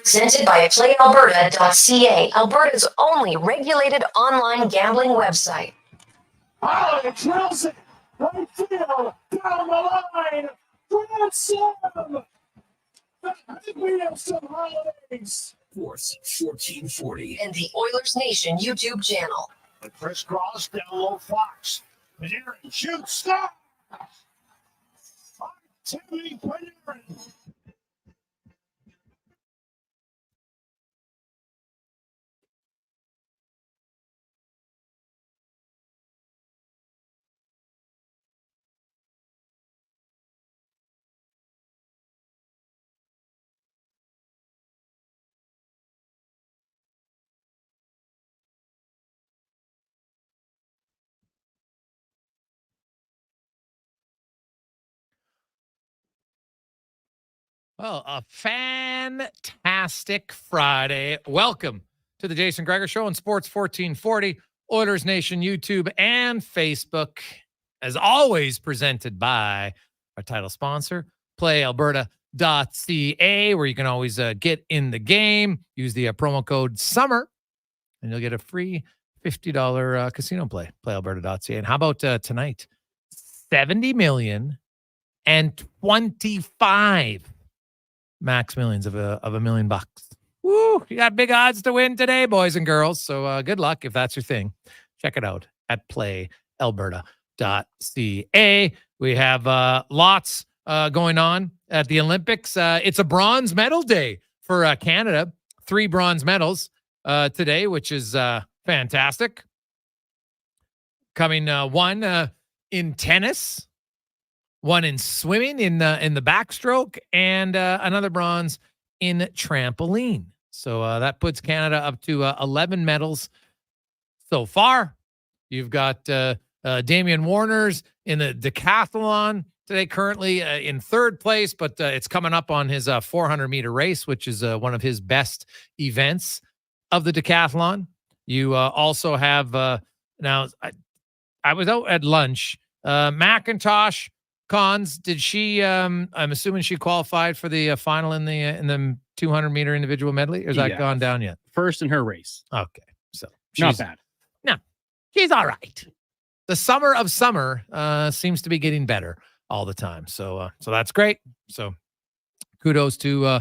Presented by PlayAlberta.ca, Alberta's only regulated online gambling website. Halley drills it. Right field. Down the line. Grand slam. We have some holidays. Force 1440. And the Oilers Nation YouTube channel. The crisscross down low Fox. Panarin shoots. Stop. Timmy Panarin. Well, a fantastic Friday. Welcome to the Jason Gregor Show on Sports 1440, Oilers Nation YouTube and Facebook. As always, presented by our title sponsor, PlayAlberta.ca, where you can always get in the game. Use the promo code SUMMER, and you'll get a free $50 casino play, PlayAlberta.ca. And how about tonight? $70 million and 25 max millions of $1 million. Woo! You got big odds to win today, boys and girls. So good luck if that's your thing. Check it out at PlayAlberta.ca. We have lots going on at the Olympics. It's a bronze medal day for Canada. 3 bronze medals today, which is fantastic. Coming one in tennis, one in swimming in the backstroke, and another bronze in trampoline. So that puts Canada up to 11 medals so far. You've got Damian Warner's in the decathlon today, currently in 3rd place, but it's coming up on his 400-meter race, which is one of his best events of the decathlon. You also have now. I was out at lunch. McIntosh Cons, did she? I'm assuming she qualified for the final in the 200-meter individual medley. Or has that gone down yet? First in her race. Okay, so not bad. No, she's all right. The summer of summer seems to be getting better all the time. So that's great. So kudos to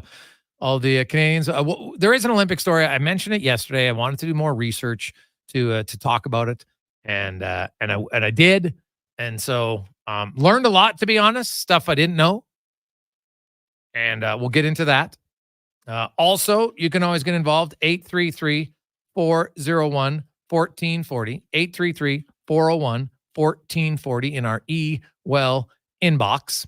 all the Canadians. There is an Olympic story. I mentioned it yesterday. I wanted to do more research to talk about it, and I did, and so. Learned a lot, to be honest, stuff I didn't know. And we'll get into that. Also, you can always get involved. 833-401-1440. 833-401-1440 in our E-Well inbox.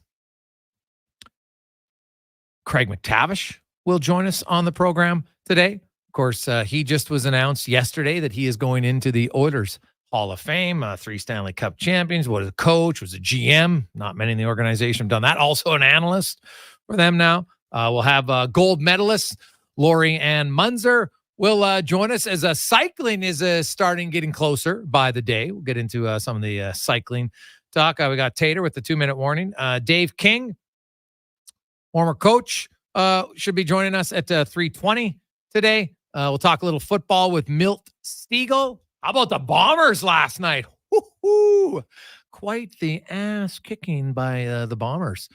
Craig McTavish will join us on the program today. Of course, he just was announced yesterday that he is going into the Oilers Hall of Fame, 3 Stanley Cup champions, was a coach, was a GM. Not many in the organization have done that. Also an analyst for them now. We'll have gold medalists, Lori Ann Muenzer will join us as cycling is starting getting closer by the day. We'll get into some of the cycling talk. We got Tater with the 2-minute warning. Dave King, former coach, should be joining us at 3:20 today. We'll talk a little football with Milt Stegall. How about the Bombers last night? Woo-hoo! Quite the ass kicking by the Bombers.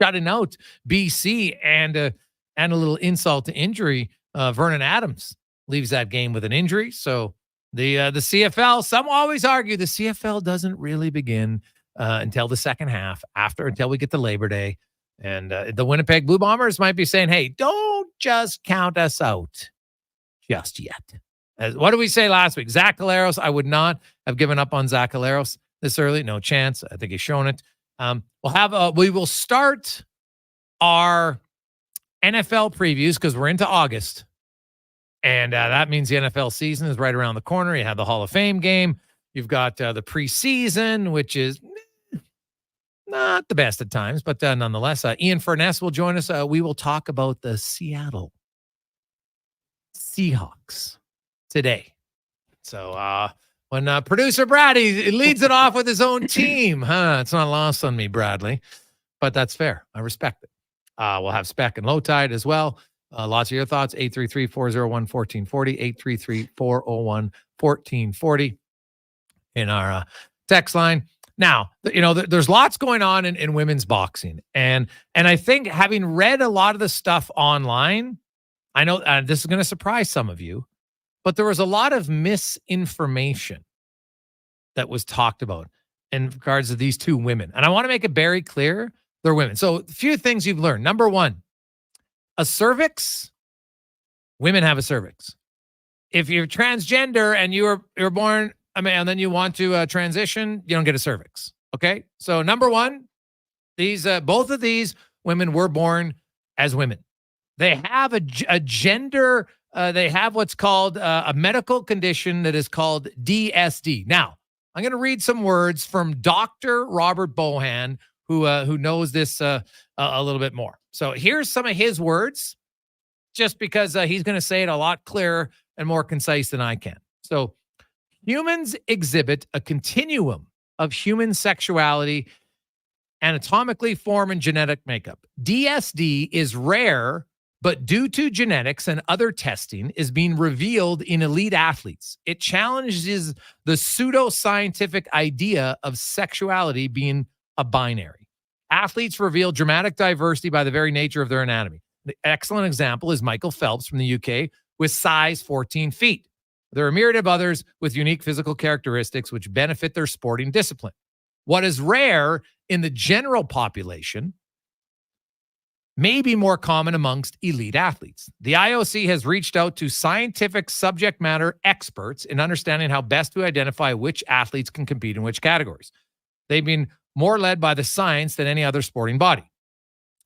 Shutting out BC and a little insult to injury. Vernon Adams leaves that game with an injury. So the CFL, some always argue the CFL doesn't really begin until the second half, until we get to Labor Day. And the Winnipeg Blue Bombers might be saying, hey, don't just count us out just yet. What did we say last week? Zach Collaros. I would not have given up on Zach Collaros this early. No chance. I think he's shown it. We will start our NFL previews because we're into August. And that means the NFL season is right around the corner. You have the Hall of Fame game. You've got the preseason, which is not the best at times, but nonetheless, Ian Furness will join us. We will talk about the Seattle Seahawks today. So when producer Brad, he leads it off with his own team. It's not lost on me, Bradley, but that's fair. I respect it. We'll have Speck and Low Tide as well. Lots of your thoughts. 833-401-1440, 833-401-1440 in our text line. Now, there's lots going on in women's boxing. And I think having read a lot of the stuff online, I know this is going to surprise some of you, but there was a lot of misinformation that was talked about in regards to these two women. And I want to make it very clear, they're women. So a few things you've learned. Number one, a cervix, women have a cervix. If you're transgender and you're born a man and then you want to transition, you don't get a cervix. Okay? So number one, both of these women were born as women. They have a gender, they have what's called a medical condition that is called DSD. Now, I'm going to read some words from Dr. Robert Bohan, who knows this a little bit more. So here's some of his words, just because he's going to say it a lot clearer and more concise than I can. So humans exhibit a continuum of human sexuality, anatomically, form, and genetic makeup. DSD is rare, but due to genetics and other testing is being revealed in elite athletes. It challenges the pseudoscientific idea of sexuality being a binary. Athletes reveal dramatic diversity by the very nature of their anatomy. The excellent example is Michael Phelps from the UK with size 14 feet. There are a myriad of others with unique physical characteristics which benefit their sporting discipline. What is rare in the general population may be more common amongst elite athletes. The IOC has reached out to scientific subject matter experts in understanding how best to identify which athletes can compete in which categories. They've been more led by the science than any other sporting body.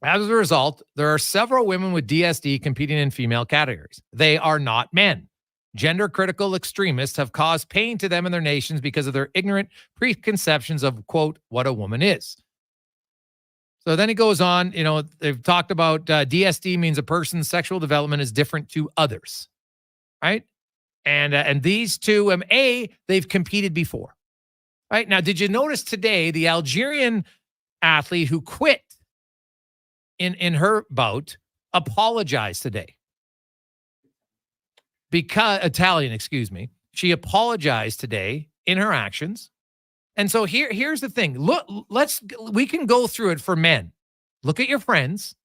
As a result, there are several women with DSD competing in female categories. They are not men. Gender-critical extremists have caused pain to them and their nations because of their ignorant preconceptions of, quote, what a woman is. So then he goes on, they've talked about DSD means a person's sexual development is different to others, right? And these two, they've competed before, right? Now, did you notice today the Algerian athlete who quit in her bout apologized today? Italian, excuse me. She apologized today in her actions. And so here's the thing. Look, we can go through it for men. Look at your friends.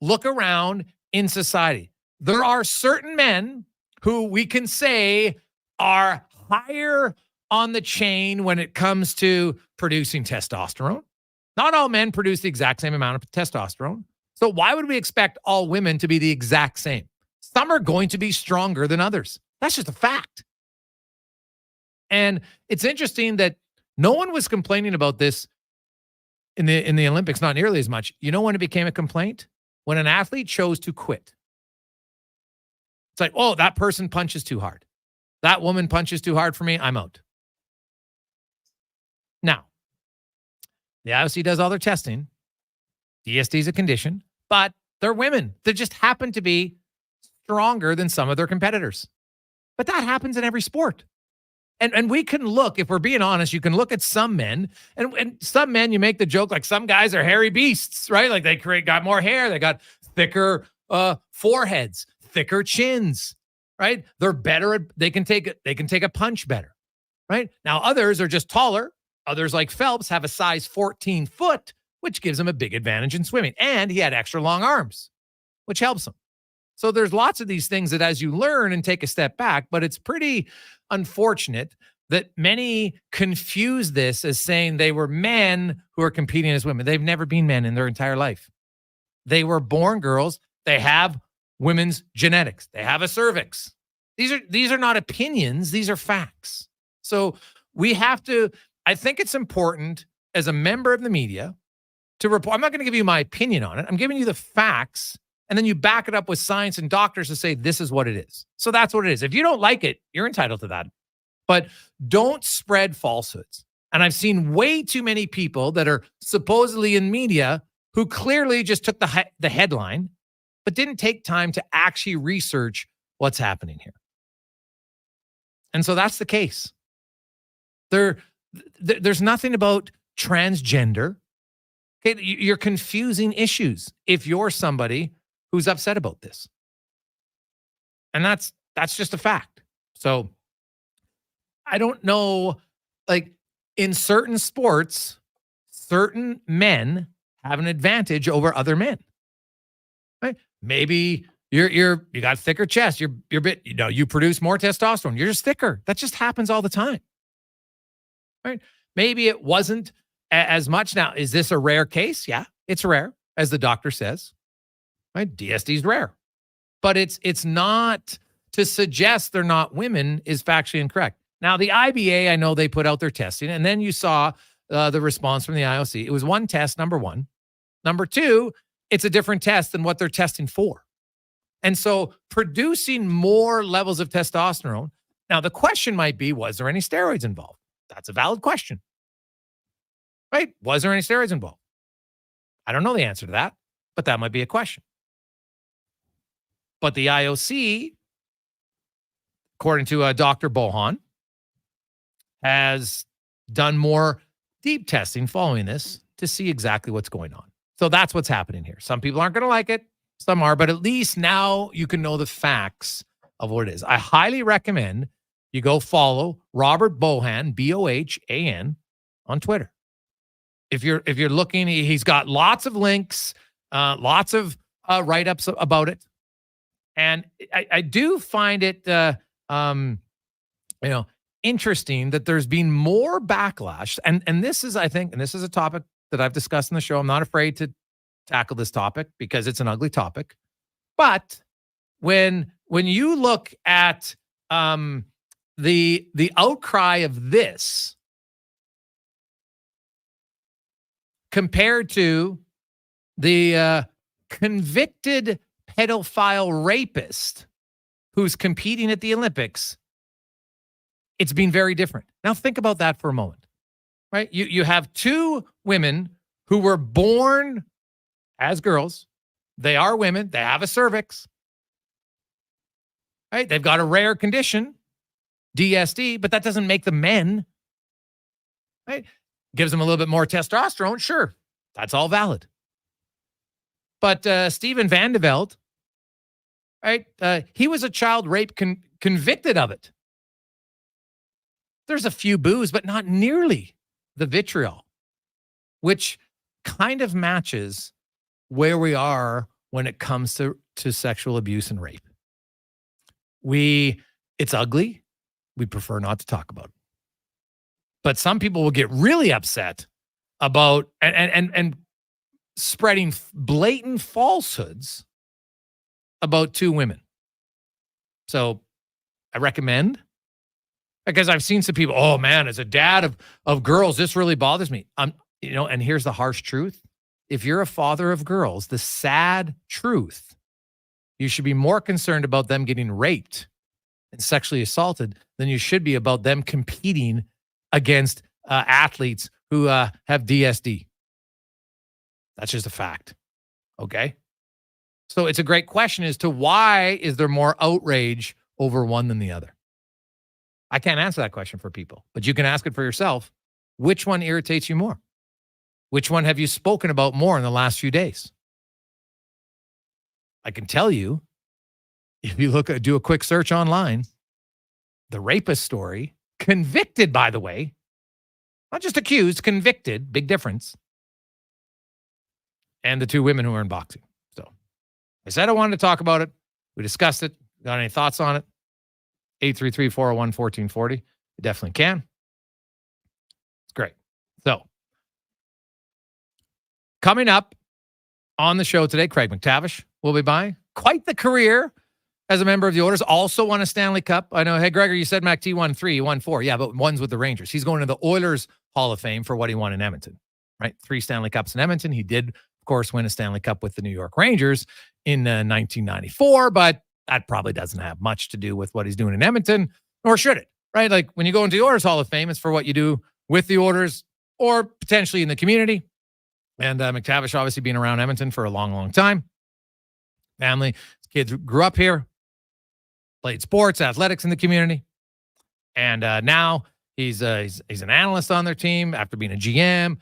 Look around in society. There are certain men who we can say are higher on the chain when it comes to producing testosterone. Not all men produce the exact same amount of testosterone. So why would we expect all women to be the exact same? Some are going to be stronger than others. That's just a fact. And it's interesting that no one was complaining about this in the Olympics, not nearly as much. You know when it became a complaint? When an athlete chose to quit. It's like, oh, that person punches too hard. That woman punches too hard for me. I'm out. Now, the IOC does all their testing. DSD is a condition, but they're women. They just happen to be stronger than some of their competitors. But that happens in every sport. And we can look, if we're being honest, you can look at some men, and some men, you make the joke, like some guys are hairy beasts, right? Like they got more hair, they got thicker foreheads, thicker chins, right? They're better, they can take a punch better, right? Now others are just taller. Others like Phelps have a size 14 foot, which gives him a big advantage in swimming. And he had extra long arms, which helps him. So there's lots of these things that as you learn and take a step back, but it's pretty unfortunate that many confuse this as saying they were men who are competing as women. They've never been men in their entire life. They were born girls. They have women's genetics. They have a cervix. These are not opinions. These are facts. So we have to, I think it's important as a member of the media to report. I'm not going to give you my opinion on it. I'm giving you the facts. And then you back it up with science and doctors to say, this is what it is. So that's what it is. If you don't like it, you're entitled to that. But don't spread falsehoods. And I've seen way too many people that are supposedly in media who clearly just took the headline, but didn't take time to actually research what's happening here. And so that's the case. There's nothing about transgender. Okay, you're confusing issues. If you're somebody who's upset about this. And that's just a fact. So I don't know, like in certain sports, certain men have an advantage over other men. Right? Maybe you got a thicker chest. You're a bit, you produce more testosterone. You're just thicker. That just happens all the time. Right? Maybe it wasn't as much. Now, is this a rare case? Yeah, it's rare, as the doctor says. Right? DSD is rare. But it's not to suggest they're not women is factually incorrect. Now, the IBA, I know they put out their testing, and then you saw the response from the IOC. It was one test, number one. Number two, it's a different test than what they're testing for. And so producing more levels of testosterone. Now, the question might be, was there any steroids involved? That's a valid question. Right? Was there any steroids involved? I don't know the answer to that, but that might be a question. But the IOC, according to Dr. Bohan, has done more deep testing following this to see exactly what's going on. So that's what's happening here. Some people aren't going to like it. Some are, but at least now you can know the facts of what it is. I highly recommend you go follow Robert Bohan, Bohan, on Twitter. If you're looking, he's got lots of links, lots of write-ups about it. And I do find it, interesting that there's been more backlash. And this is, I think, and this is a topic that I've discussed in the show. I'm not afraid to tackle this topic because it's an ugly topic. But when you look at the outcry of this compared to the convicted pedophile rapist who's competing at the Olympics, it's been very different. Now think about that for a moment, right? You have two women who were born as girls. They are women. They have a cervix, right? They've got a rare condition, DSD, but that doesn't make them men, right? Gives them a little bit more testosterone. Sure. That's all valid. But Steven Van de Velde, right? He was a child rape convicted of it. There's a few boos, but not nearly the vitriol, which kind of matches where we are when it comes to sexual abuse and rape. It's ugly. We prefer not to talk about it. But some people will get really upset about and spreading blatant falsehoods about two women. So I recommend, because I've seen some people, oh man, as a dad of girls, this really bothers me. And here's the harsh truth. If you're a father of girls, the sad truth, you should be more concerned about them getting raped and sexually assaulted than you should be about them competing against athletes who have DSD. That's just a fact. Okay? So it's a great question as to why is there more outrage over one than the other? I can't answer that question for people, but you can ask it for yourself. Which one irritates you more? Which one have you spoken about more in the last few days? I can tell you, if you do a quick search online, the rapist story, convicted, by the way, not just accused, convicted, big difference, and the two women who are in boxing. So I said I wanted to talk about it. We discussed it. Got any thoughts on it? 833-401-1440. You definitely can. It's great. So coming up on the show today, Craig McTavish will be by. Quite the career as a member of the Oilers. Also won a Stanley Cup. I know, hey, Gregor, you said McT won 3, he won 4. Yeah, but one's with the Rangers. He's going to the Oilers Hall of Fame for what he won in Edmonton, right? 3 Stanley Cups in Edmonton. He did, of course, win a Stanley Cup with the New York Rangers in 1994, but that probably doesn't have much to do with what he's doing in Edmonton, nor should it, right? Like when you go into the Oilers Hall of Fame, it's for what you do with the Oilers or potentially in the community. And McTavish obviously being around Edmonton for a long, long time. Family, his kids grew up here, played sports, athletics in the community. And now he's an analyst on their team after being a GM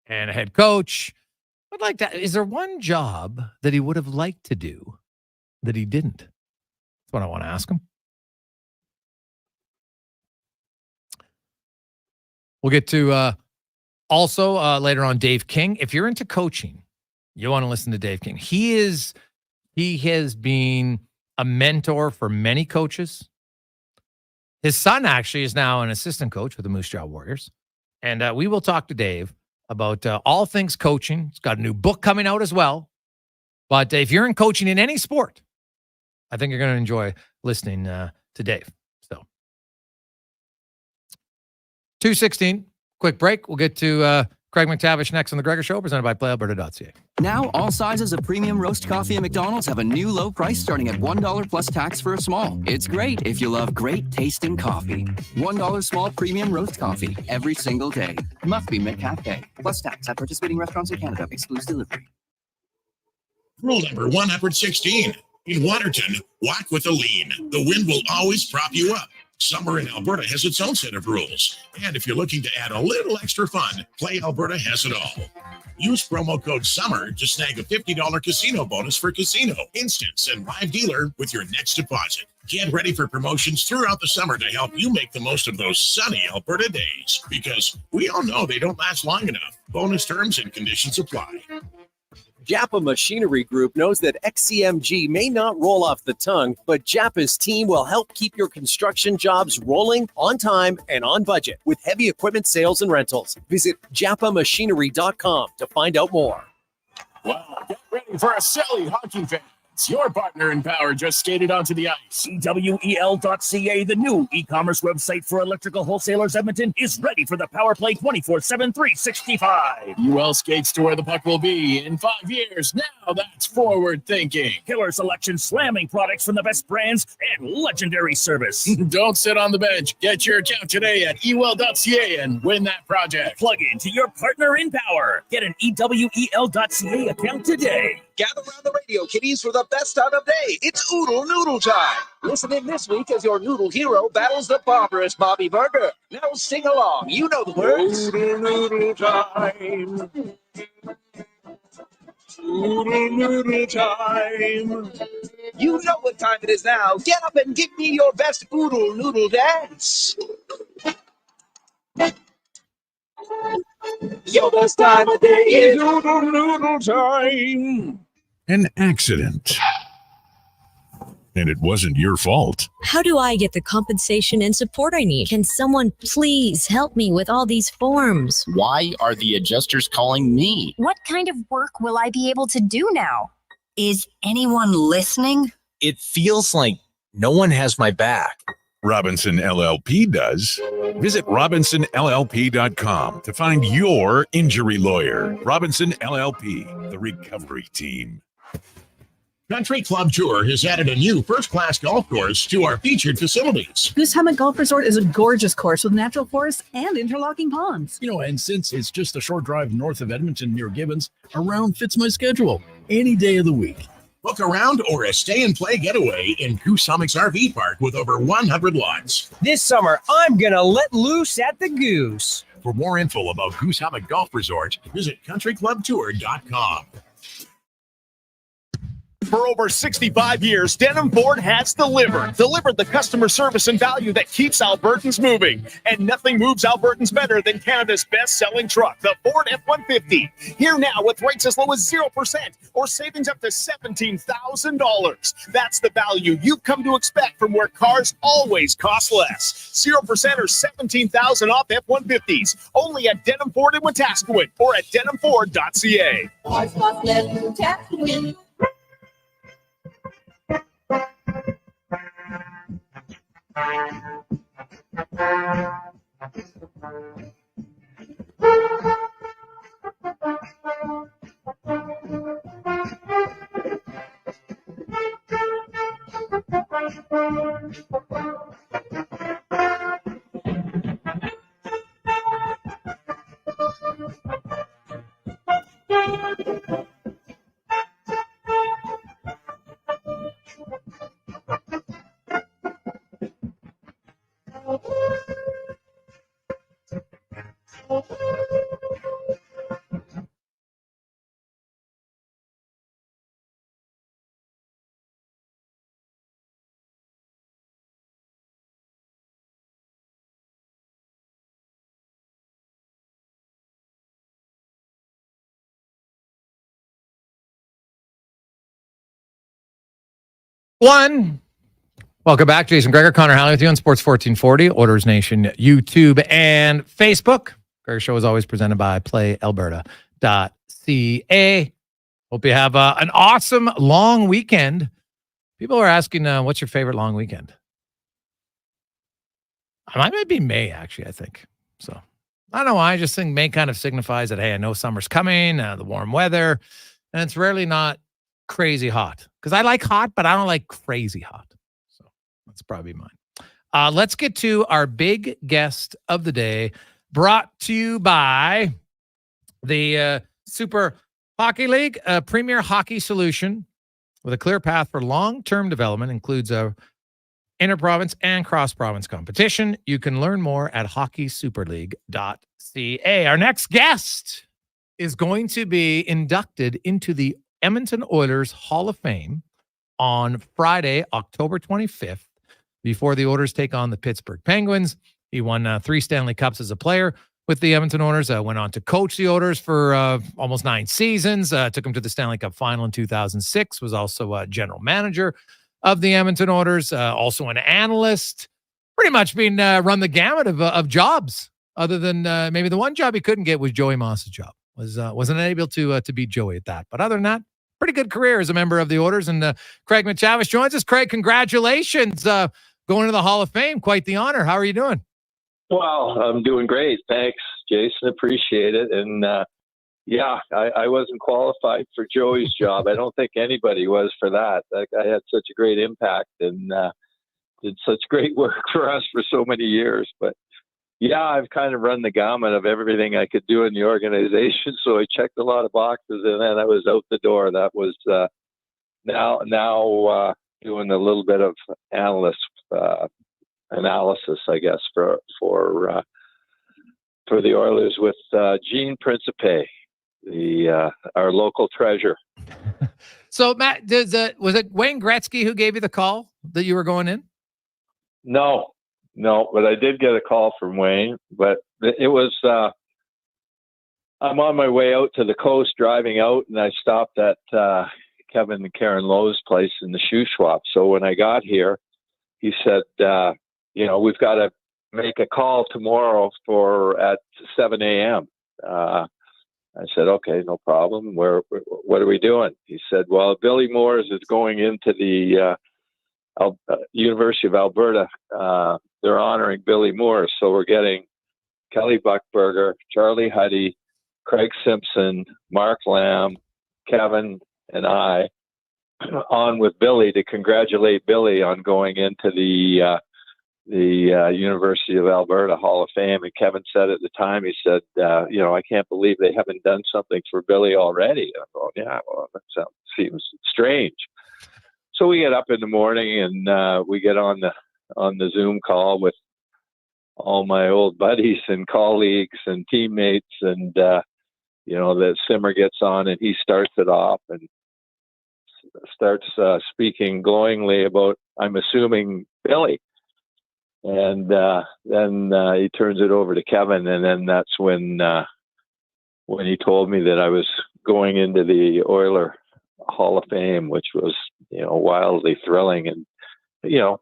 and a head coach. But like that, is there one job that he would have liked to do that he didn't? That's what I want to ask him. We'll get to also later on Dave King. If you're into coaching, you want to listen to Dave King. He has been a mentor for many coaches. His son actually is now an assistant coach with the Moose Jaw Warriors. And we will talk to Dave about all things coaching. He's got a new book coming out as well. But if you're in coaching in any sport, I think you're going to enjoy listening to Dave. So 2:16, quick break. We'll get to Craig McTavish next on The Gregor Show, presented by PlayAlberta.ca. Now, all sizes of premium roast coffee at McDonald's have a new low price starting at $1 plus tax for a small. It's great if you love great tasting coffee. $1 small premium roast coffee every single day. Must be McCafe. Plus tax at participating restaurants in Canada. Excludes delivery. Rule number 116. In Waterton, walk with a lean. The wind will always prop you up. Summer in Alberta has its own set of rules. And if you're looking to add a little extra fun, Play Alberta has it all. Use promo code SUMMER to snag a $50 casino bonus for casino, instants, and live dealer with your next deposit. Get ready for promotions throughout the summer to help you make the most of those sunny Alberta days. Because we all know they don't last long enough. Bonus terms and conditions apply. Japa Machinery Group knows that XCMG may not roll off the tongue, but Japa's team will help keep your construction jobs rolling on time and on budget with heavy equipment sales and rentals. Visit japamachinery.com to find out more. Well, get ready for a silly hockey fans. Your partner in power just skated onto the ice. EWEL.ca, the new e-commerce website for electrical wholesalers Edmonton, is ready for the power play 24/7, 365. UL skates to where the puck will be in 5 years. Now that's forward thinking. Killer selection, slamming products from the best brands, and legendary service. Don't sit on the bench. Get your account today at EWEL.ca and win that project. Plug into your partner in power. Get an EWEL.ca account today. Gather around the radio, kiddies, for the best time of day. It's Oodle Noodle time. Listen in this week as your noodle hero battles the barbarous Bobby Burger. Now sing along. You know the words. Oodle Noodle time. Oodle Noodle time. You know what time it is now. Get up and give me your best Oodle Noodle dance. Your best time of day is Oodle Noodle time. An accident. And it wasn't your fault. How do I get the compensation and support I need? Can someone please help me with all these forms? Why are the adjusters calling me? What kind of work will I be able to do now? Is anyone listening? It feels like no one has my back. Robinson LLP does. Visit RobinsonLLP.com to find your injury lawyer. Robinson LLP, the recovery team. Country Club Tour has added a new first-class golf course to our featured facilities. Goose Hummock Golf Resort is a gorgeous course with natural forests and interlocking ponds. And since it's just a short drive north of Edmonton near Gibbons, a round fits my schedule any day of the week. Book a round or a stay-and-play getaway in Goose Hummock's RV park with over 100 lots. This summer, I'm going to let loose at the Goose. For more info about Goose Hummock Golf Resort, visit countryclubtour.com. For over 65 years, Denim Ford has delivered the customer service and value that keeps Albertans moving. And nothing moves Albertans better than Canada's best-selling truck, the Ford F-150. Here now with rates as low as 0% or savings up to $17,000. That's the value you've come to expect from where cars always cost less. 0% or $17,000 off F-150s. Only at Denim Ford in Wetaskiwin or at denimford.ca. One. Welcome back. Jason Gregor, Connor Halley with you on Sports 1440, Oilers Nation, YouTube, and Facebook. Gregor Show is always presented by PlayAlberta.ca. Hope you have an awesome long weekend. People are asking, what's your favorite long weekend? I might be May, actually, I think. So I don't know why. I just think May kind of signifies that, hey, I know summer's coming, the warm weather, and it's rarely not crazy hot. Because I like hot, but I don't like crazy hot. So that's probably mine. Let's get to our big guest of the day, brought to you by the Super Hockey League, a premier hockey solution with a clear path for long-term development, includes a inter-province and cross-province competition. You can learn more at hockeysuperleague.ca. Our next guest is going to be inducted into the Edmonton Oilers Hall of Fame on Friday, October 25th, before the Oilers take on the Pittsburgh Penguins. He won 3 Stanley Cups as a player with the Edmonton Oilers. Went on to coach the Oilers for almost 9 seasons. Took them to the Stanley Cup final in 2006. Was also a general manager of the Edmonton Oilers. Also an analyst. Pretty much been run the gamut of jobs. Other than maybe the one job he couldn't get was Joey Moss's job. Wasn't able to beat Joey at that. But other than that, pretty good career as a member of the Oilers. And Craig McTavish joins us. Craig, congratulations. Going to the Hall of Fame. Quite the honor. How are you doing? Well, I'm doing great. Thanks, Jason. Appreciate it. And I wasn't qualified for Joey's job. I don't think anybody was for that. That guy had such a great impact and did such great work for us for so many years. But yeah, I've kind of run the gamut of everything I could do in the organization. So I checked a lot of boxes, and then I was out the door. That was now doing a little bit of analysis, I guess, for the Oilers with Gene Principe, our local treasure. So, Matt, was it Wayne Gretzky who gave you the call that you were going in? No, but I did get a call from Wayne. But it was I'm on my way out to the coast, driving out, and I stopped at Kevin and Karen Lowe's place in the shoe swap. So when I got here, he said, we've got to make a call tomorrow at 7 a.m. I said, okay, no problem. What are we doing? He said, well, Billy Moores is going into the University of Alberta. They're honoring Billy Moores. So we're getting Kelly Buchberger, Charlie Huddy, Craig Simpson, Mark Lamb, Kevin, and I on with Billy to congratulate Billy on going into the University of Alberta Hall of Fame. And Kevin said at the time, he said, I can't believe they haven't done something for Billy already. I thought, that seems strange. So we get up in the morning and we get on the Zoom call with all my old buddies and colleagues and teammates, and the Simmer gets on and he starts it off and starts speaking glowingly about, I'm assuming, Billy. And then he turns it over to Kevin, and then that's when he told me that I was going into the Oiler Hall of Fame, which was wildly thrilling and to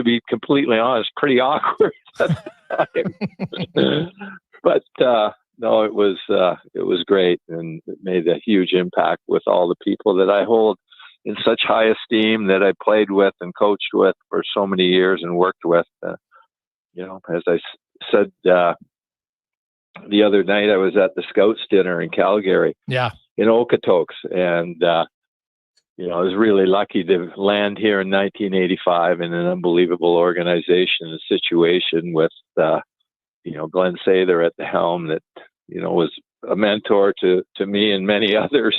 be completely honest, pretty awkward at the time. But no, it was great, and it made a huge impact with all the people that I hold in such high esteem, that I played with and coached with for so many years and worked with. As I said the other night, I was at the Scouts dinner in Calgary, in Okotoks, and I was really lucky to land here in 1985 in an unbelievable organization and situation with Glenn Sather at the helm that was a mentor to me and many others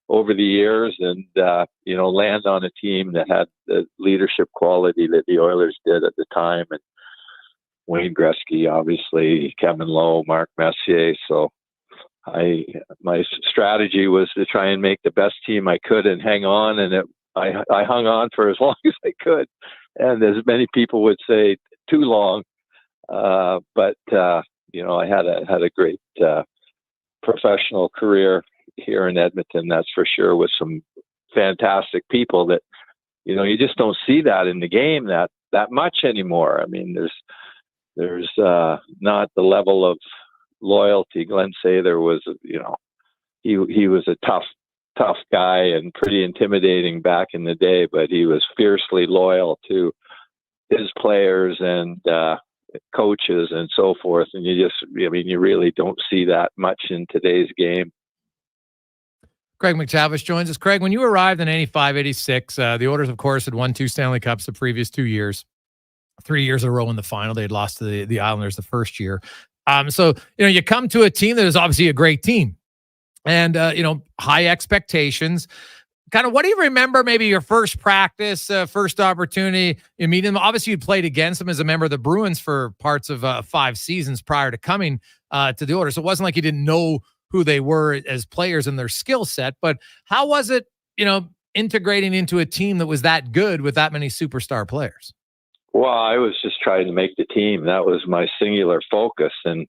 over the years, and land on a team that had the leadership quality that the Oilers did at the time, and Wayne Gretzky, obviously, Kevin Lowe, Mark Messier. So my strategy was to try and make the best team I could and hang on, and I hung on for as long as I could, and as many people would say, too long. But I had a great professional career here in Edmonton, that's for sure, with some fantastic people that you just don't see that in the game that much anymore. I mean, there's not the level of loyalty. Glenn Sather was, he was a tough guy and pretty intimidating back in the day, but he was fiercely loyal to his players and coaches and so forth. And you really don't see that much in today's game. Craig McTavish joins us. Craig, when you arrived in 85, 86, the Oilers, of course, had won 2 Stanley Cups the previous 2 years, 3 years in a row in the final. They had lost to the Islanders the first year. So, you come to a team that is obviously a great team and, high expectations. Kind of what do you remember maybe your first practice, first opportunity? You meet him. Obviously, you played against him as a member of the Bruins for parts of 5 seasons prior to coming to the Oilers. So it wasn't like you didn't know who they were as players and their skill set. But how was it, integrating into a team that was that good with that many superstar players? Well, I was just trying to make the team. That was my singular focus. And,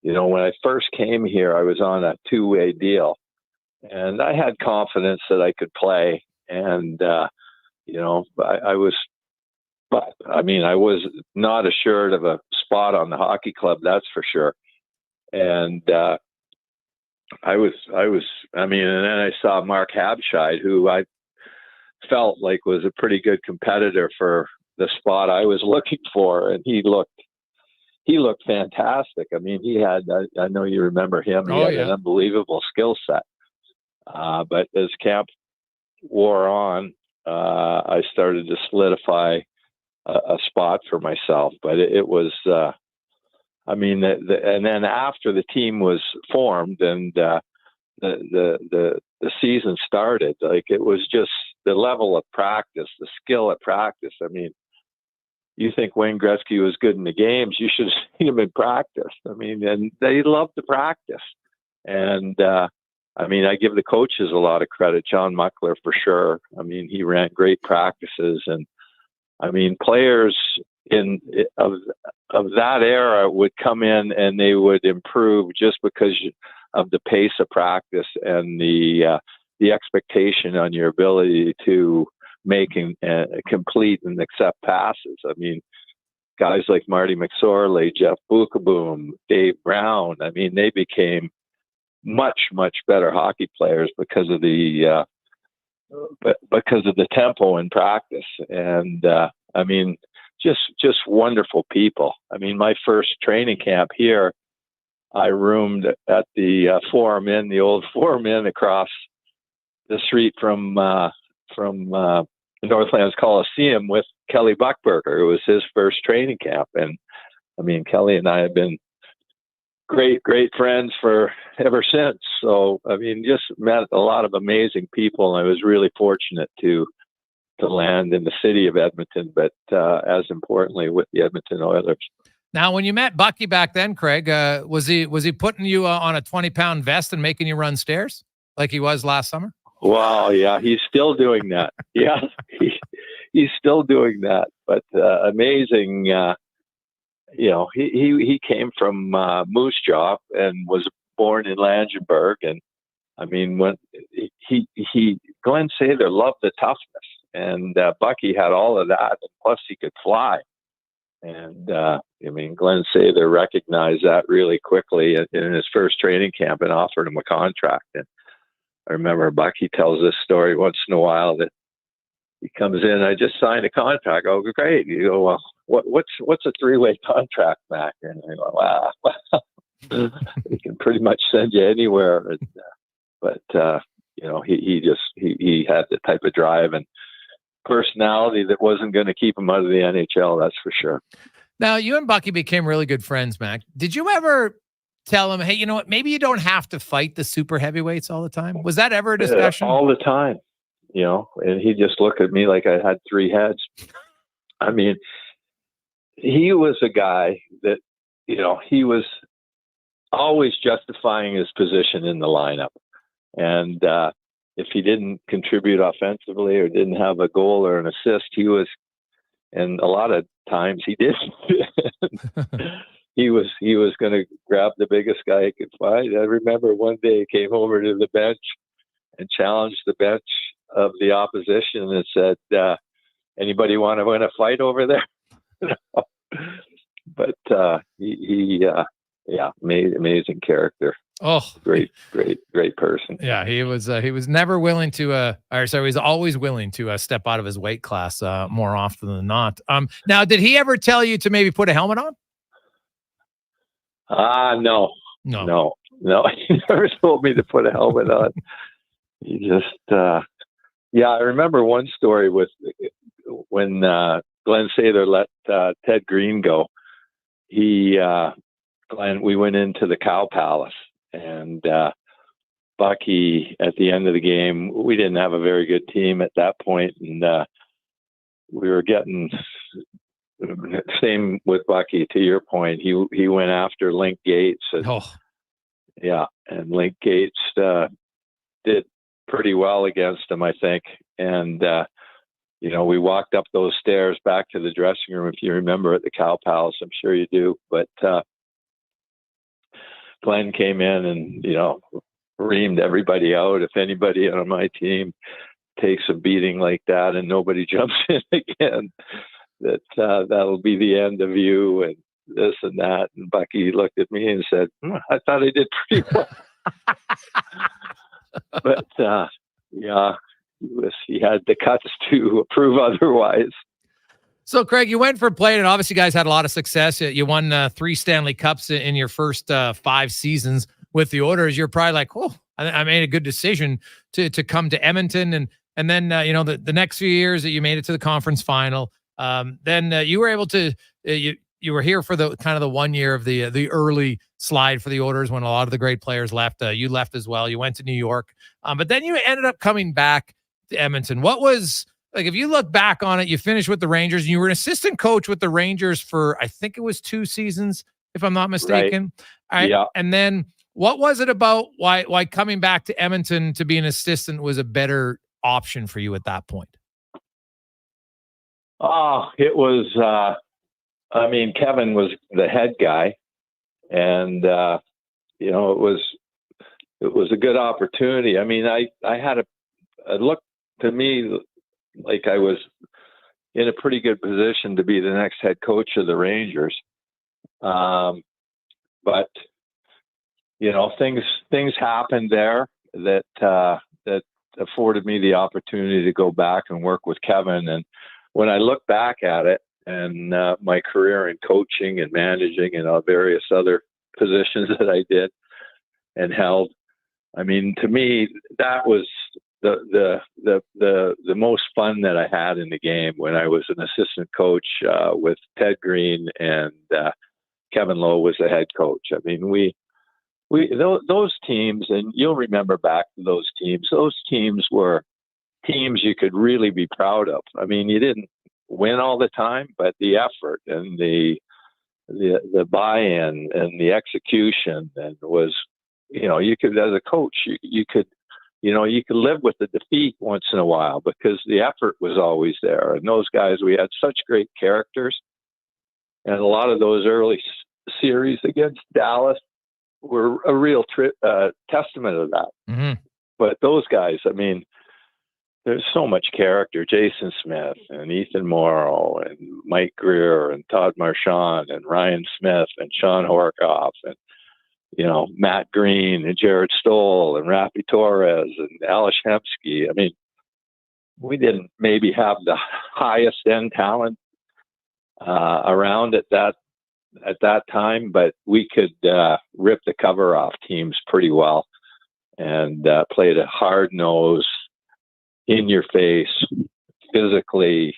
when I first came here, I was on a 2-way deal. And I had confidence that I could play. And, I was not assured of a spot on the hockey club, that's for sure. And and then I saw Mark Habscheid, who I felt like was a pretty good competitor for the spot I was looking for. And he looked fantastic. I mean, he had, I know you remember him. He had an unbelievable skill set. But as camp wore on, I started to solidify a spot for myself. But it was, and then after the team was formed and the season started, like it was just the level of practice, the skill at practice. I mean, you think Wayne Gretzky was good in the games, you should have seen him in practice. I mean, and they loved to practice. And, I give the coaches a lot of credit. John Muckler, for sure. I mean, he ran great practices. And, players of that era would come in and they would improve just because of the pace of practice and the expectation on your ability to make and complete and accept passes. I mean, guys like Marty McSorley, Jeff Bukaboom, Dave Brown, they became much, much better hockey players because of the tempo in practice. And just wonderful people. My first training camp here, I roomed at the Forum Inn, the old Forum Inn across the street from Northlands Coliseum with Kelly Buckberger. It was his first training camp. And Kelly and I have been great friends for ever since. So, just met a lot of amazing people. I was really fortunate to land in the city of Edmonton, but as importantly with the Edmonton Oilers. Now, when you met Bucky back then, Craig, was he putting you on a 20-pound vest and making you run stairs like he was last summer? Well, yeah, he's still doing that. Yeah, he's still doing that. But amazing, he came from Moose Jaw and was born in Langenburg. And when Glenn Sather loved the toughness, and Bucky had all of that, and plus he could fly. And Glenn Sather recognized that really quickly in his first training camp and offered him a contract. And I remember Bucky tells this story once in a while that he comes in, I just signed a contract. Oh, great. You go, well, what's a 3-way contract, Mac? And I go, wow, he can pretty much send you anywhere. And, he had the type of drive and personality that wasn't going to keep him out of the NHL. That's for sure. Now, you and Bucky became really good friends, Mac. Did you ever tell him, hey, you know what, maybe you don't have to fight the super heavyweights all the time? Was that ever a discussion? All the time, and he just looked at me like I had 3 heads. He was a guy that, he was always justifying his position in the lineup. And if he didn't contribute offensively or didn't have a goal or an assist, and a lot of times he didn't. He was going to grab the biggest guy he could find. I remember one day he came over to the bench and challenged the bench the opposition and said, "Anybody want to win a fight over there?" But amazing character. Oh, great person. Yeah, he was never willing to he was always willing to step out of his weight class more often than not. Now, did he ever tell you to maybe put a helmet on? No. He never told me to put a helmet on. He just I remember one story with when Glenn Sather let Ted Green go. We went into the Cow Palace, and Bucky, at the end of the game, we didn't have a very good team at that point, and we were getting, same with Bucky, to your point, he went after Link Gates. And, and Link Gates did pretty well against him, I think. And, we walked up those stairs back to the dressing room, if you remember, at the Cow Palace. I'm sure you do. But Glenn came in and, reamed everybody out. If anybody on my team takes a beating like that and nobody jumps in again, that'll be the end of you and this and that. And Bucky looked at me and said, I thought I did pretty well. But he had the guts to prove otherwise. So, Craig, you went for playing, and obviously, you guys had a lot of success. You won 3 Stanley Cups in your first 5 seasons with the Oilers. You're probably like, "Oh, I made a good decision to come to Edmonton." And then the next few years that you made it to the conference final. Then you were able to you were here for the kind of the 1 year of the early slide for the Oilers when a lot of the great players left. You left as well. You went to New York, but then you ended up coming back to Edmonton. What was like, if you look back on it, you finished with the Rangers and you were an assistant coach with the Rangers for, I think it was 2 seasons, if I'm not mistaken. Right. Yeah. And then what was it about why coming back to Edmonton to be an assistant was a better option for you at that point? It was, Kevin was the head guy, and, it was a good opportunity. I mean, I had it looked to me like I was in a pretty good position to be the next head coach of the Rangers. But, things happened there that afforded me the opportunity to go back and work with Kevin. And when I look back at it and my career in coaching and managing and various other positions that I did and held, I mean, to me, that was the most fun that I had in the game when I was an assistant coach with Ted Green and Kevin Lowe was the head coach. I mean, those teams, and you'll remember back to those teams were teams you could really be proud of. I mean, you didn't win all the time, but the effort and the buy-in and the execution and was, you could, as a coach, you could live with the defeat once in a while because the effort was always there. And those guys, we had such great characters. And a lot of those early series against Dallas were a real testament of that. Mm-hmm. But those guys, I mean, there's so much character. Jason Smith and Ethan Morrow and Mike Greer and Todd Marchand and Ryan Smith and Sean Horkoff and, Matt Green and Jared Stoll and Rafi Torres and Alish Hemsky. I mean, we didn't maybe have the highest end talent around at that time, but we could rip the cover off teams pretty well and played a hard-nosed, in-your-face, physically,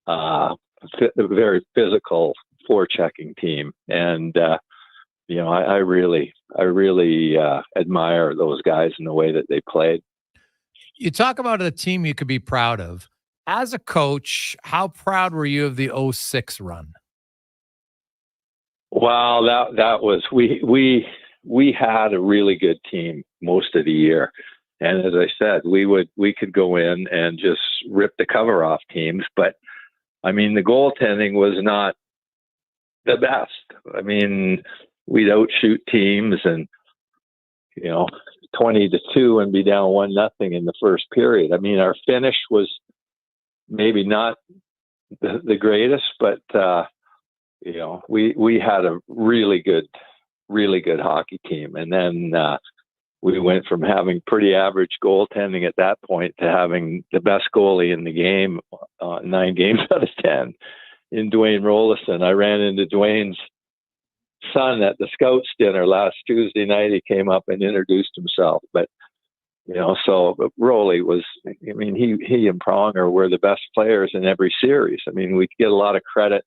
very physical forechecking team. And, I really admire those guys in the way that they played. You talk about a team you could be proud of. As a coach, how proud were you of the 06 run? Well, that was, we had a really good team most of the year. And as I said, we could go in and just rip the cover off teams. But I mean, the goaltending was not the best. I mean, we'd outshoot teams and, 20-2 and be down 1-0 in the first period. I mean, our finish was maybe not the greatest, but we had a really good hockey team. And then we went from having pretty average goaltending at that point to having the best goalie in the game 9 games out of 10 in Dwayne Rollison. I ran into Dwayne's son at the Scouts dinner last Tuesday night. He came up and introduced himself. But, so Rolly was, I mean, he and Pronger were the best players in every series. I mean, we get a lot of credit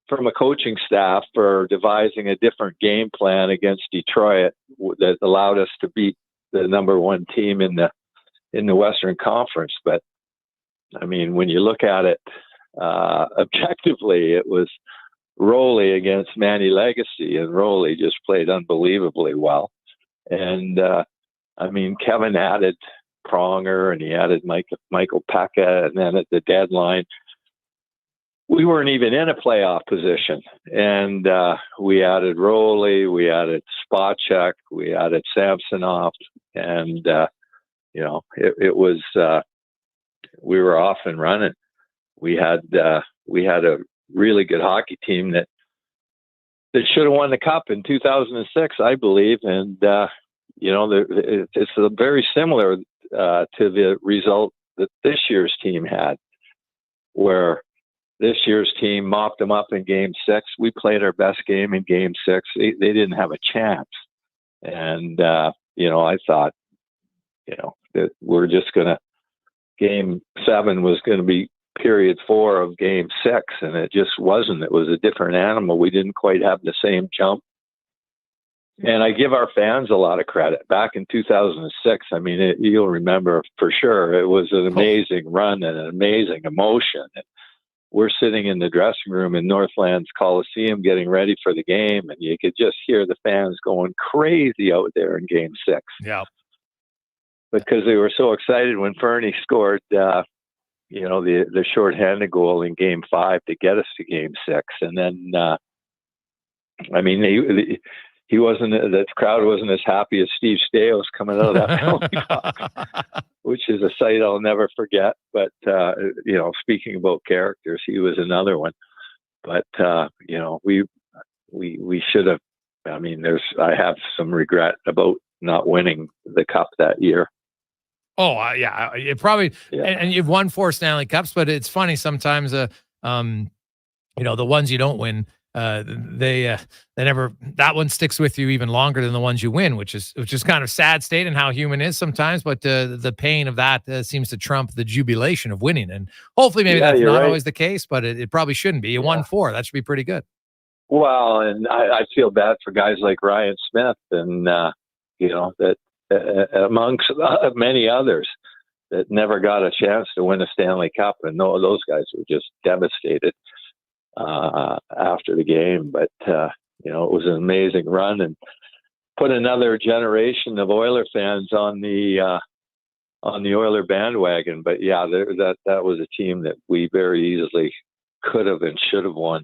from a coaching staff for devising a different game plan against Detroit that allowed us to beat the number 1 team in the Western Conference. But I mean, when you look at it objectively, it was Rolly against Manny Legacy, and Rolly just played unbelievably well. And I mean, Kevin added Pronger, and he added Michael Pekka, and then at the deadline, we weren't even in a playoff position. And we added Rolly, we added Spacek, we added Samsonov, and it was we were off and running. We had a really good hockey team that should have won the cup in 2006, I believe. And it's very similar to the result that this year's team had, where this year's team mopped them up in Game 6. We played our best game in Game 6. They didn't have a chance. And, I thought, that we're just going to, Game 7 was going to be period 4 of Game 6. And it just wasn't. It was a different animal. We didn't quite have the same jump. And I give our fans a lot of credit. Back in 2006, I mean, you'll remember for sure, it was an amazing run and an amazing emotion. We're sitting in the dressing room in Northlands Coliseum getting ready for the game, and you could just hear the fans going crazy out there in Game 6. Yeah. Because they were so excited when Furness scored, the shorthanded goal in Game 5 to get us to Game 6. And then, I mean, he wasn't, the crowd wasn't as happy as Steve Stegall coming out of that penalty box, which is a sight I'll never forget. But, speaking about characters, he was another one. But, we should have, I mean, I have some regret about not winning the cup that year. Oh, yeah. It probably, and you've won 4 Stanley Cups, but it's funny sometimes, the ones you don't win, they never, that one sticks with you even longer than the ones you win, which is kind of sad state and how human is sometimes. But the pain of that seems to trump the jubilation of winning. And hopefully maybe that's not always the case, but it probably shouldn't be. You won 4. That should be pretty good. Well, and I feel bad for guys like Ryan Smith and, that amongst many others that never got a chance to win a Stanley Cup. And those guys were just devastated after the game. But, it was an amazing run and put another generation of Oiler fans on the Oiler bandwagon. But yeah, that was a team that we very easily could have and should have won.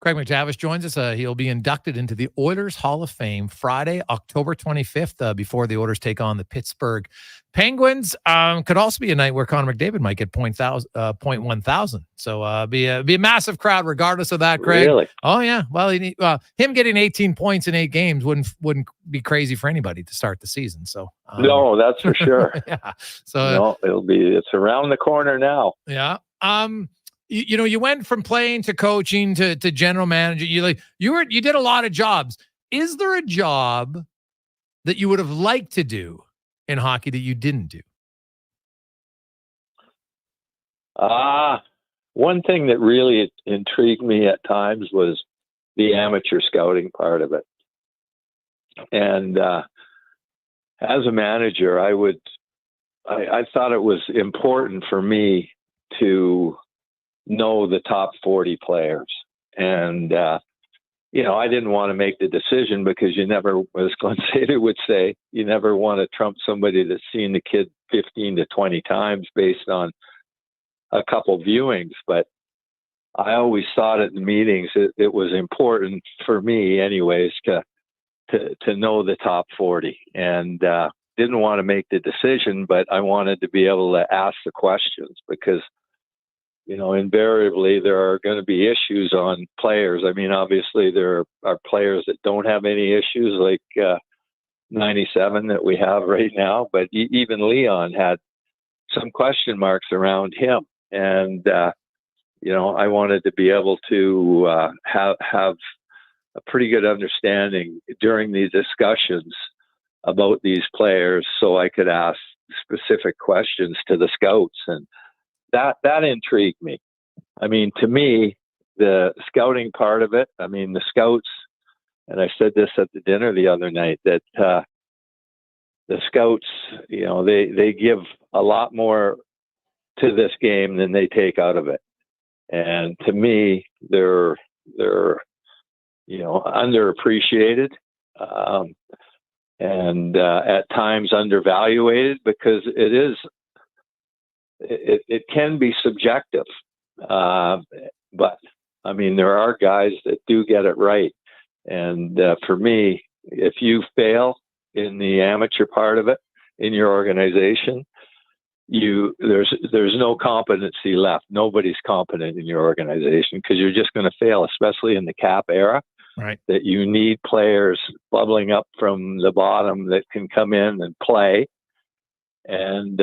Craig McTavish joins us. He'll be inducted into the Oilers Hall of Fame Friday, October 25th, before the Oilers take on the Pittsburgh Penguins. Could also be a night where Connor McDavid might get point 1,000. So be a massive crowd regardless of that, Craig. Really? Oh, yeah. Well, him getting 18 points in 8 games wouldn't be crazy for anybody to start the season. So no, that's for sure. Yeah. So it's around the corner now. Yeah. You went from playing to coaching to general manager. You did a lot of jobs. Is there a job that you would have liked to do in hockey that you didn't do? One thing that really intrigued me at times was the amateur scouting part of it. And as a manager, I thought it was important for me to know the top 40 players. And, I didn't want to make the decision because you never, as Glenn Sader would say, you never want to trump somebody that's seen the kid 15 to 20 times based on a couple viewings. But I always thought at the meetings it was important for me anyways to to know the top 40, and didn't want to make the decision, but I wanted to be able to ask the questions because, invariably there are going to be issues on players. I mean, obviously there are players that don't have any issues like 97 that we have right now, but even Leon had some question marks around him. And, I wanted to be able to have a pretty good understanding during these discussions about these players so I could ask specific questions to the scouts. And that intrigued me. I mean, to me, the scouting part of it, I mean, the scouts, and I said this at the dinner the other night, that the scouts, they give a lot more to this game than they take out of it. And to me, they're underappreciated and at times undervaluated because it can be subjective. But I mean, there are guys that do get it right. And for me, if you fail in the amateur part of it in your organization, there's no competency left. Nobody's competent in your organization because you're just going to fail, especially in the cap era. Right. That you need players bubbling up from the bottom that can come in and play and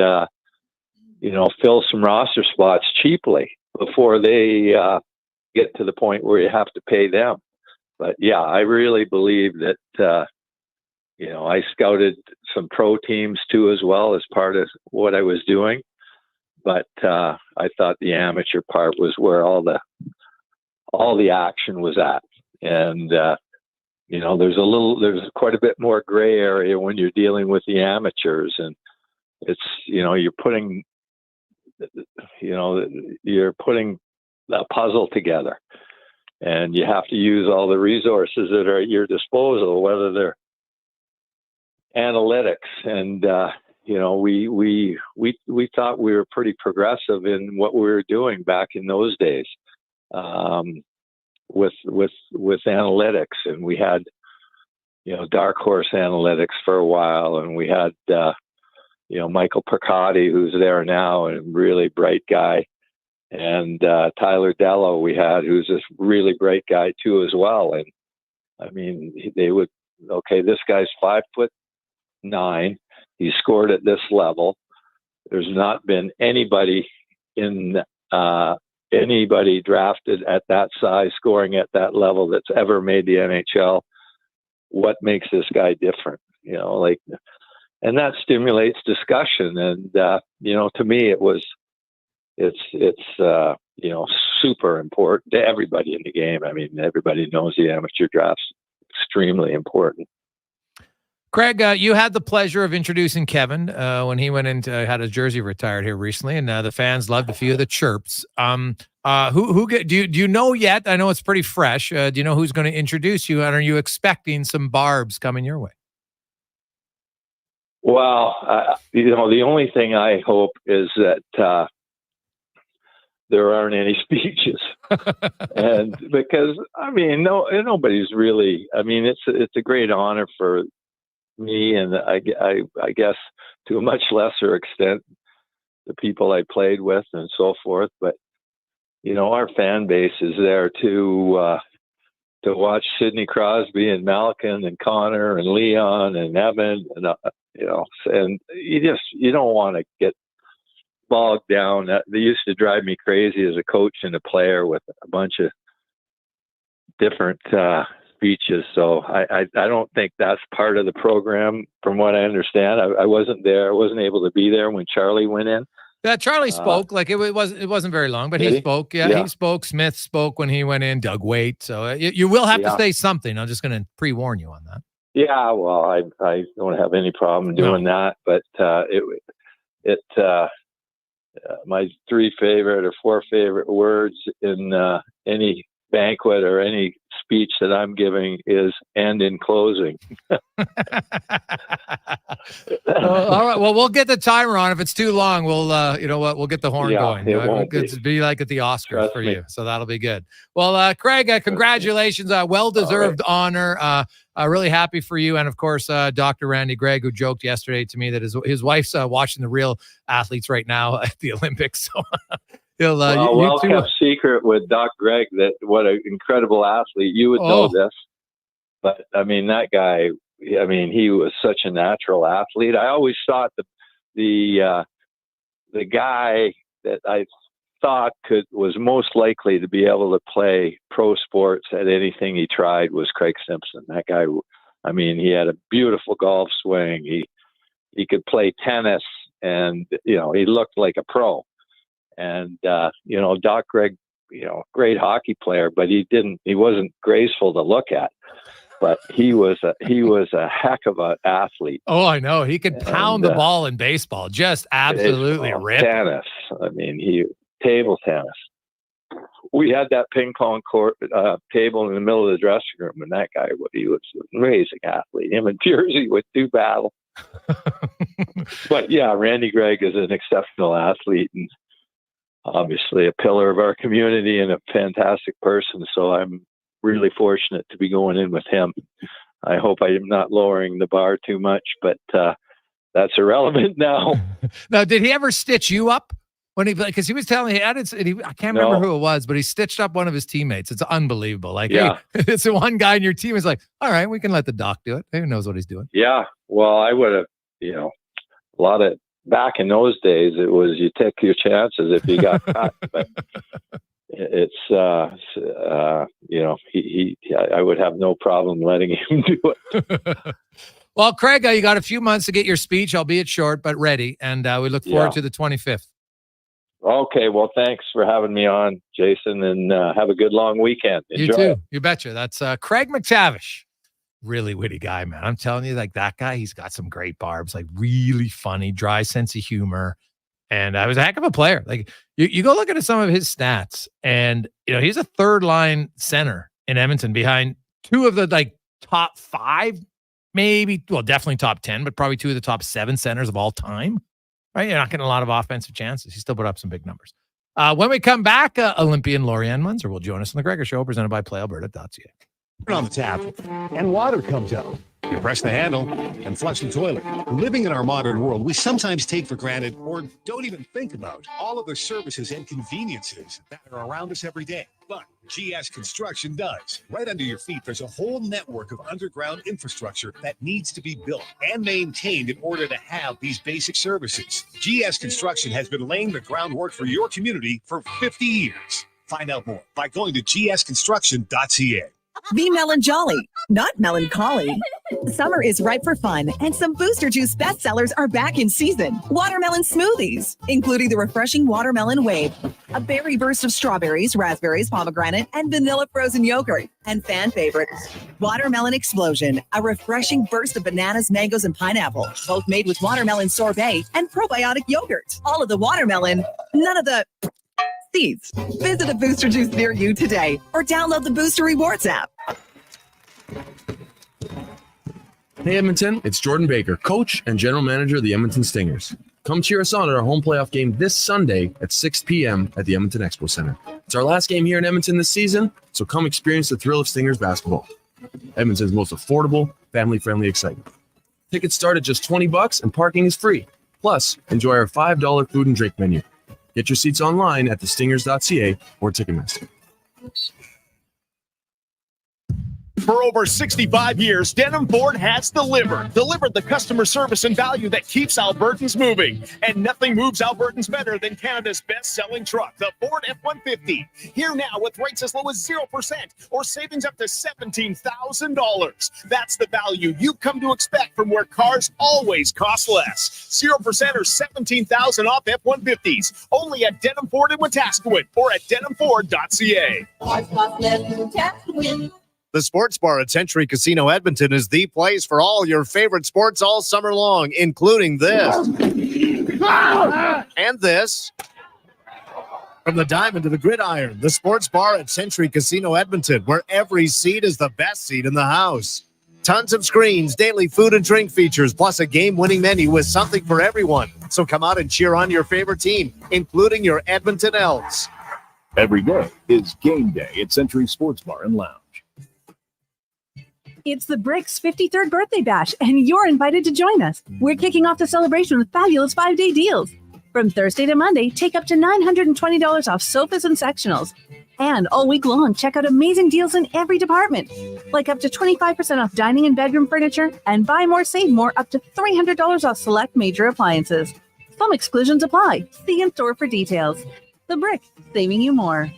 fill some roster spots cheaply before they get to the point where you have to pay them. But yeah, I really believe that I scouted some pro teams too as well as part of what I was doing. But I thought the amateur part was where all the action was at. And there's quite a bit more gray area when you're dealing with the amateurs, and it's you're putting a puzzle together, and you have to use all the resources that are at your disposal, whether they're analytics. And we thought we were pretty progressive in what we were doing back in those days. With analytics, and we had dark horse analytics for a while, and we had Michael Percotti, who's there now, and a really bright guy, and Tyler Dello we had, who's this really bright guy too as well. And I mean, this guy's 5'9", he scored at this level. There's not been anybody drafted at that size, scoring at that level, that's ever made the NHL. What makes this guy different? And that stimulates discussion. And to me, it's super important to everybody in the game. I mean, everybody knows the amateur draft's extremely important. Craig, you had the pleasure of introducing Kevin when he went into had his jersey retired here recently, and the fans loved a few of the chirps. Do you know yet? I know it's pretty fresh. Do you know who's going to introduce you, and are you expecting some barbs coming your way? Well, the only thing I hope is that there aren't any speeches, and because I mean, nobody's really. I mean, it's a great honor for me, and I guess to a much lesser extent, the people I played with and so forth. But our fan base is there to watch Sidney Crosby and Malkin and Connor and Leon and Evan, and and you don't want to get bogged down. They used to drive me crazy as a coach and a player with a bunch of different speeches. So I don't think that's part of the program, from what I understand. I wasn't there. I wasn't able to be there when Charlie went in. Yeah, Charlie spoke. It wasn't very long, but he spoke. Yeah, he spoke. Smith spoke when he went in. Doug Waite. So you will have to say something. I'm just going to pre-warn you on that. Yeah, well, I don't have any problem doing that, but my 3 favorite or 4 favorite words in any banquet or any speech that I'm giving is "and in closing." All right. Well, we'll get the timer on. If it's too long, we'll, you know what? We'll get the horn going. It won't It's be like at the Oscars Trust for me. you. So that'll be good. Well, Craig, congratulations. Well-deserved honor. Really happy for you. And of course, Dr. Randy Gregg, who joked yesterday to me that his wife's watching the real athletes right now at the Olympics. So he'll, well-kept secret with Doc Gregg that what an incredible athlete. You would know this. But, I mean, that guy, I mean, he was such a natural athlete. I always thought the guy that I thought was most likely to be able to play pro sports at anything he tried was Craig Simpson. That guy, I mean, he had a beautiful golf swing. He could play tennis, and, you know, he looked like a pro. And, you know, Doc Gregg, you know, great hockey player, but he wasn't graceful to look at. But he was a heck of an athlete. Oh, I know. He could pound the ball in baseball. Just absolutely rip. Tennis. I mean, table tennis. We had that ping pong court table in the middle of the dressing room, and that guy, he was an amazing athlete. Him and Jersey would do battle. But yeah, Randy Gregg is an exceptional athlete and obviously a pillar of our community and a fantastic person. So I'm really fortunate to be going in with him. I hope I am not lowering the bar too much, but that's irrelevant now. Now, did he ever stitch you up? Because he was telling me, I can't remember who it was, but he stitched up one of his teammates. It's unbelievable. Like, hey, it's the one guy in your team is like, all right, we can let the doc do it. Who knows what he's doing? Yeah. Well, I would have, you know, a lot of back in those days, it was you take your chances if you got caught. But it's, you know, I would have no problem letting him do it. Well, Craig, you got a few months to get your speech, albeit short, but ready. And we look forward to the 25th. Okay. Well, thanks for having me on, Jason, and have a good long weekend. Enjoy. You too. You betcha. That's Craig McTavish. Really witty guy, man. I'm telling you, like that guy, he's got some great barbs, like really funny, dry sense of humor. And I was a heck of a player. Like you go look at some of his stats, and you know, he's a third line center in Edmonton behind two of the like top 5, maybe, well, definitely top 10, but probably 2 of the top 7 centers of all time. Right? You're not getting a lot of offensive chances. He still put up some big numbers. When we come back, Olympian Lori-Ann Muenzer will join us on the Gregor Show, presented by PlayAlberta.ca. Turn on the tap and water comes out. You press the handle and flush the toilet. Living in our modern world, we sometimes take for granted or don't even think about all of the services and conveniences that are around us every day. But GS Construction does. Right under your feet, there's a whole network of underground infrastructure that needs to be built and maintained in order to have these basic services. GS Construction has been laying the groundwork for your community for 50 years. Find out more by going to gsconstruction.ca. Be melancholy, not melancholy. Summer is ripe for fun, and some Booster Juice bestsellers are back in season. Watermelon smoothies, including the refreshing Watermelon Wave, a berry burst of strawberries, raspberries, pomegranate, and vanilla frozen yogurt. And fan favorite, Watermelon Explosion, a refreshing burst of bananas, mangoes, and pineapple, both made with watermelon sorbet and probiotic yogurt. All of the watermelon, none of the seeds. Visit a Booster Juice near you today or download the Booster Rewards app. Hey Edmonton, it's Jordan Baker, coach and general manager of the Edmonton Stingers. Come cheer us on at our home playoff game this Sunday at 6 p.m. at the Edmonton Expo Center. It's our last game here in Edmonton this season, so come experience the thrill of Stingers basketball. Edmonton's most affordable, family-friendly excitement. Tickets start at just $20 and parking is free. Plus, enjoy our $5 food and drink menu. Get your seats online at thestingers.ca or Ticketmaster. For over 65 years, Denham Ford has delivered the customer service and value that keeps Albertans moving. And nothing moves Albertans better than Canada's best-selling truck, the Ford F-150. Here now with rates as low as 0% or savings up to $17,000. That's the value you've come to expect from where cars always cost less. 0% or $17,000 off F-150s. Only at Denham Ford in Wetaskiwin or at denhamford.ca. The Sports Bar at Century Casino Edmonton is the place for all your favorite sports all summer long, including this. And this. From the diamond to the gridiron, the sports bar at Century Casino Edmonton, where every seat is the best seat in the house. Tons of screens, daily food and drink features, plus a game-winning menu with something for everyone. So come out and cheer on your favorite team, including your Edmonton Elks. Every day is game day at Century Sports Bar and Lounge. It's the Bricks 53rd birthday bash, and you're invited to join us. We're kicking off the celebration with fabulous 5-day deals. From Thursday to Monday, take up to $920 off sofas and sectionals. And all week long, check out amazing deals in every department, like up to 25% off dining and bedroom furniture, and buy more, save more, up to $300 off select major appliances. Some exclusions apply. See in store for details. The Brick, saving you more.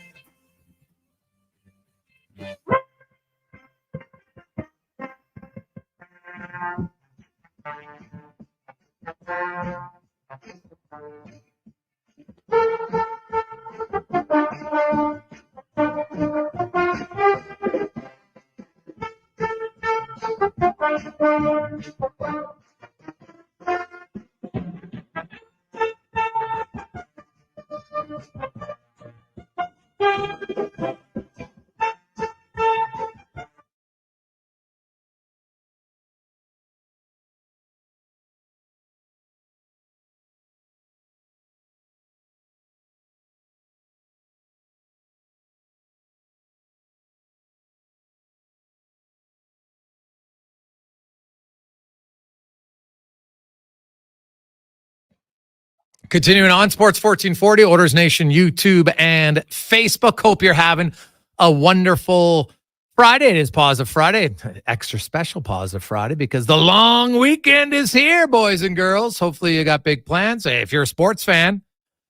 Continuing on, Sports 1440, Oilers Nation, YouTube, and Facebook. Hope you're having a wonderful Friday. It is Positive Friday, extra special Positive Friday, because the long weekend is here, boys and girls. Hopefully you got big plans. Hey, if you're a sports fan,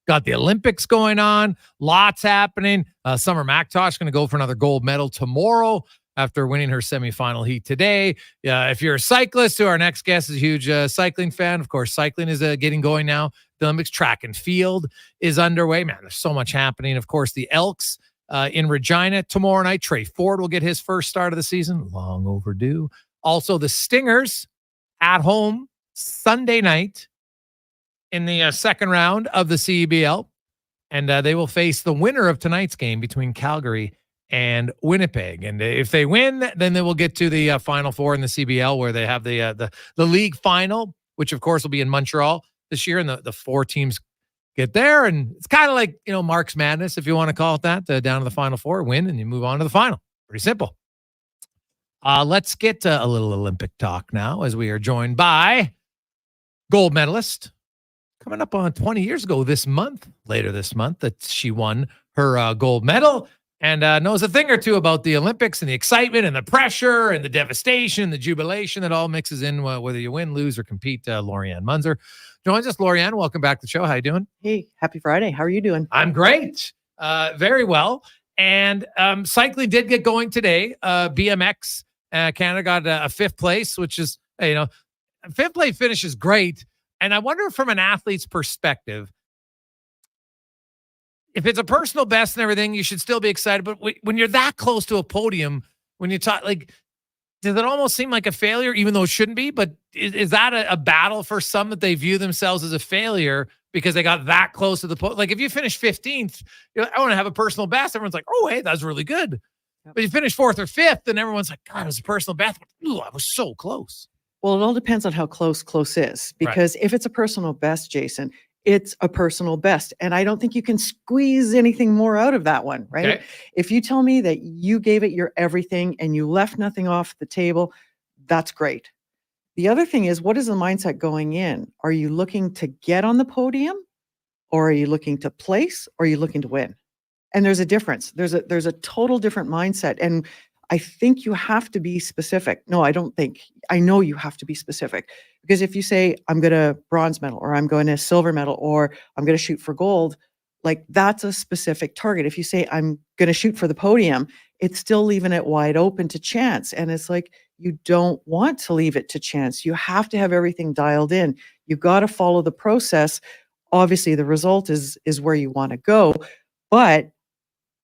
got the Olympics going on, lots happening. Summer McTavish going to go for another gold medal tomorrow after winning her semifinal heat today. If you're a cyclist, who our next guest is a huge cycling fan. Of course, cycling is getting going now. The Olympics, track and field is underway. Man, there's so much happening. Of course, the Elks in Regina tomorrow night. Trey Ford will get his first start of the season. Long overdue. Also, the Stingers at home Sunday night in the second round of the CEBL. And they will face the winner of tonight's game between Calgary and Winnipeg. And if they win, then they will get to the Final Four in the CBL, where they have the league final, which, of course, will be in Montreal this year, and the four teams get there, and it's kind of like, Mark's Madness, if you want to call it that, down to the Final Four, win, and you move on to the final. Pretty simple. Let's get a little Olympic talk now, as we are joined by gold medalist, coming up on 20 years ago later this month, that she won her gold medal, and knows a thing or two about the Olympics and the excitement and the pressure and the devastation, the jubilation that all mixes in whether you win, lose, or compete. Lorianne Muenzer joins us. Lorianne, welcome back to the show. How you doing? Hey, happy Friday. How are you doing? I'm great. Very well. And cycling did get going today. BMX Canada got a fifth place, which is, fifth place finish is great. And I wonder, from an athlete's perspective, if it's a personal best and everything, you should still be excited. But when you're that close to a podium, when you talk, does it almost seem like a failure, even though it shouldn't be? But is that a battle for some, that they view themselves as a failure because they got that close to the podium? Like, if you finish 15th, I want to have a personal best. Everyone's like, oh, hey, that's really good. Yep. But you finish 4th or 5th, and everyone's like, God, it was a personal best. Ooh, I was so close. Well, it all depends on how close is. Because if it's a personal best, Jason, it's a personal best. And I don't think you can squeeze anything more out of that one, right? Okay. If you tell me that you gave it your everything and you left nothing off the table, that's great. The other thing is, what is the mindset going in? Are you looking to get on the podium, or are you looking to place, or are you looking to win? And there's a difference. There's a total different mindset. And I think you have to be specific. No, I don't think. I know you have to be specific, because if you say, I'm going to bronze medal, or I'm going to silver medal, or I'm going to shoot for gold, that's a specific target. If you say, I'm going to shoot for the podium, it's still leaving it wide open to chance. And it's like, you don't want to leave it to chance. You have to have everything dialed in. You've got to follow the process. Obviously, the result is where you want to go. But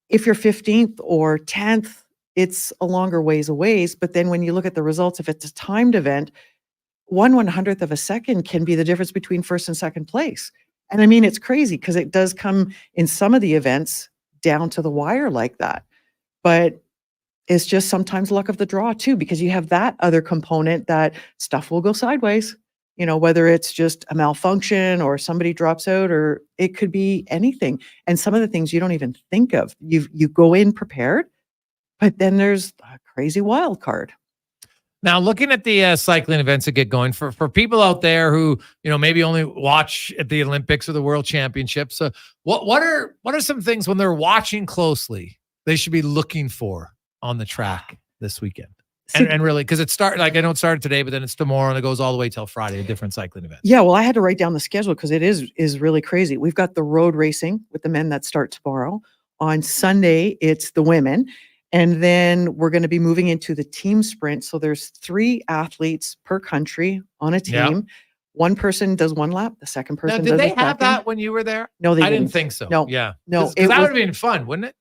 if you're 15th or 10th, it's a longer ways away. But then when you look at the results, if it's a timed event, 1/100th of a second can be the difference between first and second place. And I mean, it's crazy because it does come in some of the events down to the wire like that. But it's just sometimes luck of the draw too, because you have that other component that stuff will go sideways, whether it's just a malfunction or somebody drops out, or it could be anything. And some of the things you don't even think of. You go in prepared, but then there's a crazy wild card. Now, looking at the cycling events that get going for people out there who maybe only watch at the Olympics or the World Championships, what are some things when they're watching closely they should be looking for on the track this weekend? And really, because I know it started today, but then it's tomorrow and it goes all the way till Friday, a different cycling event. Yeah, well, I had to write down the schedule because it is really crazy. We've got the road racing with the men that start tomorrow. On Sunday, it's the women. And then we're going to be moving into the team sprint. So there's 3 athletes per country on a team. Yeah. One person does 1 lap. The second person Now, does did they a second. have that when you were there? No, they I didn't. didn't think so. No. Yeah. No. Because that would have been fun, wouldn't it?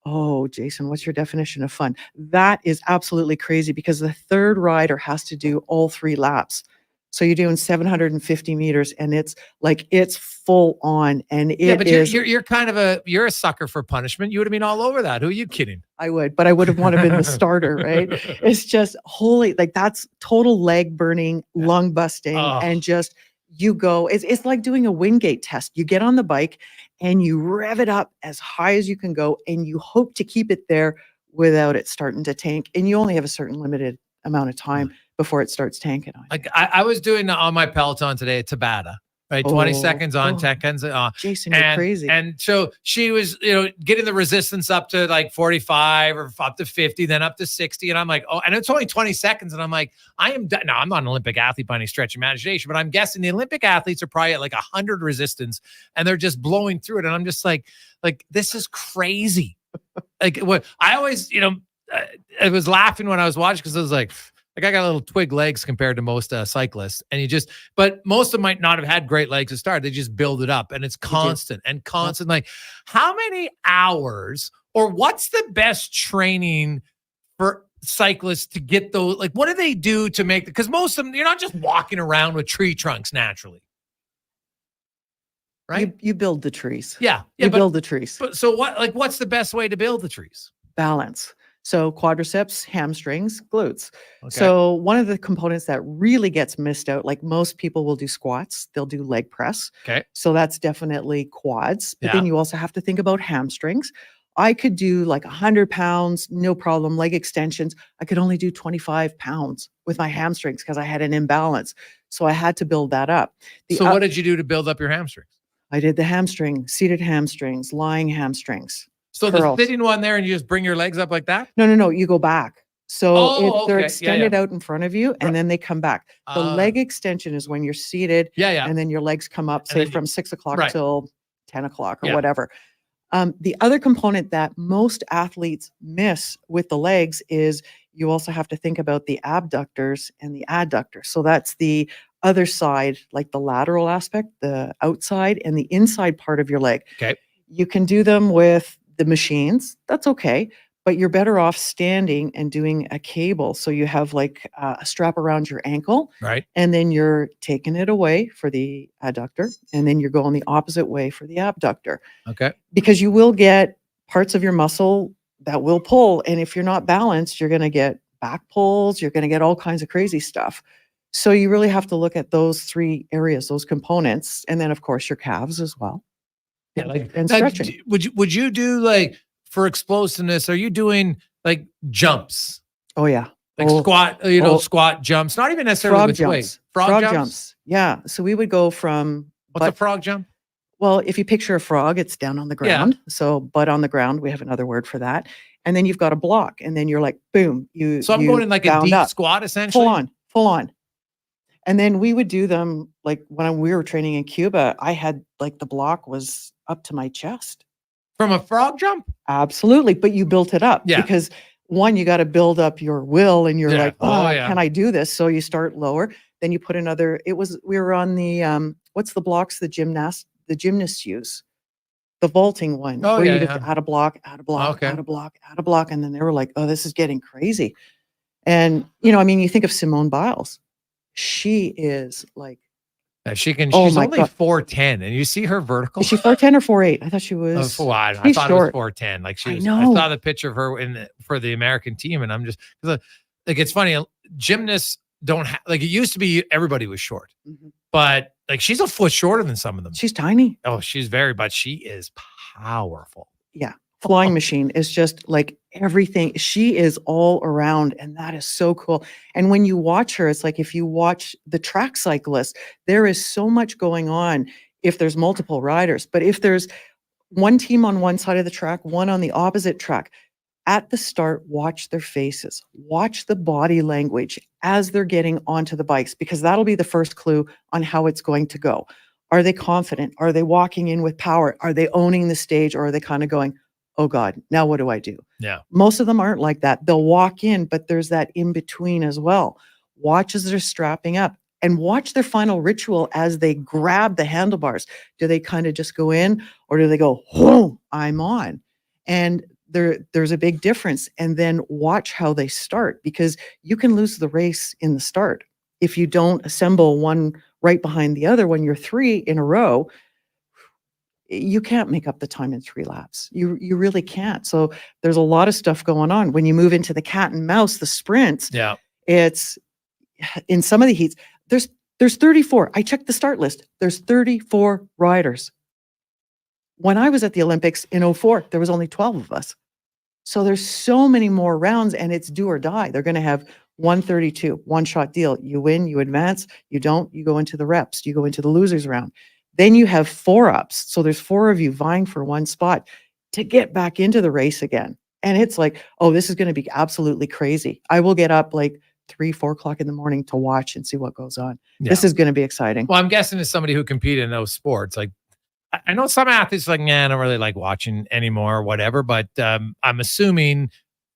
Oh, Jason, what's your definition of fun? That is absolutely crazy because the third rider has to do all 3 laps. So you're doing 750 meters and it's full on. And you're kind of you're a sucker for punishment. You would have been all over that. Who are you kidding? I would, but I would have wanted to have been the starter, right? It's just that's total leg burning, lung busting, and just you go. It's like doing a Wingate test. You get on the bike and you rev it up as high as you can go, and you hope to keep it there without it starting to tank. And you only have a certain limited amount of time before it starts tanking on you. Like I was doing on my Peloton today at Tabata, right? 20 seconds on, 10 seconds off. Jason, you're crazy. And so she was, getting the resistance up to like 45 or up to 50, then up to 60. And I'm like, and it's only 20 seconds. And I'm like, I am done. Now, I'm not an Olympic athlete by any stretch of imagination, but I'm guessing the Olympic athletes are probably at like 100 resistance and they're just blowing through it. And I'm just like, this is crazy. Like what I always, I was laughing when I was watching because I was like I got little twig legs compared to most cyclists, and but most of them might not have had great legs to start. They just build it up, and it's constant and constant. Like, how many hours, or what's the best training for cyclists to get those? Like, what do they do to make? Because most of them, you're not just walking around with tree trunks naturally, right? You build the trees. Yeah, you build the trees. But so what? Like, what's the best way to build the trees? Balance. So quadriceps, hamstrings, glutes. Okay. So one of the components that really gets missed out, like most people will do squats, they'll do leg press. Okay. So that's definitely quads. But Yeah. then you also have to think about hamstrings. I could do like 100 pounds, no problem, leg extensions. I could only do 25 pounds with my hamstrings because I had an imbalance. So I had to build that up. So what did you do to build up your hamstrings? I did the hamstring, seated hamstrings, lying hamstrings. So curls. the sitting one there, and you just bring your legs up like that? No. You go back. So they're okay. extended Yeah. out in front of you, and then they come back. The leg extension is when you're seated, Yeah. and then your legs come up, And say then from 6 o'clock right. till 10 o'clock or Yeah. whatever. The other component that most athletes miss with the legs is you also have to think about the abductors and the adductors. So that's the other side, like the lateral aspect, the outside and the inside part of your leg. Okay. You can do them with the machines. That's okay. But you're better off standing and doing a cable. So you have like a strap around your ankle. Right. And then you're taking it away for the adductor. And then you're going the opposite way for the abductor. Okay. Because you will get parts of your muscle that will pull. And if you're not balanced, you're going to get back pulls. You're going to get all kinds of crazy stuff. So you really have to look at those 3 areas, those components. And then, of course, your calves as well. Yeah, like and now, stretching. Would you do like for explosiveness? Are you doing like jumps, Oh, yeah. like squat? Squat jumps, not even necessarily Frog with jumps. weight. Frog jumps. Yeah. So we would go from What's a frog jump? Well, if you picture a frog, it's down on the Yeah. ground. So butt on the ground, we have another word for that. And then you've got a block, and then you're like, boom. So I'm going in like a bound deep up. squat, essentially. Full on. And then we would do them like when we were training in Cuba, I had like the block was up to my chest. From a frog jump? Absolutely. But you built it up because one, you got to build up your will and you're Yeah. like, can I do this? So you start lower. Then you put another, we were on the, what's the blocks the gymnasts use? The vaulting one. Oh, where yeah, you just yeah. add a block, add a block, Okay. add a block, add a block. And then they were like, oh, this is getting crazy. And, you think of Simone Biles. She is like She can. Oh She's my only God. 4'10", and you see her vertical. Is she 4'10" or 4'8"? I thought she was. I she's thought short. it was 4'10". Like she I was. I know. saw the picture of her for the American team, and I'm just like it's funny. Gymnasts don't like it used to be. Everybody was short, but like she's a foot shorter than some of them. She's tiny. Oh, but she is powerful. Yeah. Flying machine is just like everything. She is all around, and that is so cool. And when you watch her, it's like if you watch the track cyclist, there is so much going on if there's multiple riders. But if there's one team on one side of the track, one on the opposite track, at the start, watch their faces, watch the body language as they're getting onto the bikes, because that'll be the first clue on how it's going to go. Are they confident? Are they walking in with power? Are they owning the stage? Or are they kind of going, oh God, now what do I do? Yeah. Most of them aren't like that. They'll walk in, but there's that in between as well. Watch as they're strapping up and watch their final ritual as they grab the handlebars. Do they kind of just go in, or do they go, oh, I'm on? And there's a big difference. And then watch how they start, because you can lose the race in the start. If you don't assemble one right behind the other when you're 3 in a row, you can't make up the time in 3 laps. You really can't. So there's a lot of stuff going on. When you move into the cat and mouse, the sprints, it's in some of the heats, there's 34. I checked the start list. There's 34 riders. When I was at the Olympics in 2004, there was only 12 of us. So there's so many more rounds, and it's do or die. They're going to have 132, one-shot deal. You win, you advance. You don't, you go into the reps. You go into the losers round. Then you have 4-ups. So there's 4 of you vying for one spot to get back into the race again. And it's like, oh, this is going to be absolutely crazy. I will get up like 3-4 o'clock in the morning to watch and see what goes on. Yeah. This is going to be exciting. Well, I'm guessing as somebody who competed in those sports, like I know some athletes like, I don't really like watching anymore or whatever, but I'm assuming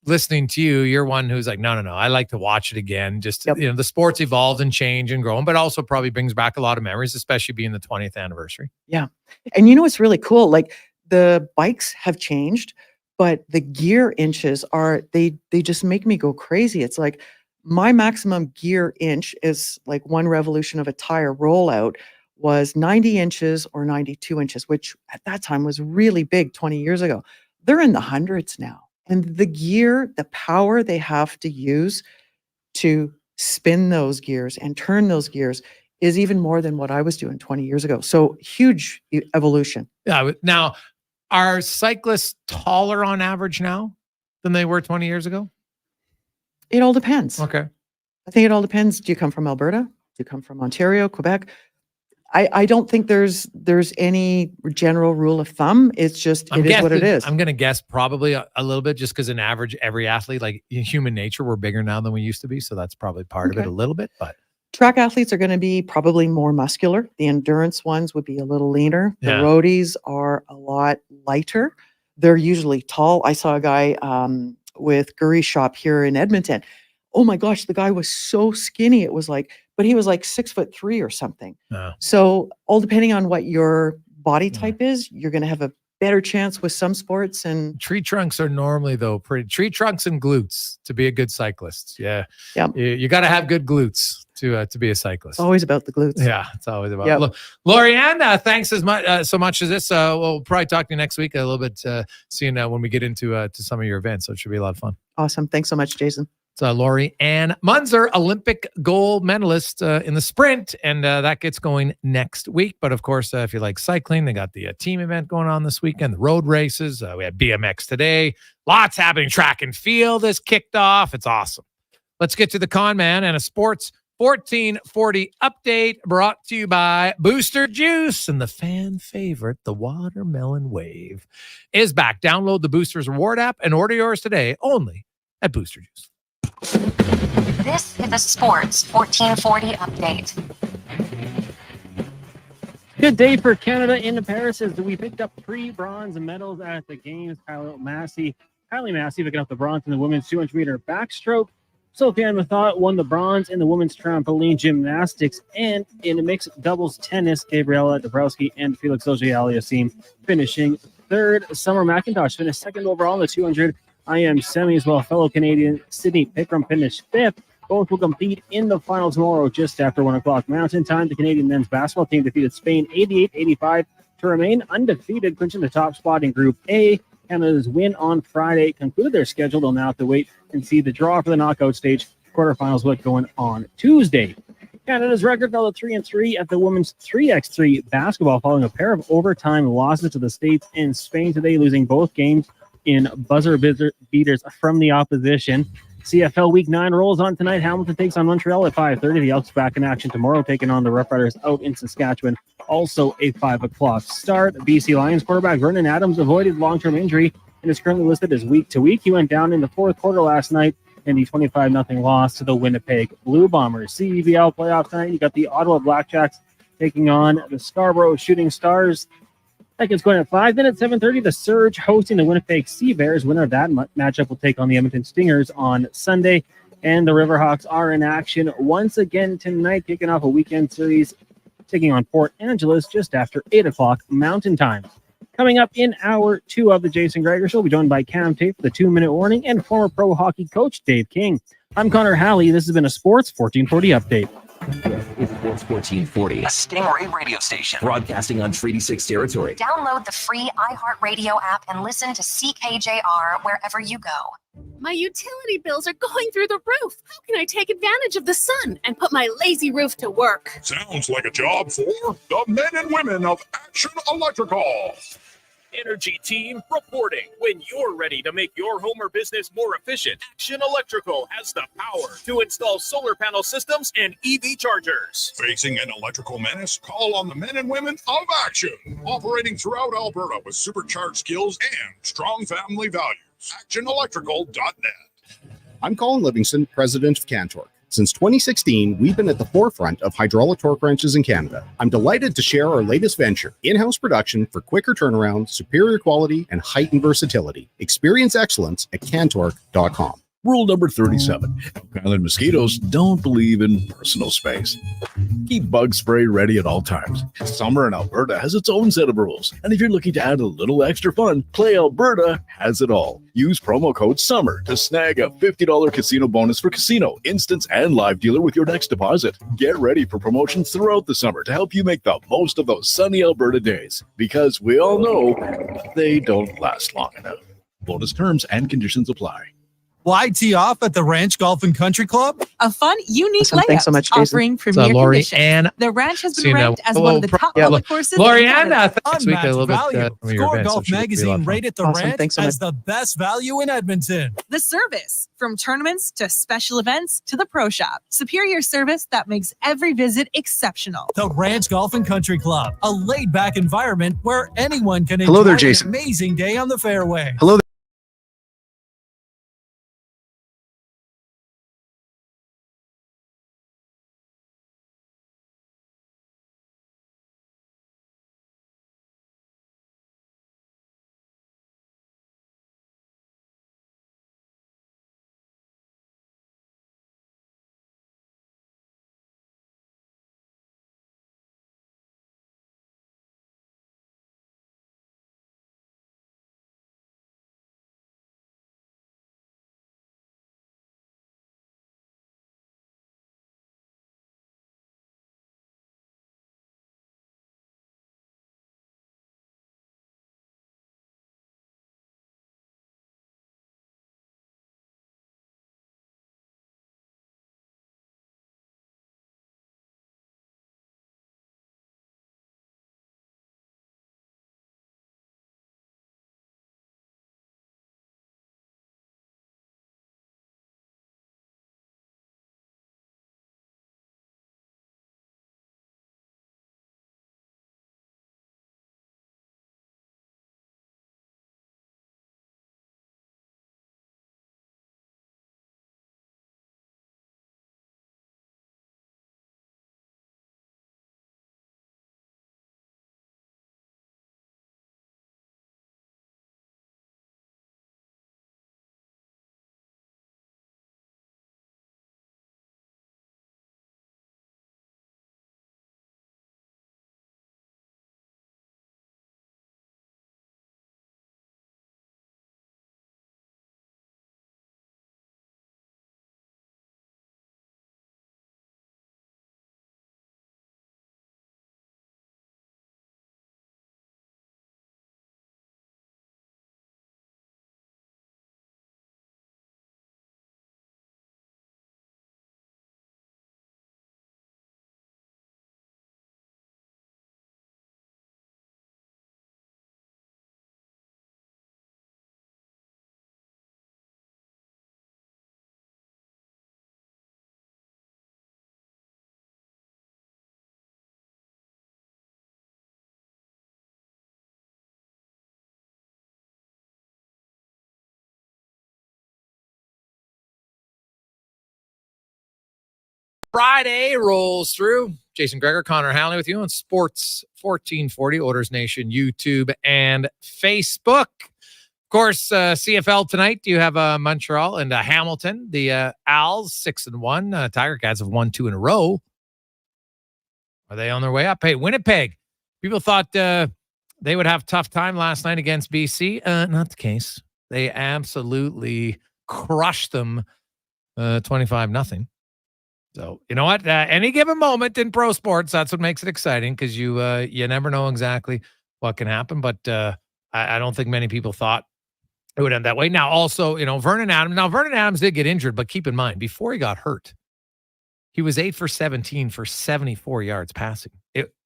listening to you, you're one who's like, no, I like to watch it again. Just, the sport's evolved and changed and grown, but also probably brings back a lot of memories, especially being the 20th anniversary. Yeah. And you know what's really cool? Like the bikes have changed, but the gear inches are, they just make me go crazy. It's like my maximum gear inch is like one revolution of a tire rollout was 90 inches or 92 inches, which at that time was really big 20 years ago. They're in the hundreds now. And the gear, the power they have to use to spin those gears and turn those gears is even more than what I was doing 20 years ago. So huge evolution. Yeah. Now, are cyclists taller on average now than they were 20 years ago? It all depends. Okay. I think it all depends. Do you come from Alberta? Do you come from Ontario, Quebec? I don't think there's any general rule of thumb. It's just, it is what it is. I'm going to guess probably a little bit, just because in average, every athlete, like in human nature, we're bigger now than we used to be. So that's probably part of it a little bit, but. Track athletes are going to be probably more muscular. The endurance ones would be a little leaner. The roadies are a lot lighter. They're usually tall. I saw a guy with Guri Shop here in Edmonton. Oh my gosh, the guy was so skinny. It was like, but he was like 6'3" or something. So all depending on what your body type is, you're going to have a better chance with some sports. And tree trunks are normally though pretty tree trunks and glutes to be a good cyclist. Yeah. You got to have good glutes to be a cyclist. It's always about the glutes. Yeah. It's always about Lorianne, thanks as much so much as this. We'll probably talk to you next week a little bit, seeing when we get into to some of your events. So it should be a lot of fun. Awesome. Thanks so much, Jason. It's Lori-Ann Muenzer, Olympic gold medalist in the sprint, and that gets going next week. But of course, if you like cycling, they got the team event going on this weekend, the road races. We had BMX today. Lots happening. Track and field is kicked off. It's awesome. Let's get to the con man and a sports 1440 update brought to you by Booster Juice, and the fan favorite, the Watermelon Wave, is back. Download the Boosters Reward app and order yours today only at Booster Juice. This is a Sports 1440 update. Good day for Canada in Paris as we picked up 3 bronze medals at the games. Kylie Massey picking up the bronze in the women's 200-meter backstroke. Sofiane Mathot won the bronze in the women's trampoline gymnastics, and in mixed doubles tennis, Gabriela Dabrowski and Felix Auger-Aliassime finishing third. Summer McIntosh finished second overall in the 200 IM semis, while fellow Canadian Sydney Pickram finished fifth. Both will compete in the final tomorrow just after 1 o'clock Mountain Time. The Canadian men's basketball team defeated Spain 88-85 to remain undefeated, clinching the top spot in Group A. Canada's win on Friday concluded their schedule. They'll now have to wait and see the draw for the knockout stage. Quarterfinals will get going on Tuesday. Canada's record fell to 3-3 at the women's 3x3 basketball following a pair of overtime losses to the States and Spain today, losing both games in buzzer beaters from the opposition. CFL Week 9 rolls on tonight. Hamilton takes on Montreal at 5:30. The Elks back in action tomorrow, taking on the Roughriders out in Saskatchewan. Also a 5 o'clock start. BC Lions quarterback Vernon Adams avoided long-term injury and is currently listed as week to week. He went down in the fourth quarter last night in the 25-0 loss to the Winnipeg Blue Bombers. CEVL playoff tonight. You got the Ottawa Blackjacks taking on the Scarborough Shooting Stars. That gets going at 5. Then at 7:30, the Surge hosting the Winnipeg Sea Bears. Winner of that matchup will take on the Edmonton Stingers on Sunday. And the Riverhawks are in action once again tonight, kicking off a weekend series, taking on Port Angeles just after 8 o'clock Mountain Time. Coming up in hour 2 of the Jason Gregor Show, we'll be joined by Cam Tate for the 2-minute warning and former pro hockey coach Dave King. I'm Connor Halley. This has been a Sports 1440 update. It's Sports 1440, a Stingray radio station broadcasting on Treaty 6 territory. Download the free iHeartRadio app and listen to CKJR wherever you go. My utility bills are going through the roof. How can I take advantage of the sun and put my lazy roof to work? Sounds like a job for the men and women of Action Electrical. Energy team reporting. When you're ready to make your home or business more efficient, Action Electrical has the power to install solar panel systems and EV chargers. Facing an electrical menace? Call on the men and women of Action. Operating throughout Alberta with supercharged skills and strong family values. ActionElectrical.net. I'm Colin Livingston, president of Cantork. Since 2016, we've been at the forefront of hydraulic torque wrenches in Canada. I'm delighted to share our latest venture, in-house production for quicker turnaround, superior quality, and heightened versatility. Experience excellence at Cantork.com. Rule number 37. Elk Island mosquitoes don't believe in personal space. Keep bug spray ready at all times. Summer in Alberta has its own set of rules. And if you're looking to add a little extra fun, Play Alberta has it all. Use promo code SUMMER to snag a $50 casino bonus for casino, instance, and live dealer with your next deposit. Get ready for promotions throughout the summer to help you make the most of those sunny Alberta days. Because we all know they don't last long enough. Bonus terms and conditions apply. Why tee off at the Ranch Golf and Country Club? A fun, unique Awesome. layout Thanks so much, Jason. offering premier Lori conditions. Ann. The ranch has been Seen, ranked as one of the top public courses Lori in Ann, Canada. next week a little bit value. from your Score event, so Golf it should be a lot Magazine of fun. rated the Awesome. ranch Thanks so as the best value in Edmonton. The service, from tournaments to special events to the pro shop. Superior service that makes every visit exceptional. The Ranch Golf and Country Club, a laid-back environment where anyone can Hello enjoy there, an Jason. amazing day on the fairway. Hello there. Friday rolls through. Jason Gregor, Connor Halley with you on Sports 1440, Oilers Nation, YouTube, and Facebook. Of course, CFL tonight, you have Montreal and Hamilton. The Als, 6-1. Tiger Cats have won 2 in a row. Are they on their way up? Hey, Winnipeg. People thought they would have a tough time last night against BC. Not the case. They absolutely crushed them 25-0. So, you know what? Any given moment in pro sports, that's what makes it exciting, because you never know exactly what can happen. But I don't think many people thought it would end that way. Now, also, Vernon Adams did get injured, but keep in mind, before he got hurt, he was 8 for 17 for 74 yards passing.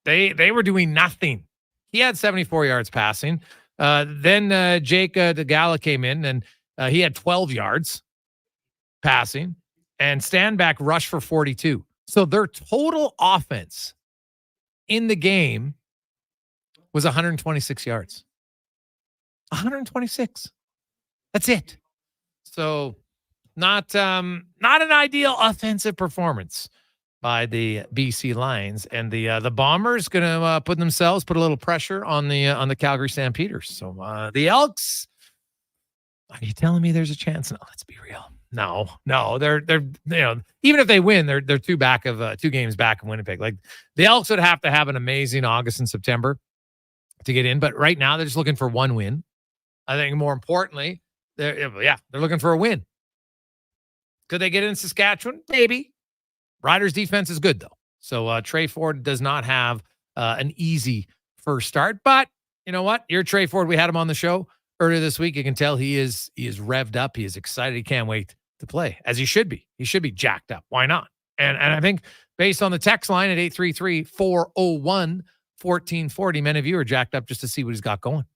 They were doing nothing. He had 74 yards passing. Then Jake DeGala came in, and he had 12 yards passing. And Standback rushed for 42. So their total offense in the game was 126 yards. 126. That's it. So not an ideal offensive performance by the BC Lions, and the Bombers going to put a little pressure on the Calgary Stampeders. So the Elks, are you telling me there's a chance? No, let's be real. No, they're even if they win, they're 2 games back in Winnipeg. Like, the Elks would have to have an amazing August and September to get in, but right now they're just looking for one win. I think more importantly, they're looking for a win. Could they get in Saskatchewan? Maybe. Riders' defense is good though, so Trey Ford does not have an easy first start. But you know what? You're Trey Ford. We had him on the show earlier this week. You can tell he is revved up. He is excited. He can't wait to play, as he should be. He should be jacked up. Why not? And I think based on the text line at 833-401-1440, many of you are jacked up just to see what he's got going.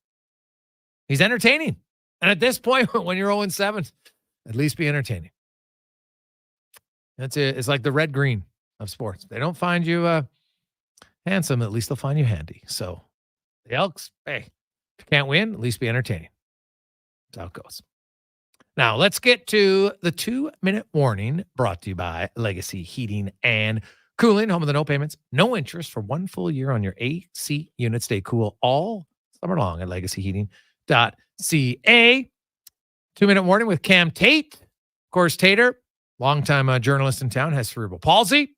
He's entertaining. And at this point, when you're 0-7, at least be entertaining. That's it. It's like the red-green of sports. They don't find you handsome, at least they'll find you handy. So the Elks, hey, if you can't win, at least be entertaining. That's how it goes. Now, let's get to the 2-minute warning, brought to you by Legacy Heating and Cooling, home of the no payments, no interest for 1 full year on your AC unit. Stay cool all summer long at legacyheating.ca. 2-minute warning with Cam Tate. Of course, Tater, longtime journalist in town, has cerebral palsy.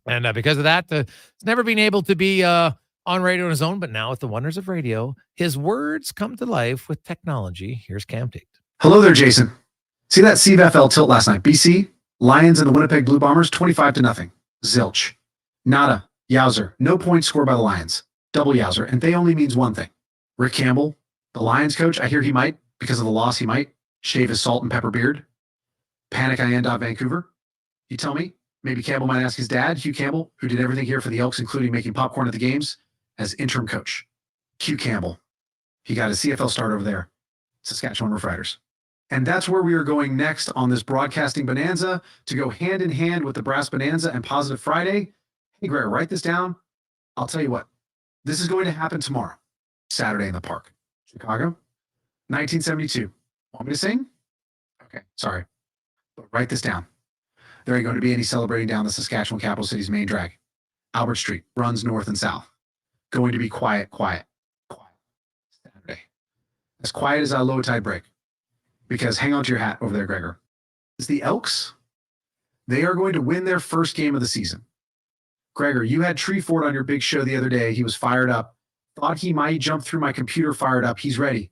And because of that, he's never been able to be on radio on his own. But now, with the wonders of radio, his words come to life with technology. Here's Cam Tate. Hello there, Jason. See that CFL tilt last night? BC, Lions and the Winnipeg Blue Bombers, 25-0. Zilch. Nada. Yowzer. No points scored by the Lions. Double Yowzer. And they only means one thing. Rick Campbell, the Lions coach, I hear he might, because of the loss, he might shave his salt and pepper beard. Panic IN. Vancouver. You tell me, maybe Campbell might ask his dad, Hugh Campbell, who did everything here for the Elks, including making popcorn at the games, as interim coach. Hugh Campbell. He got his CFL start over there. Saskatchewan Roughriders. And that's where we are going next on this broadcasting bonanza, to go hand in hand with the Brass Bonanza and Positive Friday. Hey, Greg, write this down. I'll tell you what. This is going to happen tomorrow, Saturday in the park. Chicago, 1972. Want me to sing? Okay, sorry. But write this down. There ain't going to be any celebrating down the Saskatchewan capital city's main drag. Albert Street runs north and south. Going to be quiet. Saturday. As quiet as a low tide break. Because hang on to your hat over there, Gregor. It's the Elks. They are going to win their first game of the season. Gregor, you had Tree Ford on your big show the other day. He was fired up. Thought he might jump through my computer fired up. He's ready.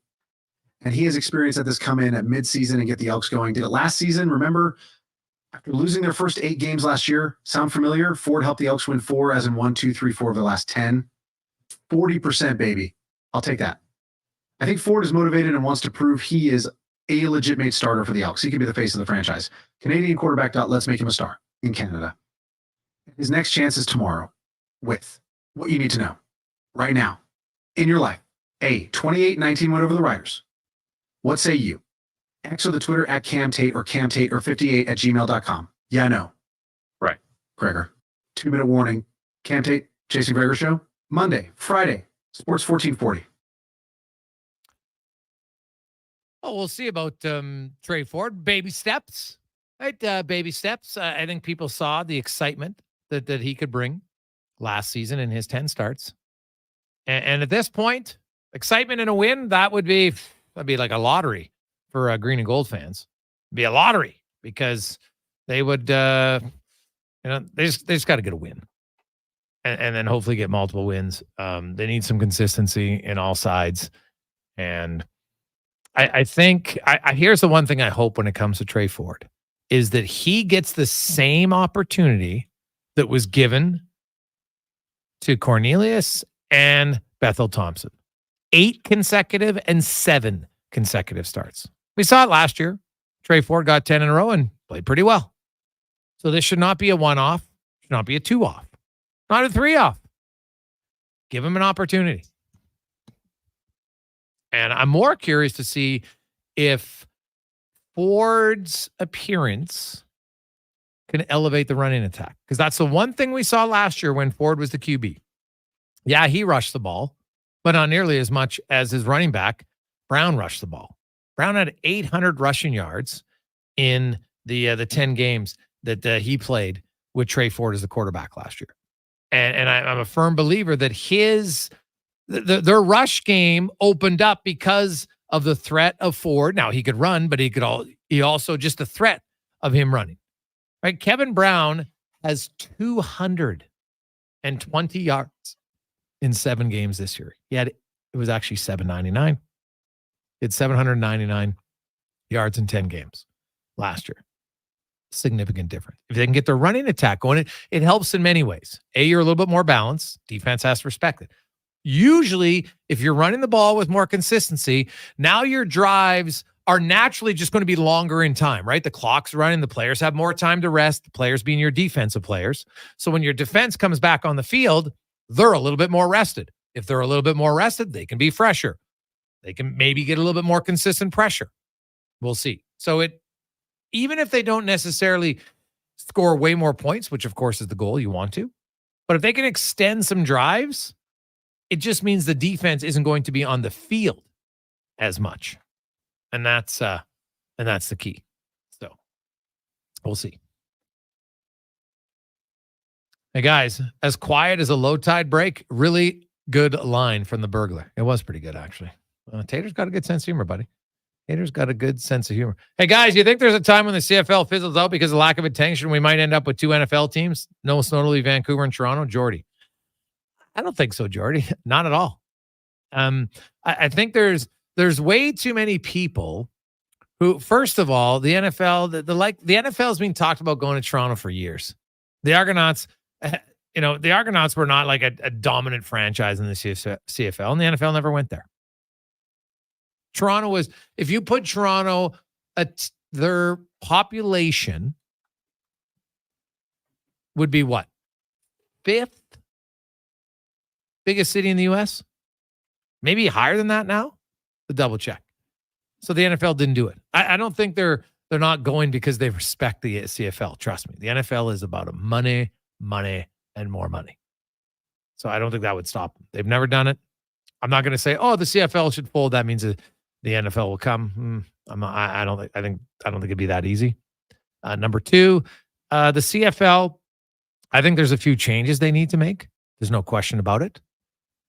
And he has experience at this, come in at midseason and get the Elks going. Did it last season. Remember, after losing their first 8 games last year, sound familiar? Ford helped the Elks win 4, as in 1, 2, 3, 4 of the last 10. 40%, baby. I'll take that. I think Ford is motivated and wants to prove he is a legitimate starter for the Elks. He can be the face of the franchise. Canadian quarterback. Let's make him a star in Canada. His next chance is tomorrow with what you need to know right now in your life. A 28-19 win over the Riders. What say you? X or the Twitter at Cam Tate or 58@gmail.com. Yeah, I know. Right. Gregor. 2-minute warning. Cam Tate, Jason Gregor Show. Monday, Friday, Sports 1440. Oh, we'll see about Trey Ford. Baby steps. Right, baby steps. I think people saw the excitement that he could bring last season in his 10 starts. And at this point, excitement and a win, that'd be like a lottery for green and gold fans. It'd be a lottery because they would, they just got to get a win. And then hopefully get multiple wins. They need some consistency in all sides. And I think here's the one thing I hope when it comes to Trey Ford is that he gets the same opportunity that was given to Cornelius and Bethel Thompson. 8 consecutive and 7 consecutive starts. We saw it last year. Trey Ford got 10 in a row and played pretty well. So this should not be a 1-off. Should not be a 2-off. Not a 3-off. Give him an opportunity. And I'm more curious to see if Ford's appearance can elevate the running attack. Because that's the one thing we saw last year when Ford was the QB. Yeah, he rushed the ball, but not nearly as much as his running back, Brown, rushed the ball. Brown had 800 rushing yards in the 10 games that he played with Trey Ford as the quarterback last year. And I'm a firm believer that their rush game opened up because of the threat of Ford. Now he could run, but he also just the threat of him running. Right? Kevin Brown has 220 yards in 7 games this year. It was actually 799. It's 799 yards in 10 games last year. Significant difference. If they can get their running attack going, it helps in many ways. You're a little bit more balanced. Defense has to respect it. Usually, if you're running the ball with more consistency, now your drives are naturally just going to be longer in time, right? The clock's running. The players have more time to rest, the players being your defensive players. So when your defense comes back on the field, they're a little bit more rested. If they're a little bit more rested, they can be fresher. They can maybe get a little bit more consistent pressure. We'll see. So even if they don't necessarily score way more points, which of course is the goal you want to, but if they can extend some drives, it just means the defense isn't going to be on the field as much. And that's the key. So we'll see. Hey guys, as quiet as a low tide break, really good line from the burglar. It was pretty good, actually. Tater's got a good sense of humor, buddy. Tater's got a good sense of humor. Hey guys, you think there's a time when the CFL fizzles out because of lack of attention? We might end up with 2 NFL teams, most notably Vancouver and Toronto. Jordy. I don't think so, Jordy. Not at all. I think there's way too many people who, first of all, the NFL, the NFL has been talked about going to Toronto for years. The Argonauts, the Argonauts were not like a dominant franchise in the CFL, and the NFL never went there. Toronto was, if you put Toronto, their population would be what? 5th biggest city in the U.S.? Maybe higher than that now? The double check. So the NFL didn't do it. I don't think they're not going because they respect the CFL. Trust me. The NFL is about money, and more money. So I don't think that would stop them. They've never done it. I'm not going to say, oh, the CFL should fold. That means the NFL will come. I don't think it'd be that easy. Number 2, the CFL, I think there's a few changes they need to make. There's no question about it.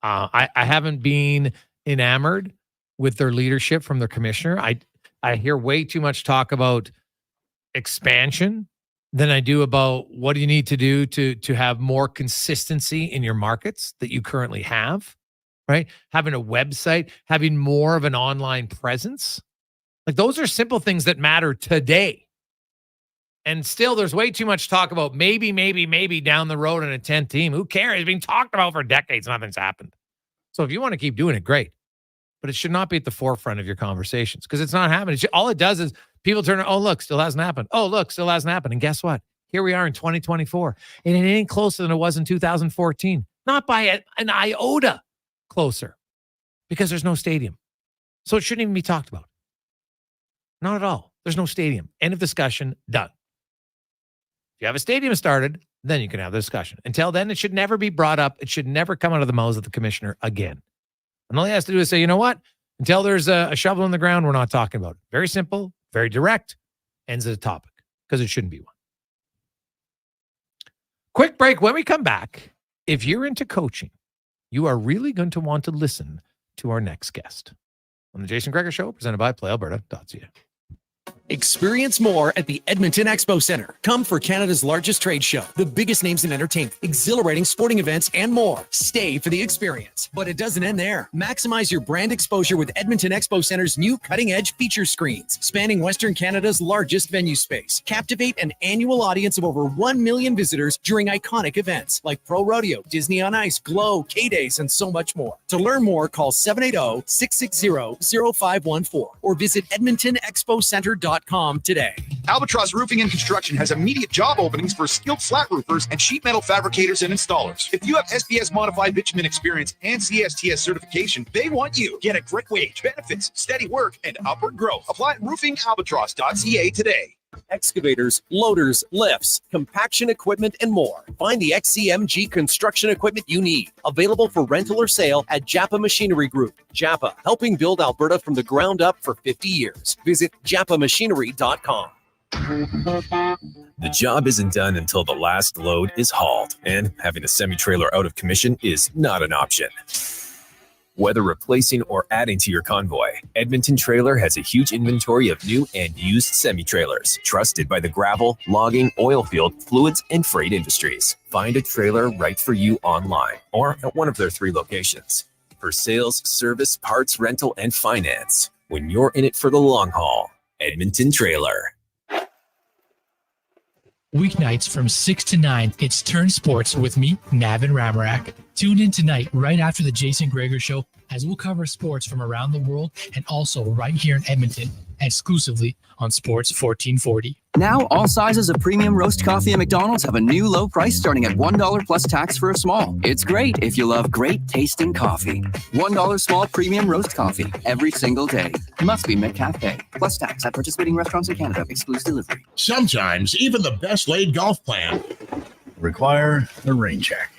I haven't been enamored with their leadership from their commissioner. I hear way too much talk about expansion than I do about what do you need to do to have more consistency in your markets that you currently have, right? Having a website, having more of an online presence. Like those are simple things that matter today. And still there's way too much talk about maybe down the road in a 10th team. Who cares? It's been talked about for decades. Nothing's happened. So if you want to keep doing it, great. But it should not be at the forefront of your conversations because it's not happening. All it does is people turn, oh, look, still hasn't happened. Oh, look, still hasn't happened. And guess what? Here we are in 2024. And it ain't closer than it was in 2014. Not by an iota closer because there's no stadium. So it shouldn't even be talked about. Not at all. There's no stadium. End of discussion. Done. If you have a stadium started, then you can have the discussion. Until then, it should never be brought up. It should never come out of the mouths of the commissioner again. And all he has to do is say, you know what? Until there's a shovel in the ground, we're not talking about it. Very simple, very direct, ends of the topic. because it shouldn't be one. Quick break. When we come back, if you're into coaching, you are really going to want to listen to our next guest on the Jason Gregor Show, presented by PlayAlberta.ca. Experience more at the Edmonton Expo Center. Come for Canada's largest trade show, the biggest names in entertainment, exhilarating sporting events, and more. Stay for the experience. But it doesn't end there. Maximize your brand exposure with Edmonton Expo Center's new cutting-edge feature screens, spanning Western Canada's largest venue space. Captivate an annual audience of over 1 million visitors during iconic events like Pro Rodeo, Disney on Ice, Glow, K-Days, and so much more. To learn more, call 780-660-0514 or visit EdmontonExpoCenter.com today. Albatross Roofing and Construction has immediate job openings for skilled flat roofers and sheet metal fabricators and installers. If you have SBS modified bitumen experience and CSTS certification, they want you. Get a great wage, benefits, steady work, and upward growth. Apply at roofingalbatross.ca today. Excavators, loaders, lifts, compaction equipment, and more. Find the XCMG construction equipment you need. Available for rental or sale at Japa Machinery Group. Japa, helping build Alberta from the ground up for 50 years. Visit japamachinery.com. The job isn't done until the last load is hauled, and having a semi-trailer out of commission is not an option. Whether replacing or adding to your convoy, Edmonton Trailer has a huge inventory of new and used semi-trailers, trusted by the gravel, logging, oil field, fluids, and freight industries. Find a trailer right for you online or at one of their 3 locations. For sales, service, parts, rental, and finance, when you're in it for the long haul, Edmonton Trailer. Weeknights from 6 to 9, it's Turn Sports with me, Navin Ramarak. Tune in tonight right after the Jason Gregor Show as we'll cover sports from around the world and also right here in Edmonton, exclusively on Sports 1440. Now, all sizes of premium roast coffee at McDonald's have a new low price starting at $1 plus tax for a small. It's great if you love great tasting coffee. $1 small premium roast coffee every single day. Must be McCafe. Plus tax at participating restaurants in Canada. Excludes delivery. Sometimes even the best laid golf plan require a rain check.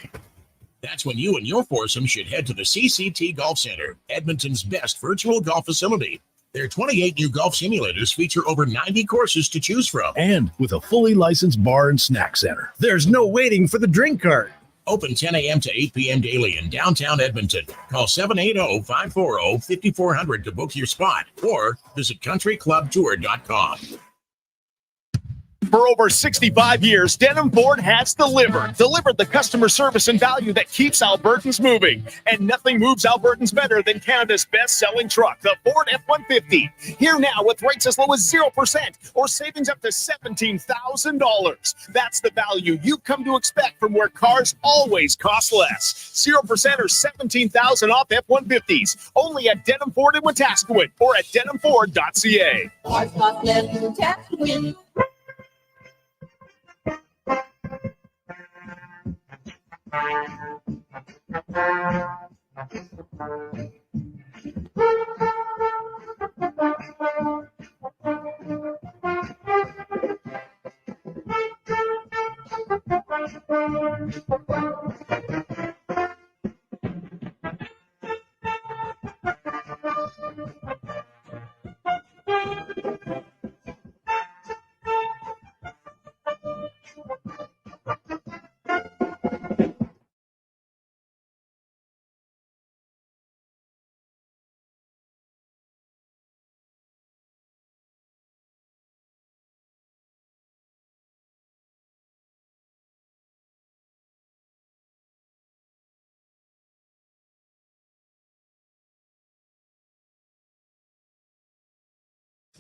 That's when you and your foursome should head to the CCT Golf Center, Edmonton's best virtual golf facility. Their 28 new golf simulators feature over 90 courses to choose from. And with a fully licensed bar and snack center, there's no waiting for the drink cart. Open 10 a.m. to 8 p.m. daily in downtown Edmonton. Call 780-540-5400 to book your spot or visit countryclubtour.com. For over 65 years, Denham Ford has delivered the customer service and value that keeps Albertans moving. And nothing moves Albertans better than Canada's best-selling truck, the Ford F-150. Here now with rates as low as 0% or savings up to $17,000. That's the value you've come to expect from where cars always cost less. 0% or $17,000 off F-150s. Only at Denham Ford in Wetaskiwin or at denhamford.ca.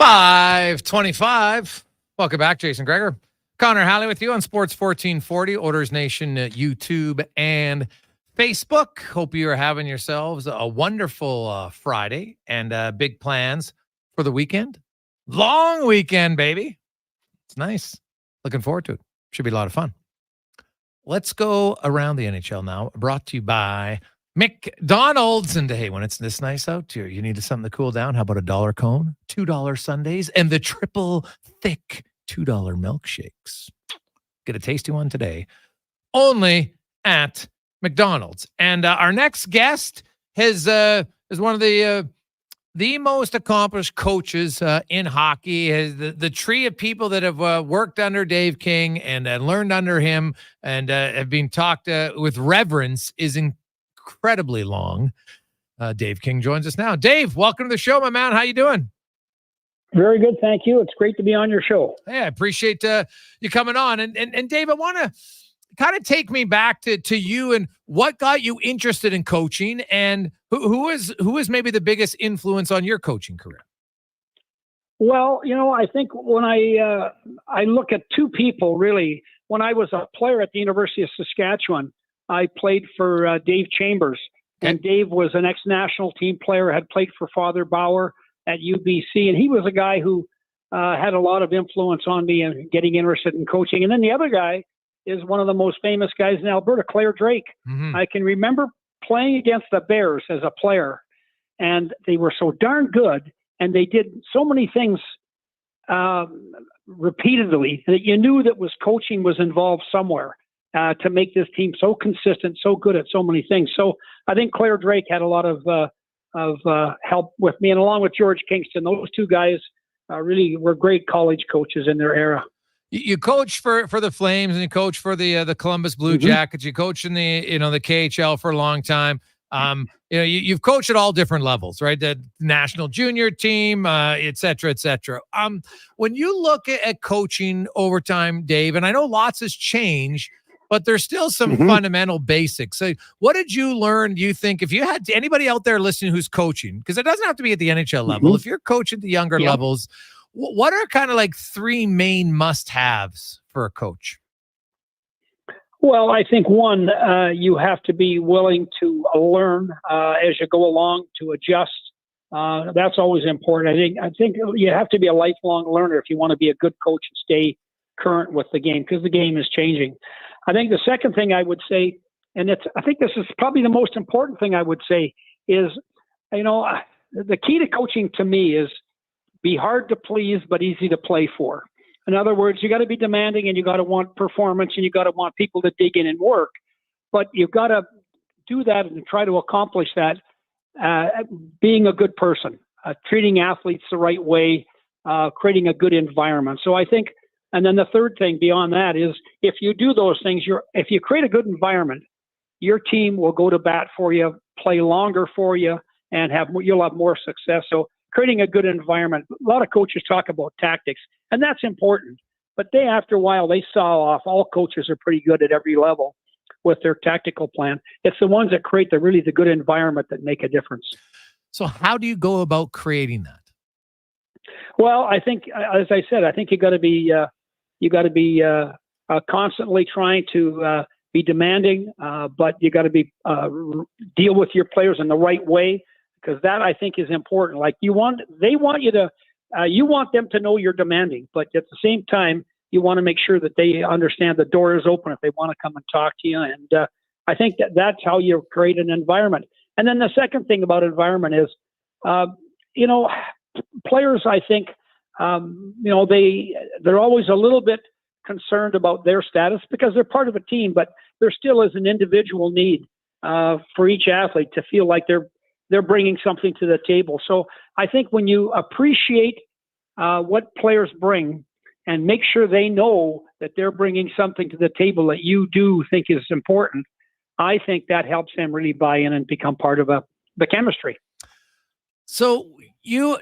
$5:25. Welcome back, Jason Gregor. Connor Halley with you on Sports 1440, Oilers Nation, YouTube and Facebook. Hope you are having yourselves a wonderful Friday and big plans for the weekend. Long weekend, baby. It's nice. Looking forward to it. Should be a lot of fun. Let's go around the NHL now. Brought to you by McDonald's. And hey, when it's this nice out, you need something to cool down. How about a $1 cone, $2 sundaes, and the triple thick $2 milkshakes? Get a tasty one today, only at McDonald's. And our next guest is one of the the most accomplished coaches in hockey. The tree of people that have worked under Dave King and learned under him and have been talked with reverence is incredibly long. Dave King joins us now. Dave, welcome to the show, my man. How you doing? Very good, thank you. It's great to be on your show. Hey, I appreciate you coming on. And Dave, I want to kind of take me back to you and what got you interested in coaching, and who is maybe the biggest influence on your coaching career? Well, I think when I look at two people, really. When I was a player at the University of Saskatchewan, I played for Dave Chambers. And Dave was an ex-national team player, had played for Father Bauer at UBC. And he was a guy who had a lot of influence on me and getting interested in coaching. And then the other guy is one of the most famous guys in Alberta, Claire Drake. Mm-hmm. I can remember playing against the Bears as a player, and they were so darn good, and they did so many things repeatedly that you knew that coaching was involved somewhere to make this team so consistent, so good at so many things. So I think Claire Drake had a lot of help with me, and along with George Kingston, those two guys really were great college coaches in their era. You coach for the Flames, and you coach for the Columbus Blue Jackets. You coach in the KHL for a long time. You've coached at all different levels, right? The national junior team, et cetera, et cetera. When you look at coaching over time, Dave, and I know lots has changed, but there's still some fundamental basics. So what did you learn, do you think, if you had anybody out there listening who's coaching, because it doesn't have to be at the NHL level, if you're coaching at the younger levels, what are kind of like three main must-haves for a coach? Well, I think one, you have to be willing to learn as you go along, to adjust. That's always important. I think you have to be a lifelong learner if you want to be a good coach and stay current with the game, because the game is changing. I think the second thing I would say, and I think this is probably the most important thing I would say, is, the key to coaching to me is be hard to please, but easy to play for. In other words, you got to be demanding, and you got to want performance, and you got to want people to dig in and work. But you've got to do that and try to accomplish that being a good person, treating athletes the right way, creating a good environment. So I think, and then the third thing beyond that is, if you do those things, if you create a good environment, your team will go to bat for you, play longer for you, and you'll have more success. So creating a good environment. A lot of coaches talk about tactics, and that's important. But after a while, they saw off. All coaches are pretty good at every level with their tactical plan. It's the ones that create the good environment that make a difference. So how do you go about creating that? Well, I think, as I said, I think you got to be constantly trying to be demanding, but you got to be deal with your players in the right way. Because that, I think, is important. Like you want them to know you're demanding, but at the same time, you want to make sure that they understand the door is open if they want to come and talk to you. And I think that's how you create an environment. And then the second thing about environment is, players, I think, they're always a little bit concerned about their status because they're part of a team, but there still is an individual need for each athlete to feel like they're bringing something to the table. So I think when you appreciate what players bring and make sure they know that they're bringing something to the table that you do think is important, I think that helps them really buy in and become part of the chemistry. So you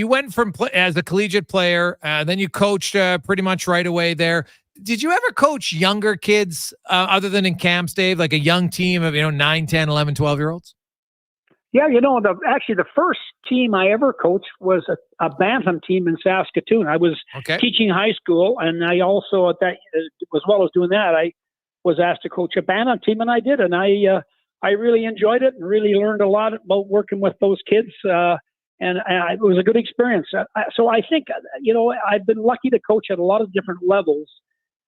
went from as a collegiate player, then you coached pretty much right away there. Did you ever coach younger kids other than in camps, Dave, like a young team of 9, 10, 11, 12-year-olds? Yeah, the first team I ever coached was a bantam team in Saskatoon. I was teaching high school, and I also, as well as doing that, I was asked to coach a bantam team, and I did, and I really enjoyed it and really learned a lot about working with those kids, and it was a good experience. So I think, I've been lucky to coach at a lot of different levels,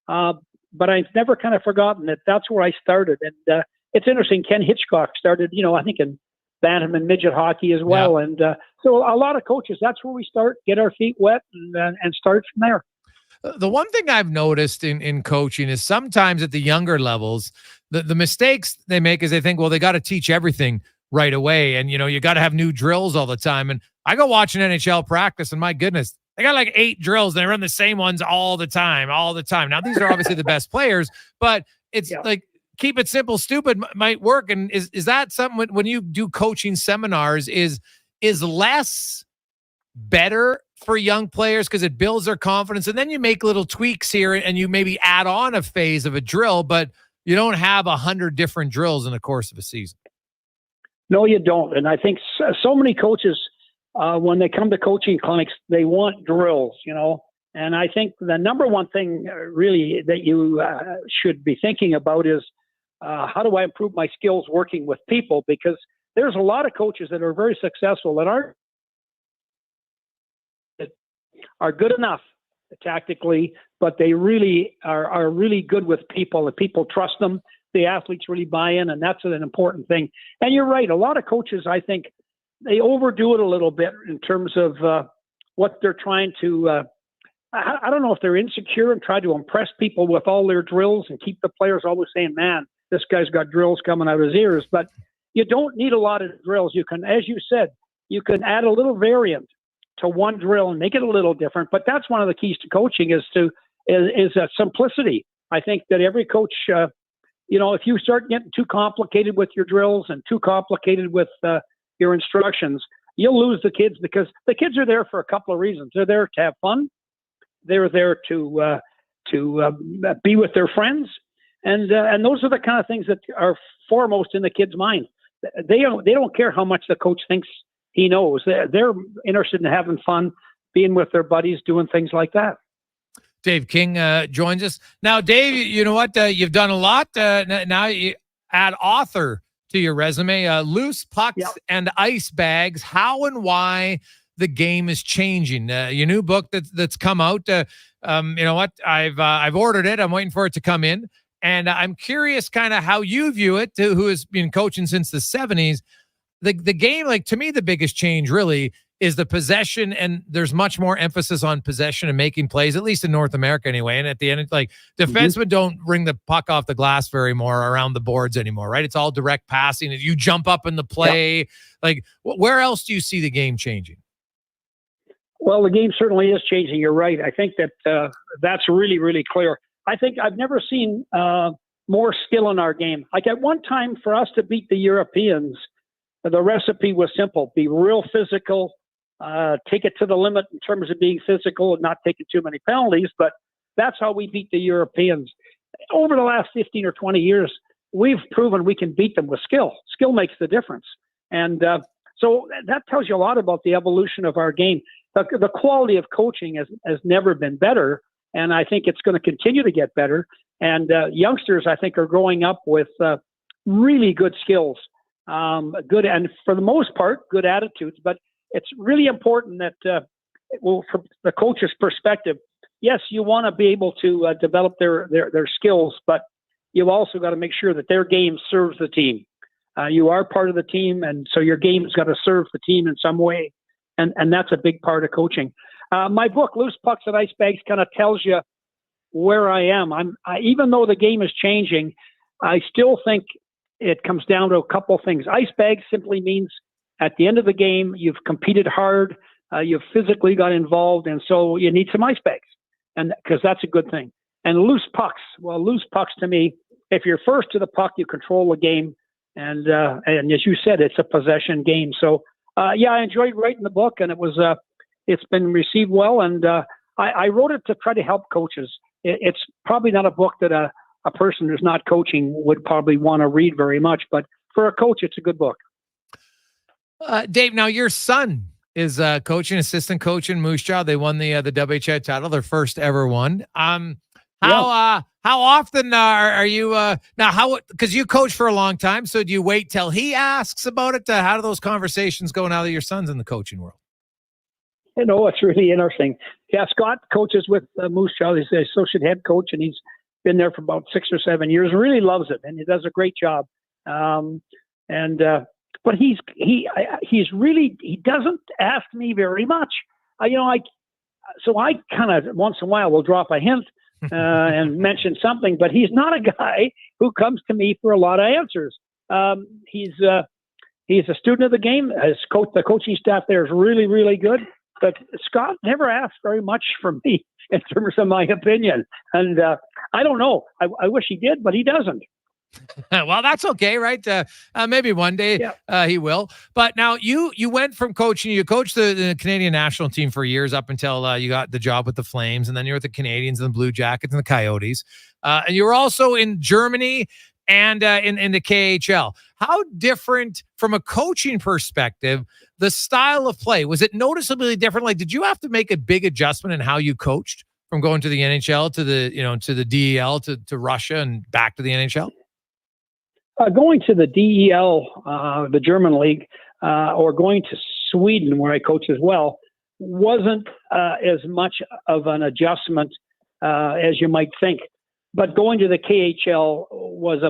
but I've never kind of forgotten that that's where I started. And it's interesting, Ken Hitchcock started, I think in bantam and midget hockey as well. Yeah. And so a lot of coaches, that's where we start, get our feet wet and start from there. The one thing I've noticed in coaching is sometimes at the younger levels, the mistakes they make is they think, well, they got to teach everything right away. And, you got to have new drills all the time. And I go watch an NHL practice, and my goodness, they got like 8 drills. They run the same ones all the time. Now, these are obviously the best players, but it's like keep it simple, stupid might work. And is that something when you do coaching seminars, is less better for young players because it builds their confidence, and then you make little tweaks here and you maybe add on a phase of a drill, but you don't have 100 different drills in the course of a season. No, you don't. And I think so many coaches, when they come to coaching clinics, they want drills, and I think the number one thing really that you should be thinking about is how do I improve my skills working with people? Because there's a lot of coaches that are very successful that are good enough tactically, but they really are really good with people. The people trust them. The athletes really buy in, and that's an important thing. And you're right. A lot of coaches, I think, they overdo it a little bit in terms of what they're trying to. I don't know if they're insecure and try to impress people with all their drills and keep the players always saying, "Man, this guy's got drills coming out of his ears." But you don't need a lot of drills. You can, as you said, you can add a little variant to one drill and make it a little different. But that's one of the keys to coaching is simplicity. I think that every coach, if you start getting too complicated with your drills and too complicated with your instructions, you'll lose the kids, because the kids are there for a couple of reasons. They're there to have fun. They're there to be with their friends. And those are the kind of things that are foremost in the kid's mind. They don't care how much the coach thinks he knows. They're interested in having fun, being with their buddies, doing things like that. Dave King joins us. Now, Dave, you know what? You've done a lot. Now you add author to your resume. Loose Pucks and Ice Bags, How and Why the Game is Changing. Your new book that's come out. You know what? I've ordered it. I'm waiting for it to come in. And I'm curious kind of how you view it, who has been coaching since the 70s. The game, like, to me, the biggest change really is the possession, and there's much more emphasis on possession and making plays, at least in North America anyway. And at the end, it's like defensemen don't bring the puck off the glass very more around the boards anymore, right? It's all direct passing. You jump up in the play. Yep. Like, where else do you see the game changing? Well, the game certainly is changing. You're right. I think that that's really, really clear. I think I've never seen more skill in our game. Like at one time, for us to beat the Europeans, the recipe was simple: be real physical, take it to the limit in terms of being physical and not taking too many penalties. But that's how we beat the Europeans. Over the last 15 or 20 years, we've proven we can beat them with skill. Skill makes the difference. And so that tells you a lot about the evolution of our game. The quality of coaching has never been better, and I think it's going to continue to get better. And youngsters, I think, are growing up with really good skills. Good, and for the most part, good attitudes. But it's really important that, from the coach's perspective, yes, you want to be able to develop their skills, but you've also got to make sure that their game serves the team. You are part of the team, and so your game's got to serve the team in some way, and that's a big part of coaching. My book, Loose Pucks and Ice Bags, kind of tells you where I am. Even though the game is changing, I still think it comes down to a couple things. Ice bags simply means at the end of the game, you've competed hard, you've physically got involved, and so you need some ice bags, and because that's a good thing. And loose pucks, well, loose pucks to me, if you're first to the puck, you control the game, and as you said, it's a possession game. So I enjoyed writing the book, and it's been received well, and I wrote it to try to help coaches. It's probably not a book that a person who's not coaching would probably want to read very much, but for a coach, it's a good book. Dave, now your son is assistant coach in Moose Jaw. They won the WHI title, their first ever one. How often are you now? Because you coach for a long time, so do you wait till he asks about it? How do those conversations go now that your son's in the coaching world? It's really interesting. Yeah, Scott coaches with Moose Jaw. He's the associate head coach, and he's been there for about 6 or 7 years. Really loves it, and he does a great job. But he doesn't ask me very much. I kind of once in a while will drop a hint and mention something, but he's not a guy who comes to me for a lot of answers. He's a student of the game. The coaching staff there is really, really good. But Scott never asked very much from me in terms of my opinion. And I don't know. I wish he did, but he doesn't. Well, that's okay, right? Maybe one day he will. But now you went from coaching. You coached the Canadian national team for years up until you got the job with the Flames, and then you're with the Canadians and the Blue Jackets and the Coyotes. And you were also in Germany and in the KHL. How different from a coaching perspective, the style of play? Was it noticeably different? Like, did you have to make a big adjustment in how you coached from going to the NHL to the DEL to Russia and back to the NHL? Going to the DEL, the German league, or going to Sweden, where I coach as well, wasn't as much of an adjustment as you might think. But going to the KHL was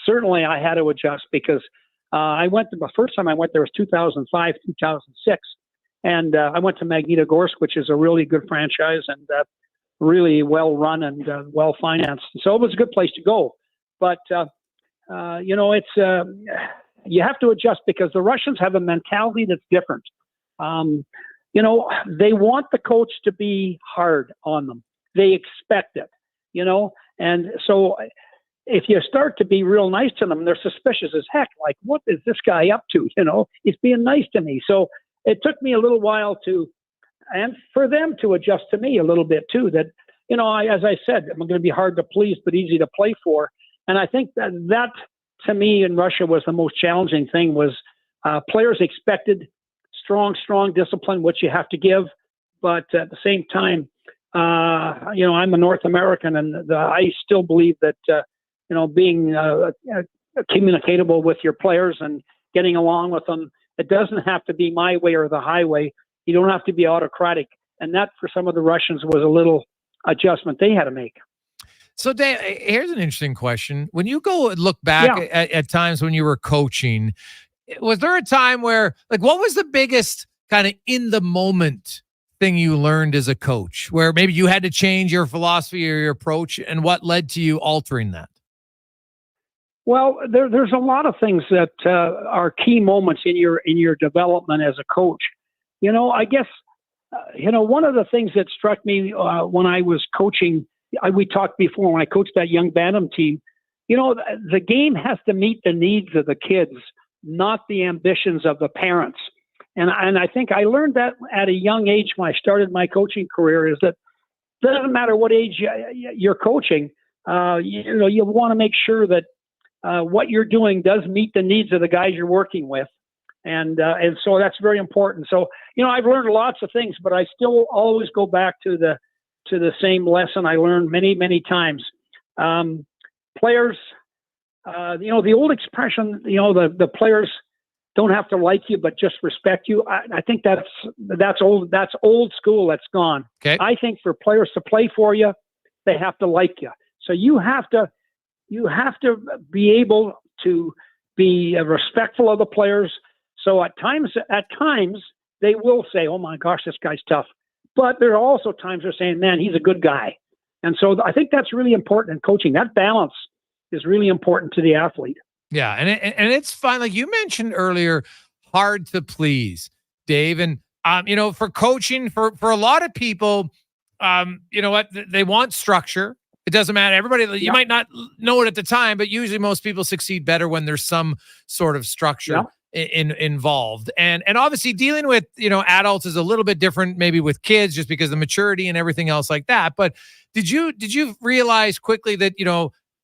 certainly I had to adjust because the first time I went there was 2005, 2006, and I went to Magnitogorsk, which is a really good franchise and really well run and well financed. So it was a good place to go, but. It's you have to adjust because the Russians have a mentality that's different. They want the coach to be hard on them. They expect it, and so if you start to be real nice to them, they're suspicious as heck. Like, what is this guy up to? He's being nice to me. So it took me a little while and for them to adjust to me a little bit too. That, as I said, I'm going to be hard to please, but easy to play for. And I think that to me in Russia was the most challenging thing was players expected strong discipline, which you have to give. But at the same time, I'm a North American and I still believe that, being communicatable with your players and getting along with them, it doesn't have to be my way or the highway. You don't have to be autocratic. And that for some of the Russians was a little adjustment they had to make. So, Dave, here's an interesting question. When you go and look back at times when you were coaching, was there a time where, like, what was the biggest kind of in the moment thing you learned as a coach where maybe you had to change your philosophy or your approach, and what led to you altering that? Well, there's a lot of things that are key moments in your development as a coach. I guess, one of the things that struck me when I was coaching, we talked before when I coached that young Bantam team, the game has to meet the needs of the kids, not the ambitions of the parents. And I think I learned that at a young age when I started my coaching career, is that it doesn't matter what age you're coaching, you want to make sure that what you're doing does meet the needs of the guys you're working with. And so that's very important. So, I've learned lots of things, but I still always go back to the same lesson I learned many, many times. Players, the old expression, the players don't have to like you, but just respect you. I think that's old. That's old school. That's gone. Okay. I think for players to play for you, they have to like you. So you have to be able to be respectful of the players. So at times they will say, "Oh my gosh, this guy's tough." But there are also times they're saying, man, he's a good guy. And so I think that's really important in coaching. That balance is really important to the athlete. Yeah. And it's fun. Like you mentioned earlier, hard to please, Dave. And, for coaching, for a lot of people, they want structure. It doesn't matter. Everybody, you might not know it at the time, but usually most people succeed better when there's some sort of structure involved. And obviously dealing with, adults is a little bit different maybe with kids just because of the maturity and everything else like that. But did you realize quickly that,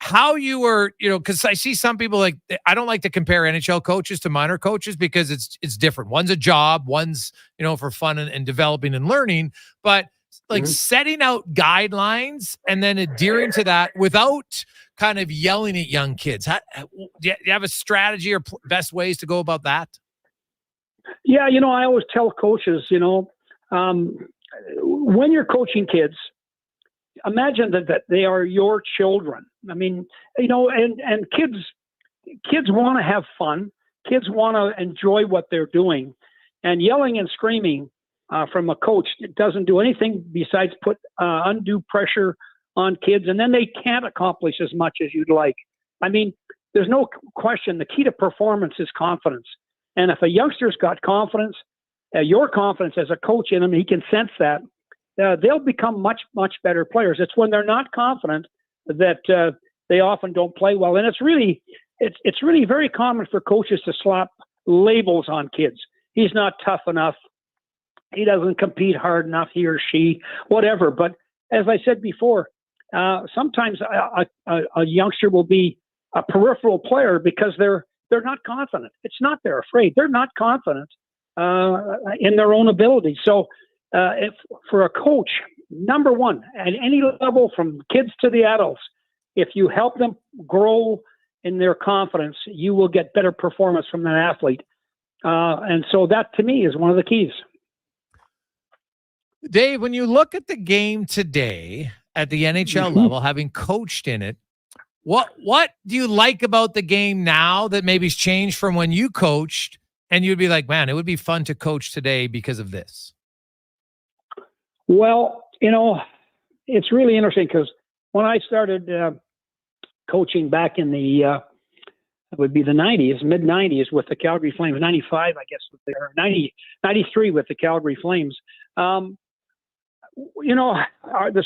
how you were, because I see some people like, I don't like to compare NHL coaches to minor coaches because it's different. One's a job, one's, for fun and developing and learning, but like setting out guidelines and then adhering to that without kind of yelling at young kids. Do you have a strategy or best ways to go about that? Yeah. I always tell coaches, when you're coaching kids, imagine that they are your children. I mean, and kids want to have fun. Kids want to enjoy what they're doing, and yelling and screaming from a coach, it doesn't do anything besides put undue pressure on kids, and then they can't accomplish as much as you'd like. I mean, there's no question the key to performance is confidence. And if a youngster's got confidence, your confidence as a coach in him, he can sense that, they'll become much, much better players. It's when they're not confident that they often don't play well. And it's really very common for coaches to slap labels on kids. He's not tough enough. He doesn't compete hard enough, he or she, whatever. But as I said before, sometimes a youngster will be a peripheral player because they're not confident. It's not they're afraid. They're not confident in their own ability. So if for a coach, number one, at any level from kids to the adults, if you help them grow in their confidence, you will get better performance from that athlete. And so that, to me, is one of the keys. Dave, when you look at the game today at the NHL level, having coached in it, what do you like about the game now that maybe's changed from when you coached and you'd be like, man, it would be fun to coach today because of this? Well, it's really interesting because when I started coaching back in the it would be the 90s, mid-90s with the Calgary Flames, 95, I guess, or 93 with the Calgary Flames. The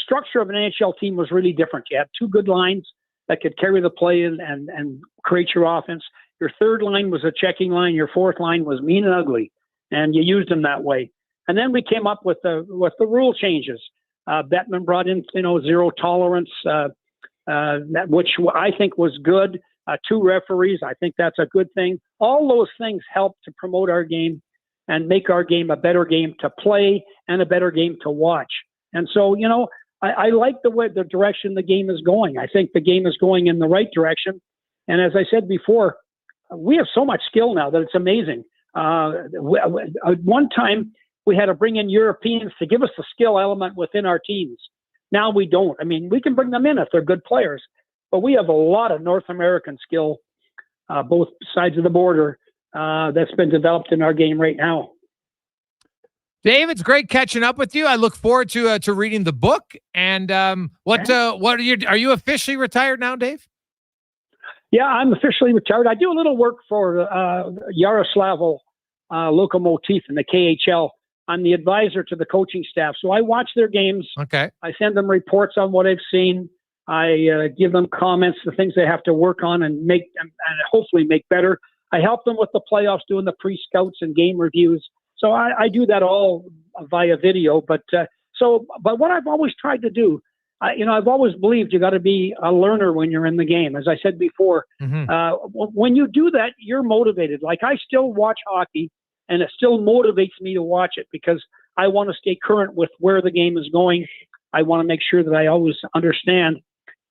structure of an NHL team was really different. You had two good lines that could carry the play and create your offense. Your third line was a checking line. Your fourth line was mean and ugly, and you used them that way. And then we came up with the rule changes. Bettman brought in, zero tolerance, which I think was good. 2 referees, I think that's a good thing. All those things help to promote our game and make our game a better game to play and a better game to watch. And so, I like the direction the game is going. I think the game is going in the right direction. And as I said before, we have so much skill now that it's amazing. At one time, we had to bring in Europeans to give us the skill element within our teams. Now we don't. I mean, we can bring them in if they're good players, but we have a lot of North American skill, both sides of the border, that's been developed in our game right now. Dave, it's great catching up with you. I look forward to reading the book. And what are you officially retired now, Dave? Yeah, I'm officially retired. I do a little work for Yaroslavl Lokomotiv in the KHL. I'm the advisor to the coaching staff. So I watch their games. Okay. I send them reports on what I've seen. I give them comments, the things they have to work on and make and hopefully make better. I help them with the playoffs, doing the pre-scouts and game reviews. So I do that all via video. But what I've always tried to do, I've always believed you got to be a learner when you're in the game. As I said before, when you do that, you're motivated. Like I still watch hockey, and it still motivates me to watch it because I want to stay current with where the game is going. I want to make sure that I always understand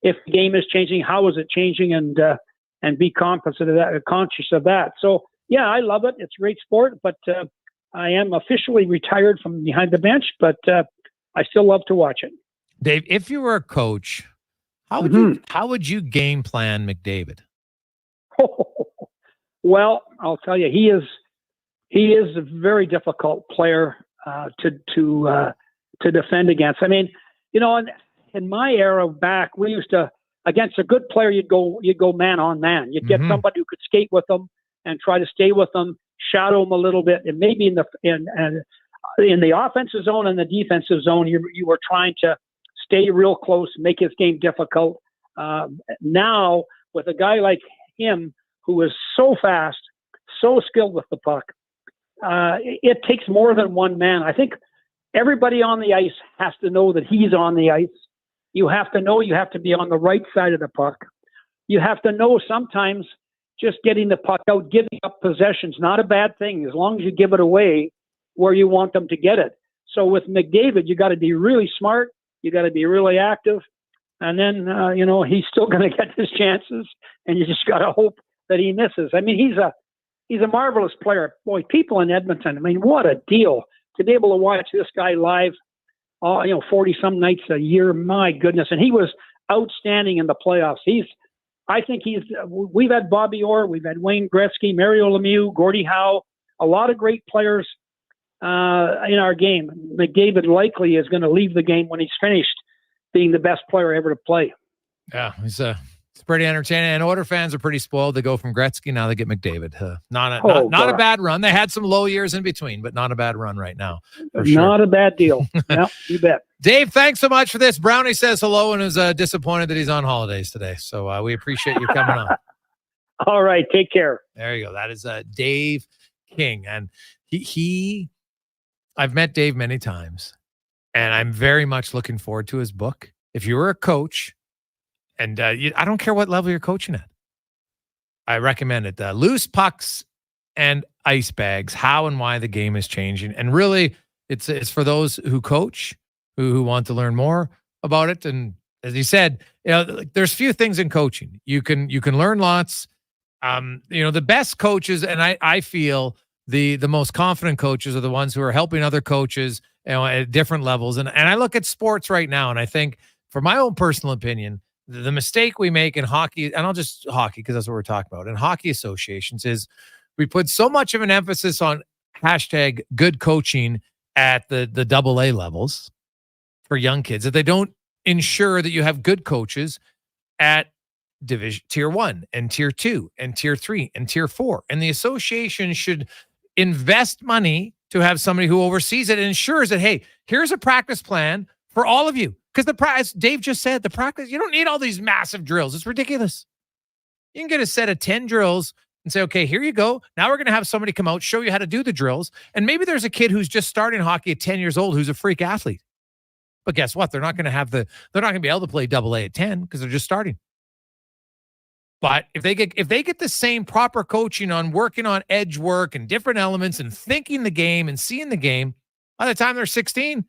if the game is changing, how is it changing, and be conscious of that. So yeah, I love it. It's a great sport, but I am officially retired from behind the bench, but I still love to watch it. Dave, if you were a coach, how would you game plan McDavid? Well, I'll tell you, he is a very difficult player to defend against. I mean, in my era back, we used to, against a good player, you'd go man on man. You'd get somebody who could skate with them and try to stay with them, shadow them a little bit, and maybe in the offensive zone and the defensive zone, you were trying to stay real close, make his game difficult. Now, with a guy like him who is so fast, so skilled with the puck, it takes more than one man. I think everybody on the ice has to know that he's on the ice. You have to know you have to be on the right side of the puck. You have to know sometimes just getting the puck out, giving up possession's not a bad thing as long as you give it away where you want them to get it. So with McDavid, you got to be really smart. You got to be really active. And then, he's still going to get his chances, and you just got to hope that he misses. I mean, he's a marvelous player. Boy, people in Edmonton, I mean, what a deal to be able to watch this guy live, 40-some nights a year. My goodness. And he was outstanding in the playoffs. We've had Bobby Orr, we've had Wayne Gretzky, Mario Lemieux, Gordie Howe, a lot of great players in our game. McDavid likely is going to leave the game when he's finished being the best player ever to play. Yeah, he's It's pretty entertaining. And Oilers fans are pretty spoiled. They go from Gretzky, now they get McDavid. Not a bad run. They had some low years in between, but not a bad run right now. For sure. Not a bad deal. No, you bet. Dave, thanks so much for this. Brownie says hello and is disappointed that he's on holidays today. So we appreciate you coming on. All right. Take care. There you go. That is Dave King. And I've met Dave many times, and I'm very much looking forward to his book. If you were a coach, and I don't care what level you're coaching at, I recommend it. Loose Pucks and Ice Bags, How and Why the Game is Changing. And really, it's for those who coach, who want to learn more about it. And as he said, there's few things in coaching. You can learn lots. The best coaches, and I feel the most confident coaches are the ones who are helping other coaches, at different levels. And I look at sports right now, and I think, for my own personal opinion, the mistake we make in hockey, and I'll just hockey because that's what we're talking about, in hockey associations, is we put so much of an emphasis on hashtag good coaching at the AA levels for young kids that they don't ensure that you have good coaches at division tier 1 and tier 2 and tier 3 and tier 4. And the association should invest money to have somebody who oversees it and ensures that, hey, here's a practice plan for all of you. Because as Dave just said, the practice, you don't need all these massive drills. It's ridiculous. You can get a set of 10 drills and say, okay, here you go. Now we're going to have somebody come out, show you how to do the drills. And maybe there's a kid who's just starting hockey at 10 years old who's a freak athlete. But guess what? They're not going to be able to play AA at 10 because they're just starting. But if they get the same proper coaching on working on edge work and different elements and thinking the game and seeing the game, by the time they're 16,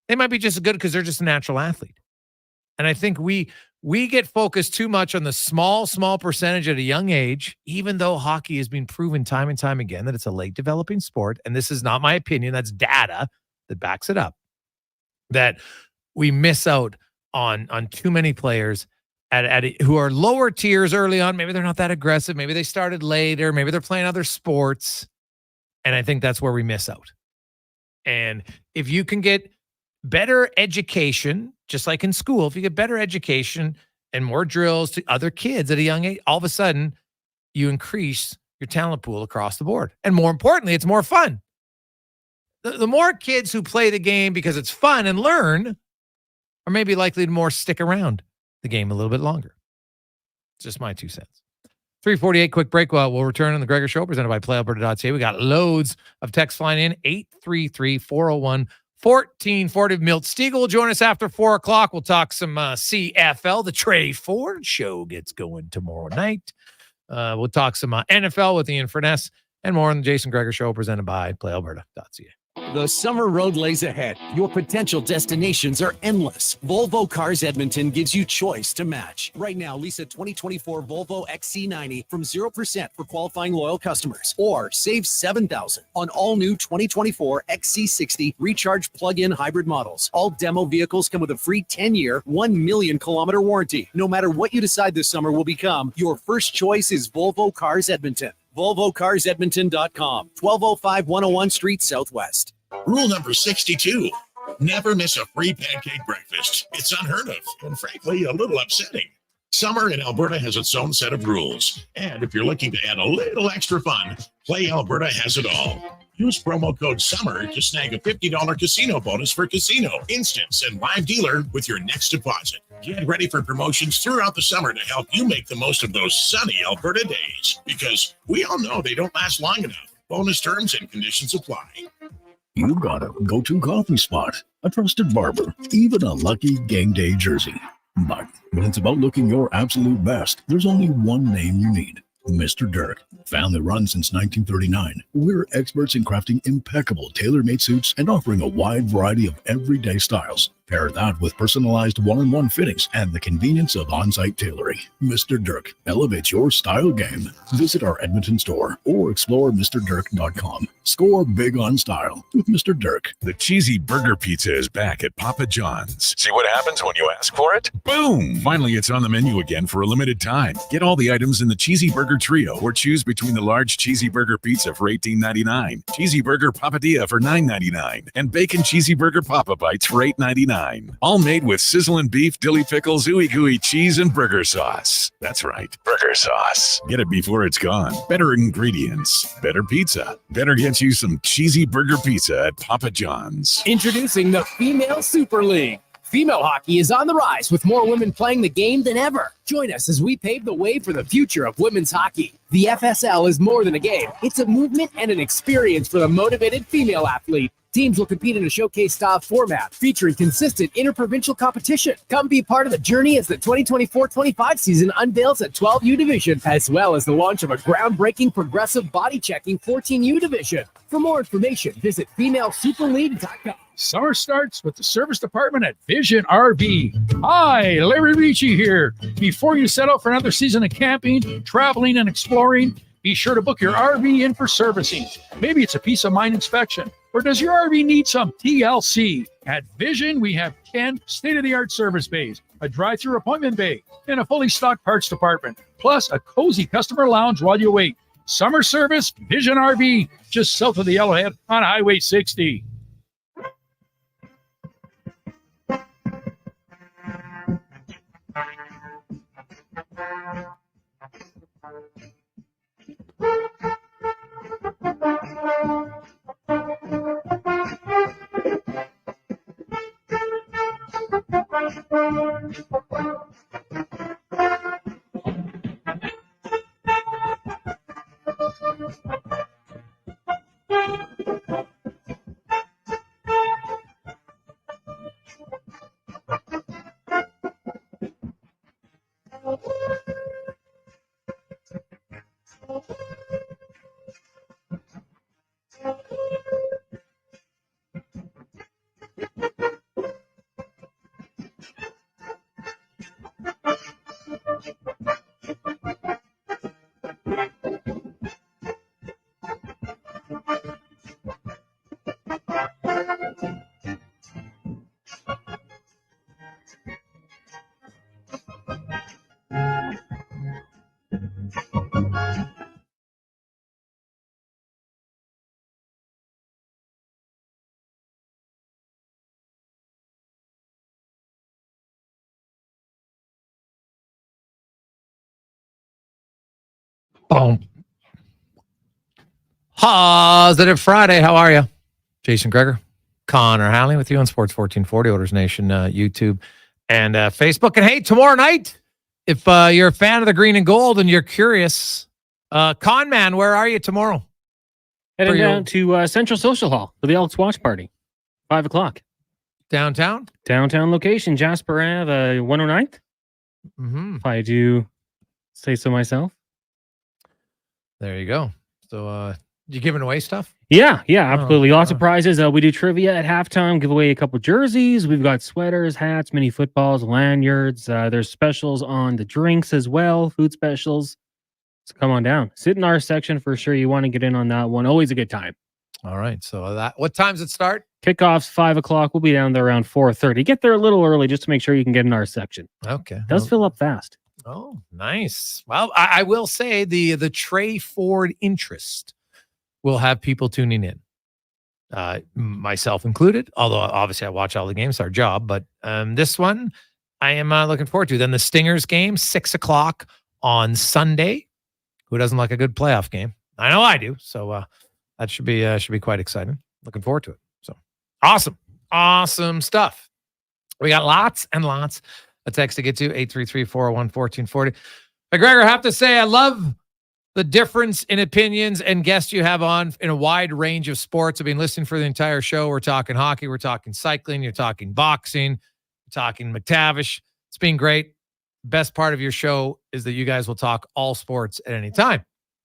they might be just as good because they're just a natural athlete. And I think we get focused too much on the small percentage at a young age, even though hockey has been proven time and time again that it's a late developing sport. And this is not my opinion. That's data that backs it up. That we miss out on too many players who are lower tiers early on. Maybe they're not that aggressive. Maybe they started later. Maybe they're playing other sports. And I think that's where we miss out. And if you can get better education, just like in school, if you get better education and more drills to other kids at a young age, all of a sudden you increase your talent pool across the board. And more importantly, it's more fun. The more kids who play the game because it's fun and learn are maybe likely to more stick around the game a little bit longer. It's just my 2 cents. 3:48, quick break. We'll return on the Gregor Show, presented by PlayAlberta.ca. We got loads of text flying in. 833-401-1440. Milt Stegall will join us after 4 o'clock. We'll talk some CFL. The Trey Ford Show gets going tomorrow night. We'll talk some NFL with Ian Furness and more on the Jason Gregor Show, presented by PlayAlberta.ca. The summer road lays ahead. Your potential destinations are endless. Volvo Cars Edmonton gives you choice to match. Right now, lease a 2024 Volvo XC90 from 0% for qualifying loyal customers, or save $7,000 on all new 2024 XC60 recharge plug-in hybrid models. All demo vehicles come with a free 10-year, 1 million kilometer warranty. No matter what you decide this summer will become, your first choice is Volvo Cars Edmonton. VolvoCarsEdmonton.com, 1205 101 Street Southwest. Rule number 62, never miss a free pancake breakfast. It's unheard of and frankly a little upsetting. Summer in Alberta has its own set of rules. And if you're looking to add a little extra fun, Play Alberta has it all. Use promo code SUMMER to snag a $50 casino bonus for casino, instants, and live dealer with your next deposit. Get ready for promotions throughout the summer to help you make the most of those sunny Alberta days. Because we all know they don't last long enough. Bonus terms and conditions apply. You got a go-to coffee spot, a trusted barber, even a lucky game day jersey. But when it's about looking your absolute best, there's only one name you need. Mr. Dirk. Family run since 1939. We're experts in crafting impeccable tailor-made suits and offering a wide variety of everyday styles. Pair that with personalized one-on-one fittings and the convenience of on-site tailoring. Mr. Dirk elevates your style game. Visit our Edmonton store or explore MrDirk.com. Score big on style with Mr. Dirk. The cheesy burger pizza is back at Papa John's. See what happens when you ask for it? Boom! Finally, it's on the menu again for a limited time. Get all the items in the cheesy burger trio or choose between the large cheesy burger pizza for $18.99, cheesy burger papadilla for $9.99, and bacon cheesy burger papa bites for $8.99. $6.99. All made with sizzling beef, dilly pickles, ooey gooey cheese, and burger sauce. That's right, burger sauce. Get it before it's gone. Better ingredients, better pizza. Better get you some cheesy burger pizza at Papa John's. Introducing the Female Super League. Female hockey is on the rise with more women playing the game than ever. Join us as we pave the way for the future of women's hockey. The FSL is more than a game. It's a movement and an experience for the motivated female athlete. Teams will compete in a showcase-style format featuring consistent interprovincial competition. Come be part of the journey as the 2024-25 season unveils a 12U division, as well as the launch of a groundbreaking progressive body-checking 14U division. For more information, visit femalesuperleague.com. Summer starts with the service department at Vision RV. Hi, Larry Ricci here. Before you set out for another season of camping, traveling, and exploring, be sure to book your RV in for servicing. Maybe it's a peace of mind inspection, or does your RV need some TLC? At Vision, we have 10 state-of-the-art service bays, a drive-through appointment bay, and a fully stocked parts department, plus a cozy customer lounge while you wait. Summer service, Vision RV, just south of the Yellowhead on Highway 60. Boom. Positive Friday. How are you? Jason Gregor, Connor Halley with you on Sports 1440, Oilers Nation, YouTube, and Facebook. And hey, tomorrow night, if you're a fan of the green and gold and you're curious, Con Man, where are you tomorrow? Heading down to Central Social Hall for the Elks watch party, 5 o'clock. Downtown? Downtown location, Jasper Ave, 109th. Mm-hmm. If I do say so myself. There you go. So, you giving away stuff? Yeah, absolutely. Lots of prizes. We do trivia at halftime, give away a couple jerseys. We've got sweaters, hats, mini footballs, lanyards. There's specials on the drinks as well, food specials. So come on down. Sit in our section for sure. You want to get in on that one. Always a good time. All right. So what time's it start? Kickoff's 5 o'clock. We'll be down there around 4:30. Get there a little early just to make sure you can get in our section. Okay. It does fill up fast. Oh, nice. Well, I will say the Trey Ford interest will have people tuning in, myself included, although obviously I watch all the games, our job, but this one I am looking forward to. Then the Stingers game, 6 o'clock on Sunday. Who doesn't like a good playoff game? I know I do. So that should be quite exciting. Looking forward to it. So awesome stuff. We got lots and lots of text to get to, 833-401-1440. McGregor, I have to say I love the difference in opinions and guests you have on in a wide range of sports. I've been listening for the entire show. We're talking hockey, we're talking cycling, you're talking boxing, you're talking McTavish. It's been great. Best part of your show is that you guys will talk all sports at any time.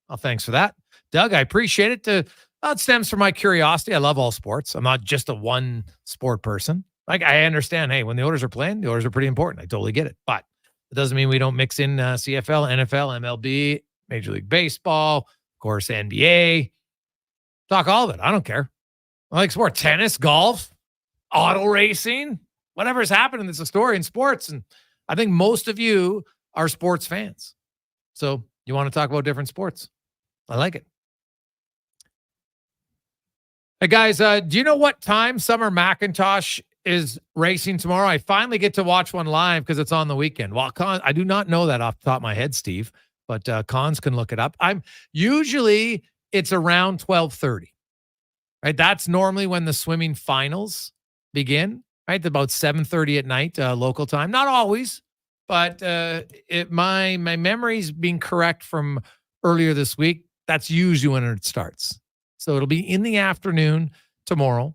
Well, thanks for that. Doug, I appreciate it. It stems from my curiosity. I love all sports. I'm not just a one sport person. Like, I understand, hey, when the Oilers are playing, the Oilers are pretty important. I totally get it. But it doesn't mean we don't mix in CFL, NFL, MLB, Major League Baseball, of course, NBA. Talk all of it. I don't care. I like sport. Tennis, golf, auto racing, whatever's happening. It's a story in sports. And I think most of you are sports fans. So you want to talk about different sports. I like it. Hey, guys, do you know what time Summer McIntosh is racing tomorrow. I finally get to watch one live because it's on the weekend. Well, I do not know that off the top of my head, Steve, but Cons can look it up. It's around 12:30. Right? That's normally when the swimming finals begin, right? About 7:30 at night, local time. Not always, but my memory's being correct from earlier this week. That's usually when it starts. So it'll be in the afternoon tomorrow.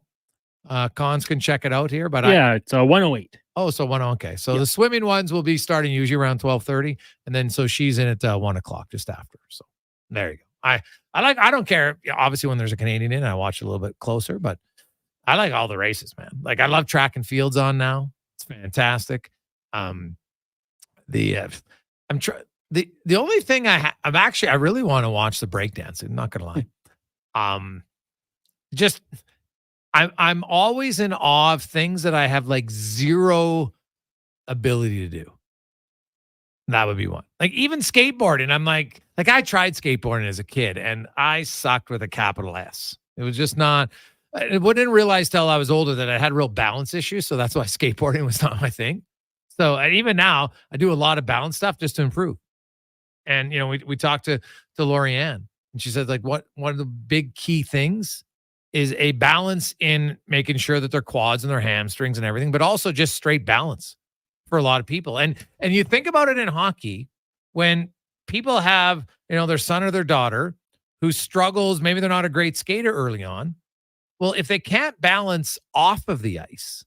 Cons can check it out here, but it's 108. Oh, so okay. So the swimming ones will be starting usually around 12:30, and then so she's in at 1 o'clock just after. So there you go. I don't care. Obviously, when there's a Canadian in, I watch it a little bit closer, but I like all the races, man. Like I love track and fields on now. It's fantastic. The only thing I really want to watch the breakdancing. I'm not gonna lie. I'm always in awe of things that I have like zero ability to do. That would be one. Like even skateboarding. I'm like I tried skateboarding as a kid and I sucked with a capital S. It was just not. I didn't realize till I was older that I had real balance issues. So that's why skateboarding was not my thing. So and even now I do a lot of balance stuff just to improve. And we talked to Lorianne and she said like one of the big key things is a balance in making sure that their quads and their hamstrings and everything, but also just straight balance for a lot of people. And you think about it in hockey when people have, their son or their daughter who struggles, maybe they're not a great skater early on. Well, if they can't balance off of the ice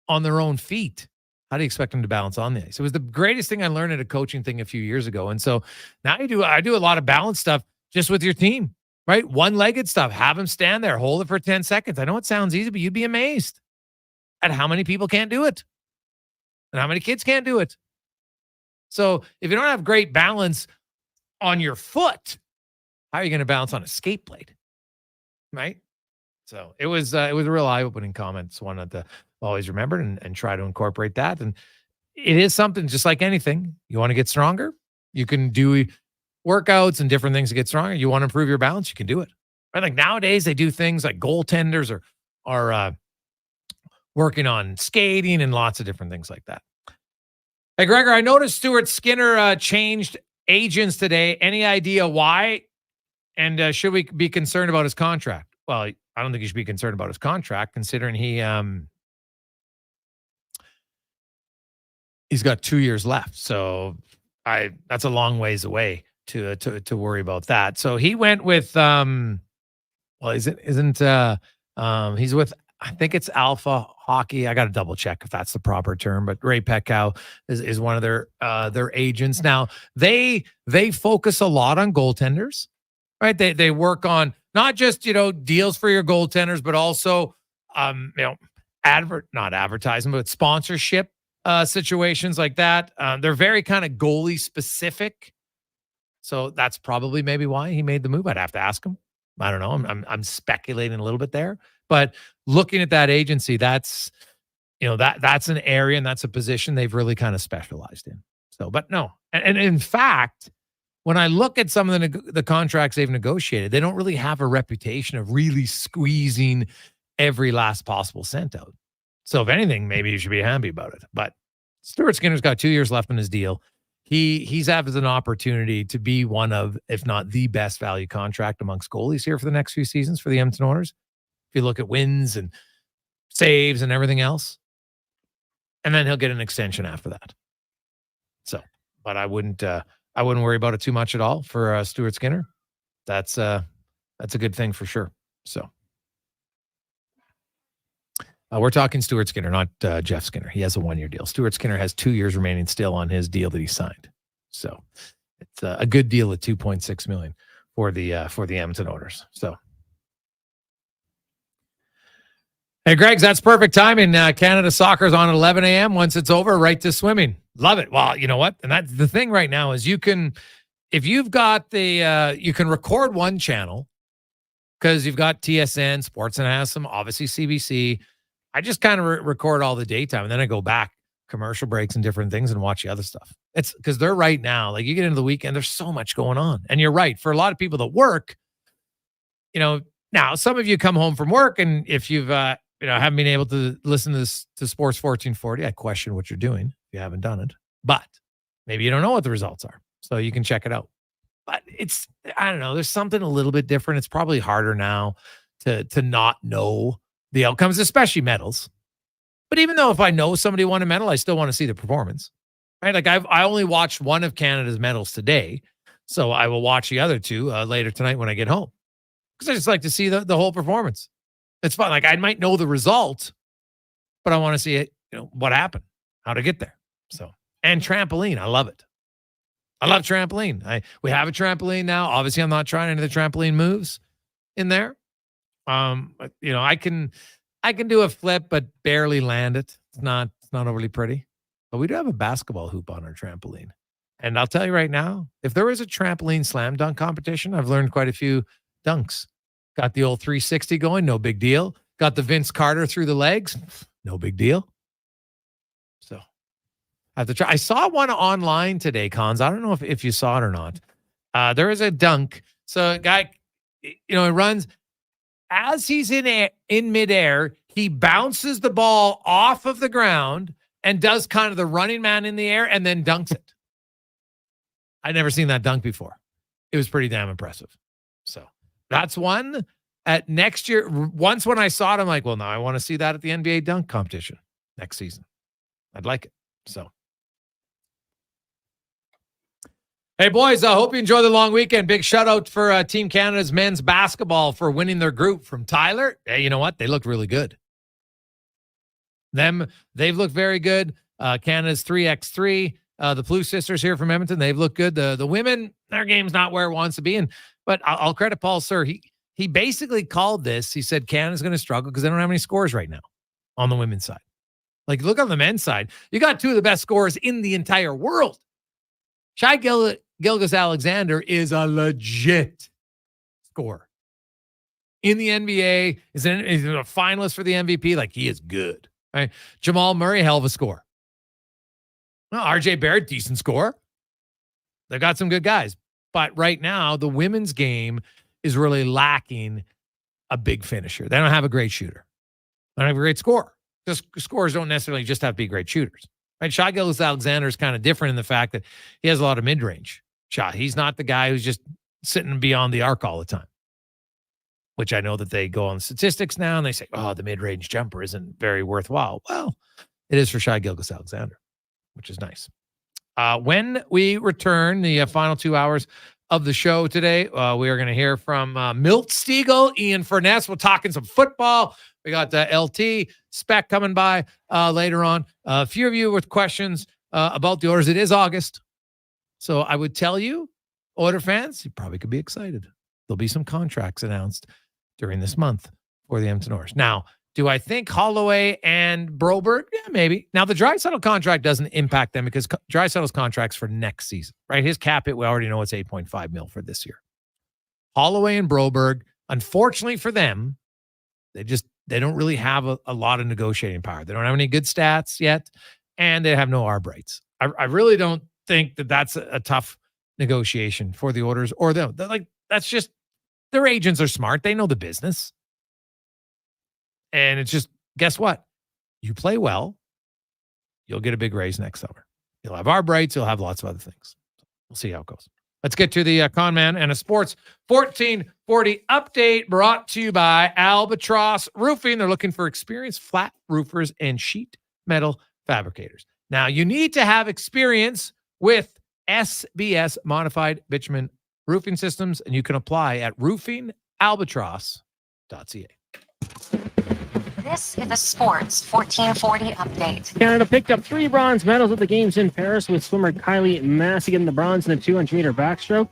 on their own feet, how do you expect them to balance on the ice? It was the greatest thing I learned at a coaching thing a few years ago. And so now I do a lot of balance stuff just with your team. Right? One-legged stuff. Have them stand there. Hold it for 10 seconds. I know it sounds easy, but you'd be amazed at how many people can't do it and how many kids can't do it. So if you don't have great balance on your foot, how are you going to balance on a skate blade? Right? So it was a real eye-opening comment. It's one that always remembered and try to incorporate that. And it is something just like anything. You want to get stronger? You can do workouts and different things to get stronger. You want to improve your balance, you can do it. Right? Like nowadays they do things like goaltenders are working on skating and lots of different things like that. Hey, Gregor, I noticed Stuart Skinner changed agents today. Any idea why? And should we be concerned about his contract? Well, I don't think you should be concerned about his contract considering he's got 2 years left. So that's a long ways away to worry about that. So he went with he's with, I think it's Alpha Hockey. I got to double check if that's the proper term, but Ray Petkow is one of their agents. Now they focus a lot on goaltenders, right? They work on not just, deals for your goaltenders, but also, not advertising, but sponsorship situations like that. They're very kind of goalie specific. So that's probably maybe why he made the move. I'd have to ask him. I don't know. I'm speculating a little bit there, but looking at that agency, that's an area and that's a position they've really kind of specialized in. So, but no. And in fact, when I look at some of the contracts they've negotiated, they don't really have a reputation of really squeezing every last possible cent out. So if anything, maybe you should be happy about it. But Stuart Skinner's got 2 years left in his deal. He's had an opportunity to be one of, if not the best value contract amongst goalies here for the next few seasons for the Edmonton Oilers. If you look at wins and saves and everything else, and then he'll get an extension after that. So, but I wouldn't worry about it too much at all for Stuart Skinner. That's a good thing for sure. So. We're talking Stuart Skinner, not Jeff Skinner. He has a 1-year deal. Stuart Skinner has 2 years remaining still on his deal that he signed. So it's a good deal at $2.6 million for the Edmonton Oilers. So, hey, Greg, that's perfect timing. Canada soccer is on at 11 a.m. Once it's over, right to swimming. Love it. Well, you know what? And that's the thing right now is if you've got you can record one channel because you've got TSN, Sportsnet has some, obviously CBC. I just kind of record all the daytime and then I go back, commercial breaks and different things and watch the other stuff. It's because they're right now, like you get into the weekend, there's so much going on. And you're right. For a lot of people that work, now some of you come home from work and if you've I haven't been able to listen to Sports 1440. I question what you're doing if you haven't done it. But maybe you don't know what the results are. So you can check it out. But I don't know. There's something a little bit different. It's probably harder now to not know the outcomes, especially medals. But even though if I know somebody won a medal, I still want to see the performance. Right? Like I only watched one of Canada's medals today. So I will watch the other two later tonight when I get home. Because I just like to see the whole performance. It's fun. Like I might know the result, but I want to see it, what happened, how to get there. So, and trampoline. I love it. I love trampoline. We have a trampoline now. Obviously, I'm not trying any of the trampoline moves in there. I can do a flip, but barely land it. It's not overly pretty. But we do have a basketball hoop on our trampoline. And I'll tell you right now, if there was a trampoline slam dunk competition, I've learned quite a few dunks. Got the old 360 going, no big deal. Got the Vince Carter through the legs, no big deal. So I have to try. I saw one online today, Cons. I don't know if you saw it or not. There is a dunk. So a guy, it runs as he's in midair. He bounces the ball off of the ground and does kind of the running man in the air and then dunks it. I'd never seen that dunk before. It was pretty damn impressive. So that's one at next year. Once when I saw it, I'm like, well, now I want to see that at the NBA dunk competition next season. I'd like it. So, hey, boys, I hope you enjoy the long weekend. Big shout out for Team Canada's men's basketball for winning their group from Tyler. Hey, you know what? They looked really good. They've looked very good. Canada's 3x3. The Plouffe sisters here from Edmonton, they've looked good. The women, their game's not where it wants to be. But I'll credit Paul Sir. He basically called this. He said Canada's going to struggle because they don't have any scores right now on the women's side. Like, look on the men's side. You got two of the best scorers in the entire world. Shai Gilgeous-Alexander is a legit scorer. In the NBA, is a finalist for the MVP. Like, he is good. Right? Jamal Murray, hell of a score. Well, RJ Barrett, decent score. They've got some good guys. But right now, the women's game is really lacking a big finisher. They don't have a great shooter. They don't have a great scorer. Because scorers don't necessarily just have to be great shooters. Right? Shai Gilgeous-Alexander is kind of different in the fact that he has a lot of mid-range shot. He's not the guy who's just sitting beyond the arc all the time. Which I know that they go on statistics now and they say, oh, the mid-range jumper isn't very worthwhile. Well, it is for Shai Gilgeous-Alexander, which is nice. When we return, the final 2 hours of the show today, we are going to hear from Milt, Stegall, Ian Furness. We're talking some football. We got LT Spec coming by later on. A few of you with questions about the orders. It is August. So I would tell you, Oiler fans, you probably could be excited. There'll be some contracts announced during this month for the Edmonton Oilers. Now, do I think Holloway and Broberg? Yeah, maybe. Now, the Draisaitl contract doesn't impact them because Draisaitl's contract's for next season, right? His cap hit, we already know it's $8.5 million for this year. Holloway and Broberg, unfortunately for them, they don't really have a lot of negotiating power. They don't have any good stats yet, and they have no arb rights. I really don't think that that's a tough negotiation for the Oilers or them. That's just, their agents are smart. They know the business. And it's just, guess what? You play well, you'll get a big raise next summer. You'll have arb rights. You'll have lots of other things. We'll see how it goes. Let's get to the Con Man and a Sports 1440 update brought to you by Albatross Roofing. They're looking for experienced flat roofers and sheet metal fabricators. Now, you need to have experience with SBS modified bitumen roofing systems, and you can apply at roofingalbatross.ca. This is a Sports 1440 update. Canada picked up 3 bronze medals at the games in Paris, with swimmer Kylie Massey getting the bronze in the 200-meter backstroke,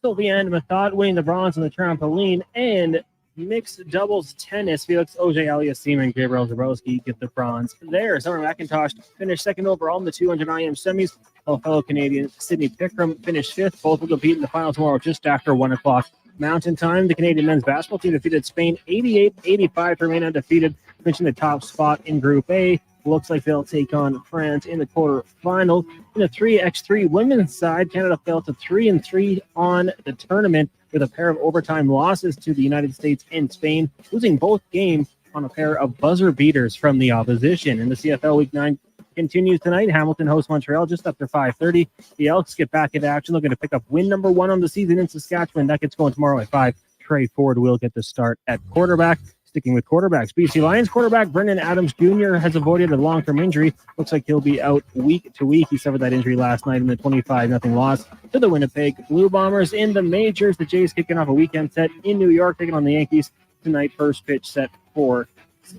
Sylviane Mathod winning the bronze in the trampoline, and mixed doubles tennis, Felix Auger-Aliassime and Gabriel Zabrowski get the bronze there. Summer McIntosh finished second overall in the 200 IM semis, while fellow Canadian Sydney Pickram finished 5th. Both will compete in the final tomorrow just after 1 o'clock. Mountain Time, the Canadian men's basketball team defeated Spain 88-85 to remain undefeated, clinching the top spot in Group A. Looks like they'll take on France in the quarterfinals. In the 3x3 women's side, Canada fell to 3-3 on the tournament with a pair of overtime losses to the United States and Spain, losing both games on a pair of buzzer beaters from the opposition. In the CFL Week 9 continues tonight. Hamilton hosts Montreal just after 5:30. The Elks get back into action, looking to pick up win number 1 on the season in Saskatchewan. That gets going tomorrow at 5. Trey Ford will get the start at quarterback. Sticking with quarterbacks, BC Lions quarterback Brendan Adams Jr. has avoided a long-term injury. Looks like he'll be out week to week. He suffered that injury last night in the 25-0 loss to the Winnipeg Blue Bombers. In the majors, the Jays kicking off a weekend set in New York, taking on the Yankees tonight. First pitch set for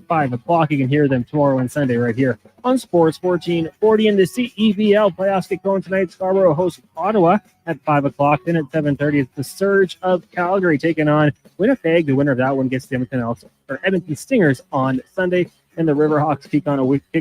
5 o'clock. You can hear them tomorrow and Sunday right here on Sports 1440. In the CEVL playoffs get going tonight. Scarborough hosts Ottawa at 5 o'clock. Then at 7:30, it's the Surge of Calgary taking on Winnipeg. The winner of that one gets the Edmonton Stingers on Sunday. And the Riverhawks kick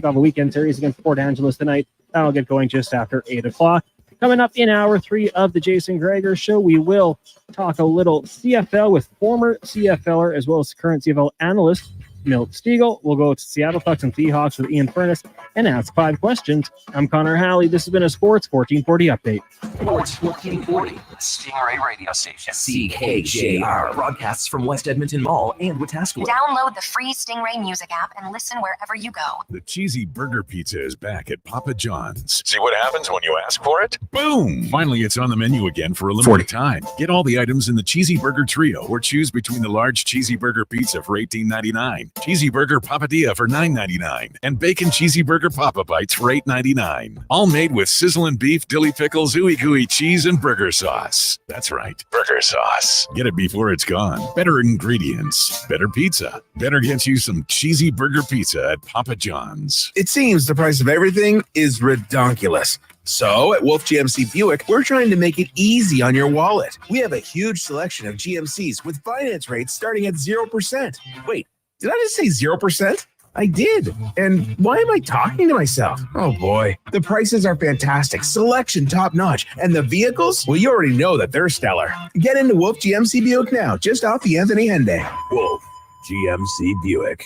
off a weekend series against Port Angeles tonight. That'll get going just after 8 o'clock. Coming up in hour 3 of the Jason Gregor Show, we will talk a little CFL with former CFLer as well as current CFL analyst Milt Stegall. We'll go to Seattle Ducks and Seahawks with Ian Furness and ask 5 questions. I'm Connor Halley. This has been a Sports 1440 update. Sports 1440, Stingray Radio Station. CKJR broadcasts from West Edmonton Mall and Wetaskiwin. Download the free Stingray music app and listen wherever you go. The cheesy burger pizza is back at Papa John's. See what happens when you ask for it? Boom! Finally, it's on the menu again for a limited time. Get all the items in the cheesy burger trio or choose between the large cheesy burger pizza for $18.99, cheesy burger papadilla for $9.99, and bacon cheesy burger Papa Bites for $8.99. All made with sizzling beef, dilly pickles, ooey gooey cheese, and burger sauce. That's right, burger sauce. Get it before it's gone. Better ingredients, better pizza. Better get you some cheesy burger pizza at Papa John's. It seems the price of everything is redonkulous. So at Wolf GMC Buick, we're trying to make it easy on your wallet. We have a huge selection of GMCs with finance rates starting at 0%. Wait, did I just say 0%? I did. And why am I talking to myself? Oh boy. The prices are fantastic, selection top notch, and the vehicles, well, you already know that they're stellar. Get into Wolf GMC Buick now, just off the Anthony Henday. Wolf GMC Buick.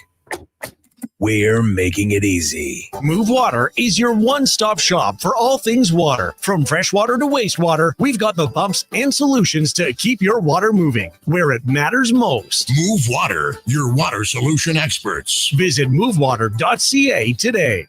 We're making it easy. Move Water is your one-stop shop for all things water. From freshwater to wastewater, we've got the pumps and solutions to keep your water moving where it matters most. Move Water, your water solution experts. Visit movewater.ca today.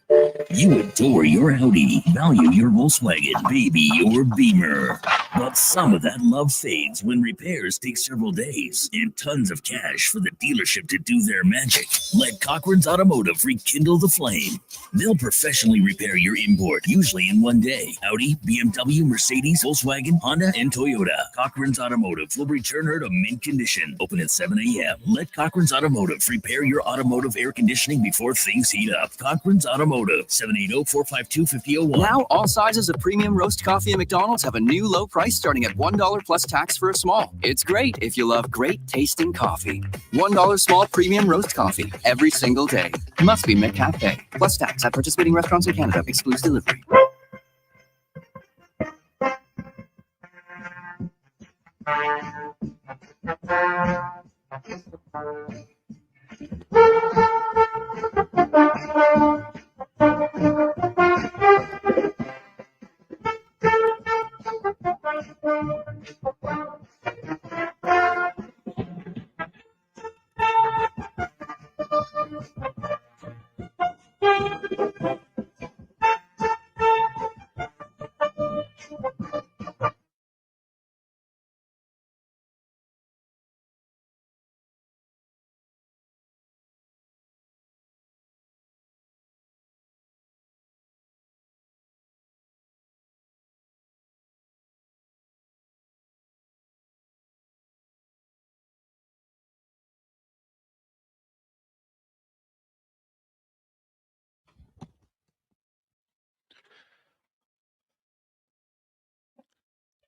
You adore your Audi, value your Volkswagen, baby your Beamer. But some of that love fades when repairs take several days and tons of cash for the dealership to do their magic. Let Cochran's Automotive rekindle the flame. They'll professionally repair your import, usually in one day. Audi, BMW, Mercedes, Volkswagen, Honda, and Toyota. Cochran's Automotive will return her to mint condition. Open at 7 a.m. Let Cochran's Automotive repair your automotive air conditioning before things heat up. Cochran's Automotive, 780-452-5001. Now all sizes of premium roast coffee at McDonald's have a new low price starting at $1 plus tax for a small. It's great if you love great tasting coffee. $1 small premium roast coffee every single day. Must be McCafe. Plus tax at participating restaurants in Canada. Excludes delivery.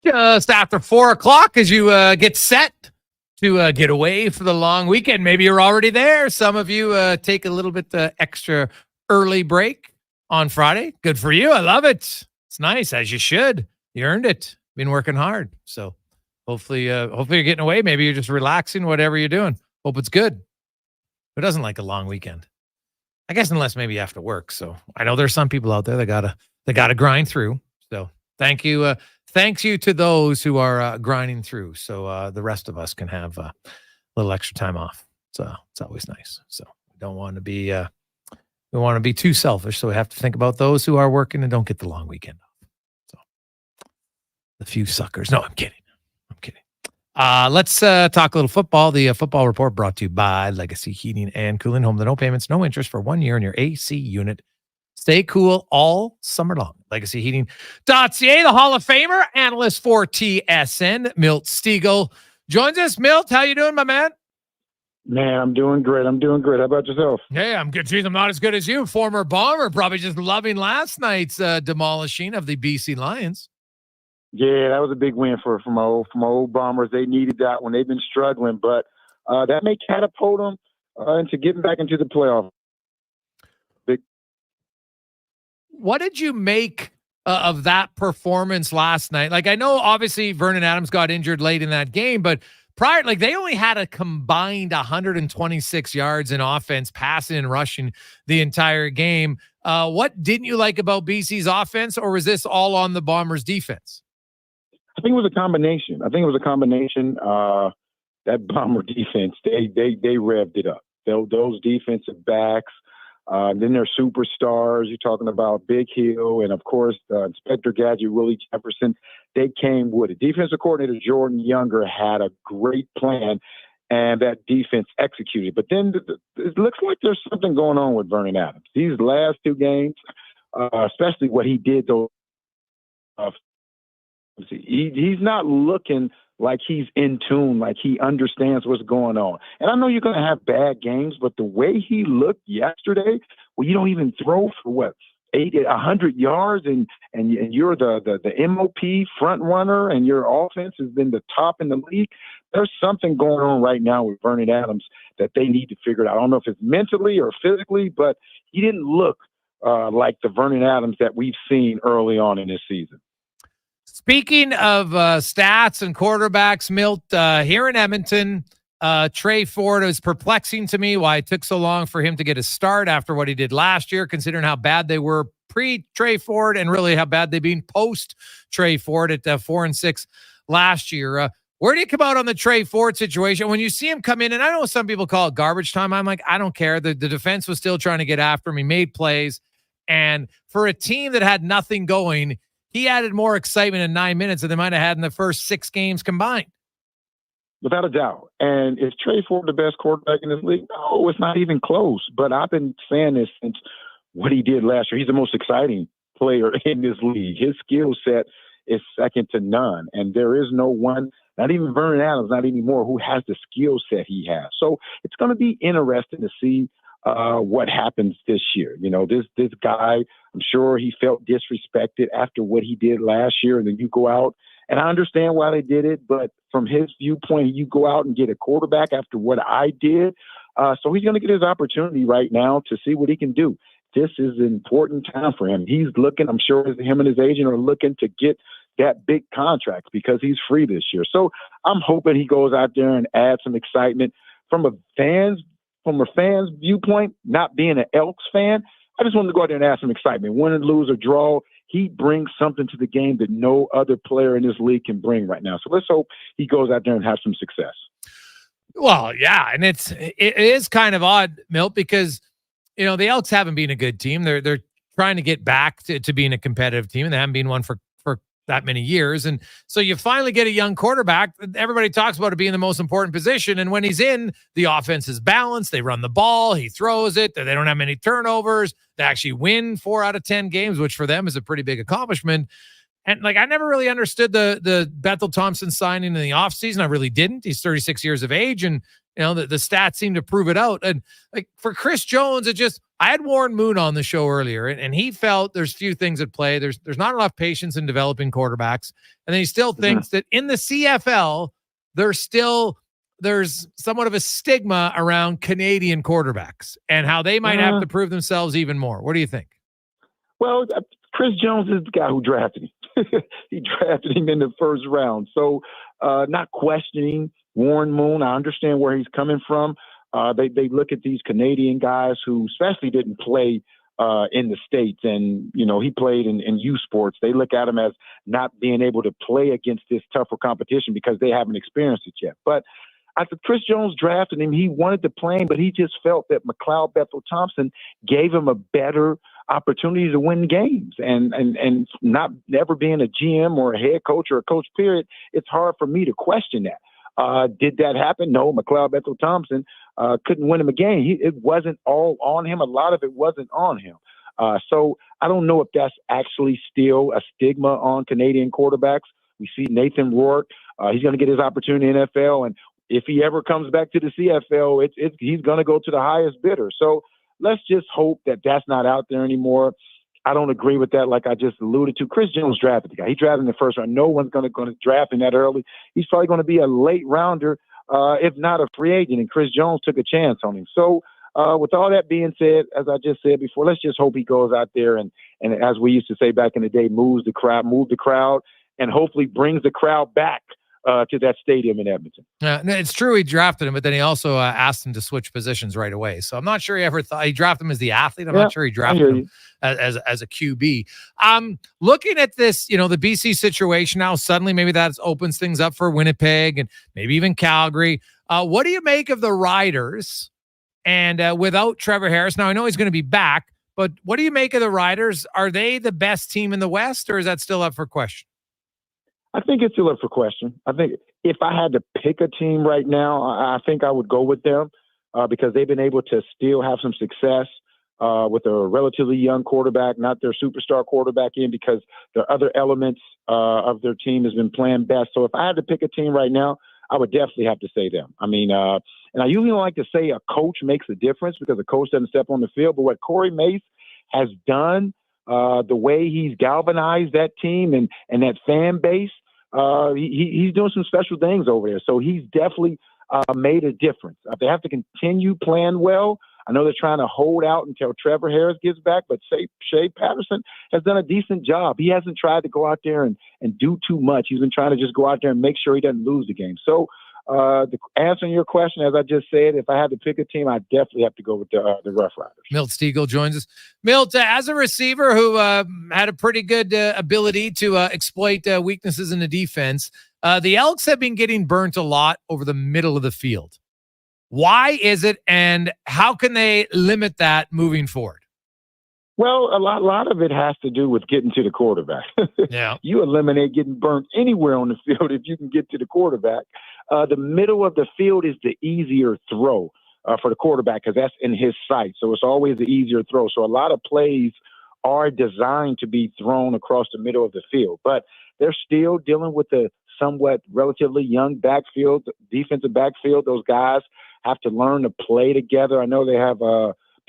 Just after 4 o'clock as you get set to get away for the long weekend. Maybe you're already there. Some of you take a little bit extra early break on Friday. Good for you. I love it. It's nice, as you should. You earned it. Been working hard. So hopefully you're getting away. Maybe you're just relaxing, whatever you're doing. Hope it's good. Who doesn't like a long weekend? I guess unless maybe you have to work. So I know there's some people out there that gotta grind through. So thank you. Thanks you to those who are grinding through, so the rest of us can have a little extra time off. So it's always nice. So don't want to be we want to be too selfish, so we have to think about those who are working and don't get the long weekend off. So the few suckers. No, I'm kidding. Let's talk a little football. The football report brought to you by Legacy Heating and Cooling. Home to no payments, no interest for 1 year in your AC unit. Stay cool all summer long. LegacyHeating.ca, the Hall of Famer, analyst for TSN, Milt Stegall, joins us. Milt, how you doing, my man? Man, I'm doing great. How about yourself? Hey, I'm good. Geez, I'm not as good as you. Former Bomber, probably just loving last night's demolishing of the BC Lions. Yeah, that was a big win for my old Bombers. They needed that when they've been struggling, but that may catapult them into getting back into the playoff. What did you make of that performance last night? Like, I know obviously Vernon Adams got injured late in that game, but prior, like, they only had a combined 126 yards in offense, passing and rushing the entire game. What didn't you like about BC's offense, or was this all on the Bombers' defense? I think it was a combination. That Bomber defense, they revved it up. Those defensive backs, then their superstars. You're talking about Big Hill and, of course, Inspector Gadget, Willie Jefferson. They came with it. Defensive coordinator Jordan Younger had a great plan, and that defense executed. But then it looks like there's something going on with Vernon Adams. These last two games, especially what he did, though, he's not looking like he's in tune, like he understands what's going on. And I know you're going to have bad games, but the way he looked yesterday, well, you don't even throw for 100 yards, and you're the MOP front runner, and your offense has been the top in the league. There's something going on right now with Vernon Adams that they need to figure out. I don't know if it's mentally or physically, but he didn't look like the Vernon Adams that we've seen early on in this season. Speaking of stats and quarterbacks, Milt, here in Edmonton, Trey Ford is perplexing to me why it took so long for him to get a start after what he did last year, considering how bad they were pre-Trey Ford and really how bad they've been post-Trey Ford at 4-6 last year. Where do you come out on the Trey Ford situation? When you see him come in, and I know some people call it garbage time, I'm like, I don't care. The defense was still trying to get after him. He made plays. And for a team that had nothing going, he added more excitement in 9 minutes than they might have had in the first 6 games combined. Without a doubt. And is Trey Ford the best quarterback in this league? No, it's not even close. But I've been saying this since what he did last year. He's the most exciting player in this league. His skill set is second to none. And there is no one, not even Vernon Adams, not anymore, who has the skill set he has. So it's going to be interesting to see what happens this year. You know, this guy, I'm sure he felt disrespected after what he did last year. And then you go out, and I understand why they did it, but from his viewpoint, you go out and get a quarterback after what I did. So he's going to get his opportunity right now to see what he can do. This is an important time for him. He's looking, I'm sure him and his agent are looking to get that big contract because he's free this year. So I'm hoping he goes out there and adds some excitement. From a fan's viewpoint, not being an Elks fan, I just wanted to go out there and add some excitement. Win or lose or draw, he brings something to the game that no other player in this league can bring right now. So let's hope he goes out there and has some success. Well, yeah, and it is kind of odd, Milt, because you know the Elks haven't been a good team. They're trying to get back to being a competitive team, and they haven't been one for that many years. And so you finally get a young quarterback. Everybody talks about it being the most important position. And when he's in, the offense is balanced. They run the ball. He throws it. They don't have many turnovers. They actually win 4 out of 10 games, which for them is a pretty big accomplishment. And like, I never really understood the Bethel Thompson signing in the offseason. I really didn't. He's 36 years of age. And, you know, the stats seem to prove it out. And like for Chris Jones, I had Warren Moon on the show earlier, and he felt there's few things at play. There's not enough patience in developing quarterbacks. And then he still thinks that in the CFL, there's somewhat of a stigma around Canadian quarterbacks and how they might have to prove themselves even more. What do you think? Well, Chris Jones is the guy who drafted him. He drafted him in the first round. So not questioning Warren Moon. I understand where he's coming from. They look at these Canadian guys who especially didn't play in the States, and, you know, he played in youth sports. They look at him as not being able to play against this tougher competition because they haven't experienced it yet. But Chris Jones drafted him. He wanted to play him, but he just felt that McLeod Bethel-Thompson gave him a better opportunity to win games. And not never being a GM or a head coach or a coach, period, it's hard for me to question that. Did that happen? No, McLeod Bethel-Thompson couldn't win him a game. It wasn't all on him. A lot of it wasn't on him. So I don't know if that's actually still a stigma on Canadian quarterbacks. We see Nathan Rourke. He's going to get his opportunity in the NFL. And if he ever comes back to the CFL, he's going to go to the highest bidder. So let's just hope that that's not out there anymore. I don't agree with that. Like I just alluded to, Chris Jones drafted the guy. He drafted in the first round. No one's going to draft him that early. He's probably going to be a late rounder, if not a free agent. And Chris Jones took a chance on him. So with all that being said, as I just said before, let's just hope he goes out there and as we used to say back in the day, move the crowd, and hopefully brings the crowd back to that stadium in Edmonton. It's true he drafted him, but then he also asked him to switch positions right away. So I'm not sure he ever thought he drafted him as the athlete. I'm not sure he drafted him as a QB. Looking at this, the BC situation now, suddenly maybe that opens things up for Winnipeg and maybe even Calgary. What do you make of the Riders? And without Trevor Harris, now I know he's going to be back, but what do you make of the Riders? Are they the best team in the West, or is that still up for question? I think it's still up for question. I think if I had to pick a team right now, I think I would go with them because they've been able to still have some success with a relatively young quarterback, not their superstar quarterback in, because the other elements of their team has been playing best. So if I had to pick a team right now, I would definitely have to say them. I mean, and I usually don't like to say a coach makes a difference because a coach doesn't step on the field, but what Corey Mace has done, the way he's galvanized that team and that fan base, he's doing some special things over there. So he's definitely made a difference. They have to continue playing well. I know they're trying to hold out until Trevor Harris gets back, but Shea Patterson has done a decent job. He hasn't tried to go out there and do too much. He's been trying to just go out there and make sure he doesn't lose the game. So answering your question, as I just said, if I had to pick a team, I definitely have to go with the Roughriders. Milt Stegall joins us. Milt, as a receiver who had a pretty good ability to exploit weaknesses in the defense, the Elks have been getting burnt a lot over the middle of the field. Why is it, and how can they limit that moving forward? Well, a lot of it has to do with getting to the quarterback. Yeah. You eliminate getting burnt anywhere on the field if you can get to the quarterback. The middle of the field is the easier throw for the quarterback because that's in his sight. So it's always the easier throw. So a lot of plays are designed to be thrown across the middle of the field, but they're still dealing with the somewhat relatively young backfield, defensive backfield. Those guys have to learn to play together. I know they have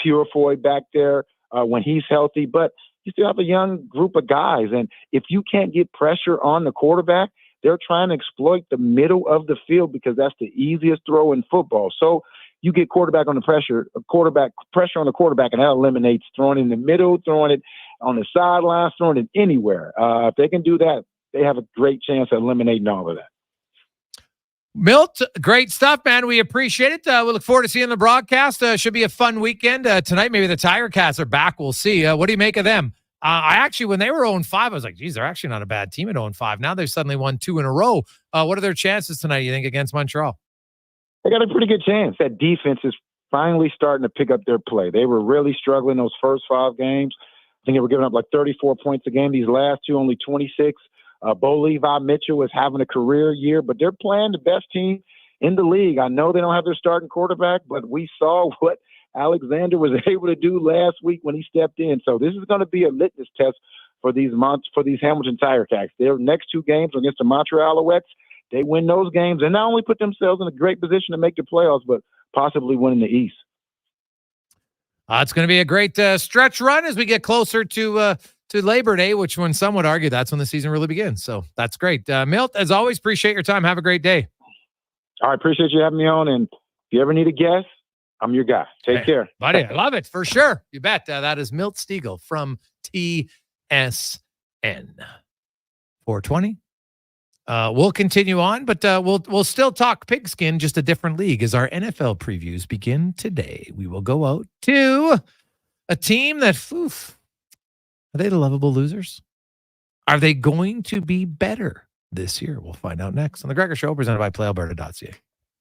Purefoy back there when he's healthy, but you still have a young group of guys. And if you can't get pressure on the quarterback, they're trying to exploit the middle of the field because that's the easiest throw in football. So you get quarterback pressure on the quarterback, and that eliminates throwing in the middle, throwing it on the sidelines, throwing it anywhere. If they can do that, they have a great chance at eliminating all of that. Milt, great stuff, man. We appreciate it. We look forward to seeing the broadcast. Should be a fun weekend. Tonight, maybe the Tiger Cats are back. We'll see. What do you make of them? I actually, when they were 0-5, I was like, geez, they're actually not a bad team at 0-5. Now they've suddenly won 2 in a row. What are their chances tonight, you think, against Montreal? They got a pretty good chance. That defense is finally starting to pick up their play. They were really struggling those first 5 games. I think they were giving up like 34 points a game. These last 2, only 26. Bo Levi Mitchell is having a career year, but they're playing the best team in the league. I know they don't have their starting quarterback, but we saw what Alexander was able to do last week when he stepped in. So this is going to be a litmus test for these Hamilton Tiger Cats. Their next 2 games are against the Montreal Alouettes. They win those games and not only put themselves in a great position to make the playoffs, but possibly winning the East. It's going to be a great stretch run as we get closer to Labor Day, which when some would argue that's when the season really begins. So that's great. Milt, as always, appreciate your time. Have a great day. All right. Appreciate you having me on. And if you ever need a guest, I'm your guy. Take care. Buddy, I love it. For sure. You bet. That is Milt Stegall from TSN. 420. We'll continue on, but we'll still talk pigskin, just a different league as our NFL previews begin today. We will go out to a team that, are they the lovable losers? Are they going to be better this year? We'll find out next on The Gregor Show, presented by PlayAlberta.ca.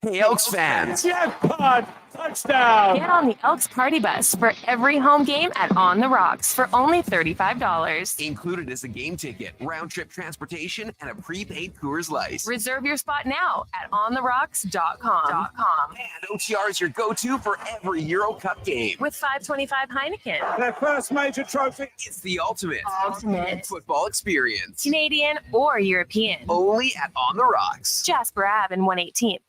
Hey, Elks fans. Jackpot! Touchdown! Get on the Elks party bus for every home game at On the Rocks for only $35. Included is a game ticket, round-trip transportation, and a prepaid Coors Light. Reserve your spot now at ontherocks.com. And OTR is your go-to for every Euro Cup game. With $5.25 Heineken. Their first major trophy. It's the ultimate Football experience. Canadian or European. Only at On the Rocks. Jasper Ave and 118th.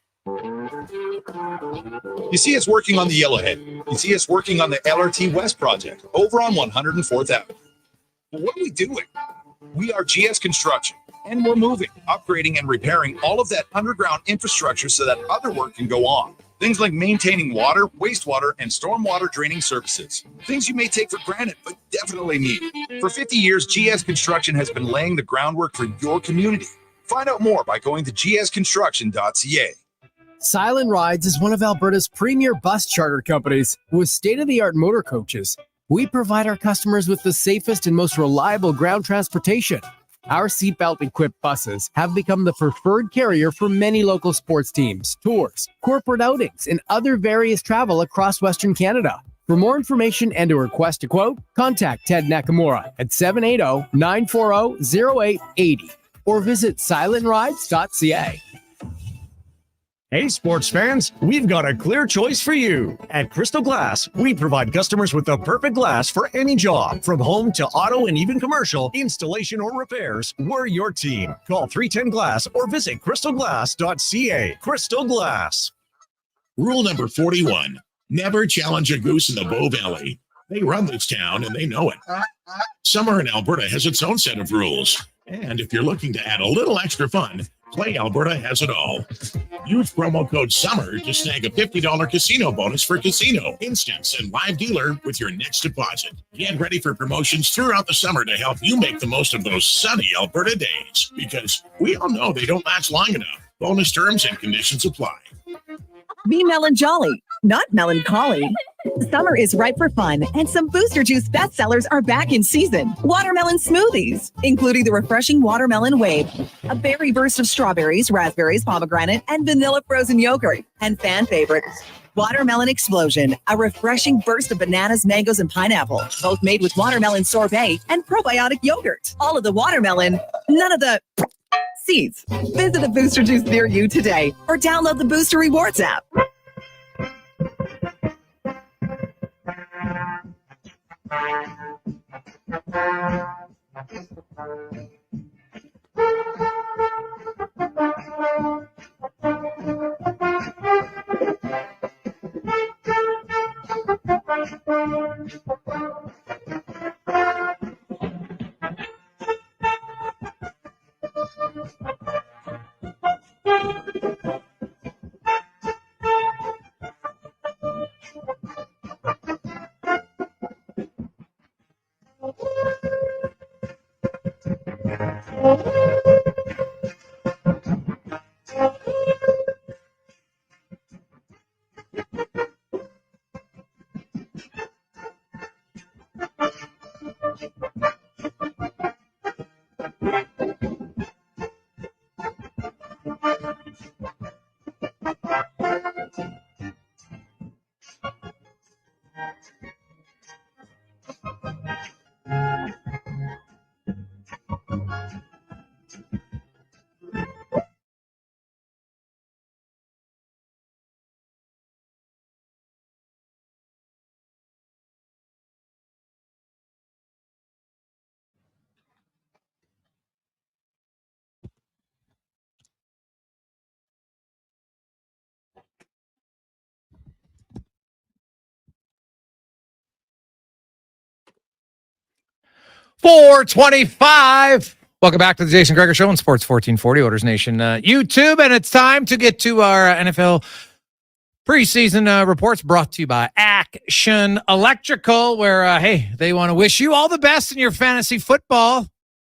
You see us working on the Yellowhead. You see us working on the LRT West project over on 104th Avenue. But what are we doing? We are GS Construction, and we're moving, upgrading, and repairing all of that underground infrastructure so that other work can go on. Things like maintaining water, wastewater, and stormwater draining services. Things you may take for granted, but definitely need. For 50 years, GS Construction has been laying the groundwork for your community. Find out more by going to gsconstruction.ca. Silent Rides is one of Alberta's premier bus charter companies with state-of-the-art motor coaches. We provide our customers with the safest and most reliable ground transportation. Our seatbelt-equipped buses have become the preferred carrier for many local sports teams, tours, corporate outings, and other various travel across Western Canada. For more information and to request a quote, contact Ted Nakamura at 780-940-0880 or visit silentrides.ca. Hey, sports fans, we've got a clear choice for you. At Crystal Glass, we provide customers with the perfect glass for any job. From home to auto and even commercial, installation or repairs, we're your team. Call 310 Glass or visit crystalglass.ca. Crystal Glass. Rule number 41, never challenge a goose in the Bow Valley. They run this town and they know it. Summer in Alberta has its own set of rules. And if you're looking to add a little extra fun, Play Alberta has it all. Use promo code SUMMER to snag a $50 casino bonus for casino, instants, and live dealer with your next deposit. Get ready for promotions throughout the summer to help you make the most of those sunny Alberta days, because we all know they don't last long enough. Bonus terms and conditions apply. Be melon jolly, not melancholy. Summer is ripe for fun, and some Booster Juice bestsellers are back in season. Watermelon smoothies, including the refreshing Watermelon Wave, a berry burst of strawberries, raspberries, pomegranate, and vanilla frozen yogurt, and fan favorites, Watermelon Explosion, a refreshing burst of bananas, mangoes, and pineapple, both made with watermelon sorbet and probiotic yogurt. All of the watermelon, none of the seeds. Visit a Booster Juice near you today, or download the Booster Rewards app. $425. Welcome back to the Jason Gregor Show on Sports 1440 Oilers Nation YouTube, and it's time to get to our NFL preseason reports brought to you by Action Electrical, where hey, they want to wish you all the best in your fantasy football.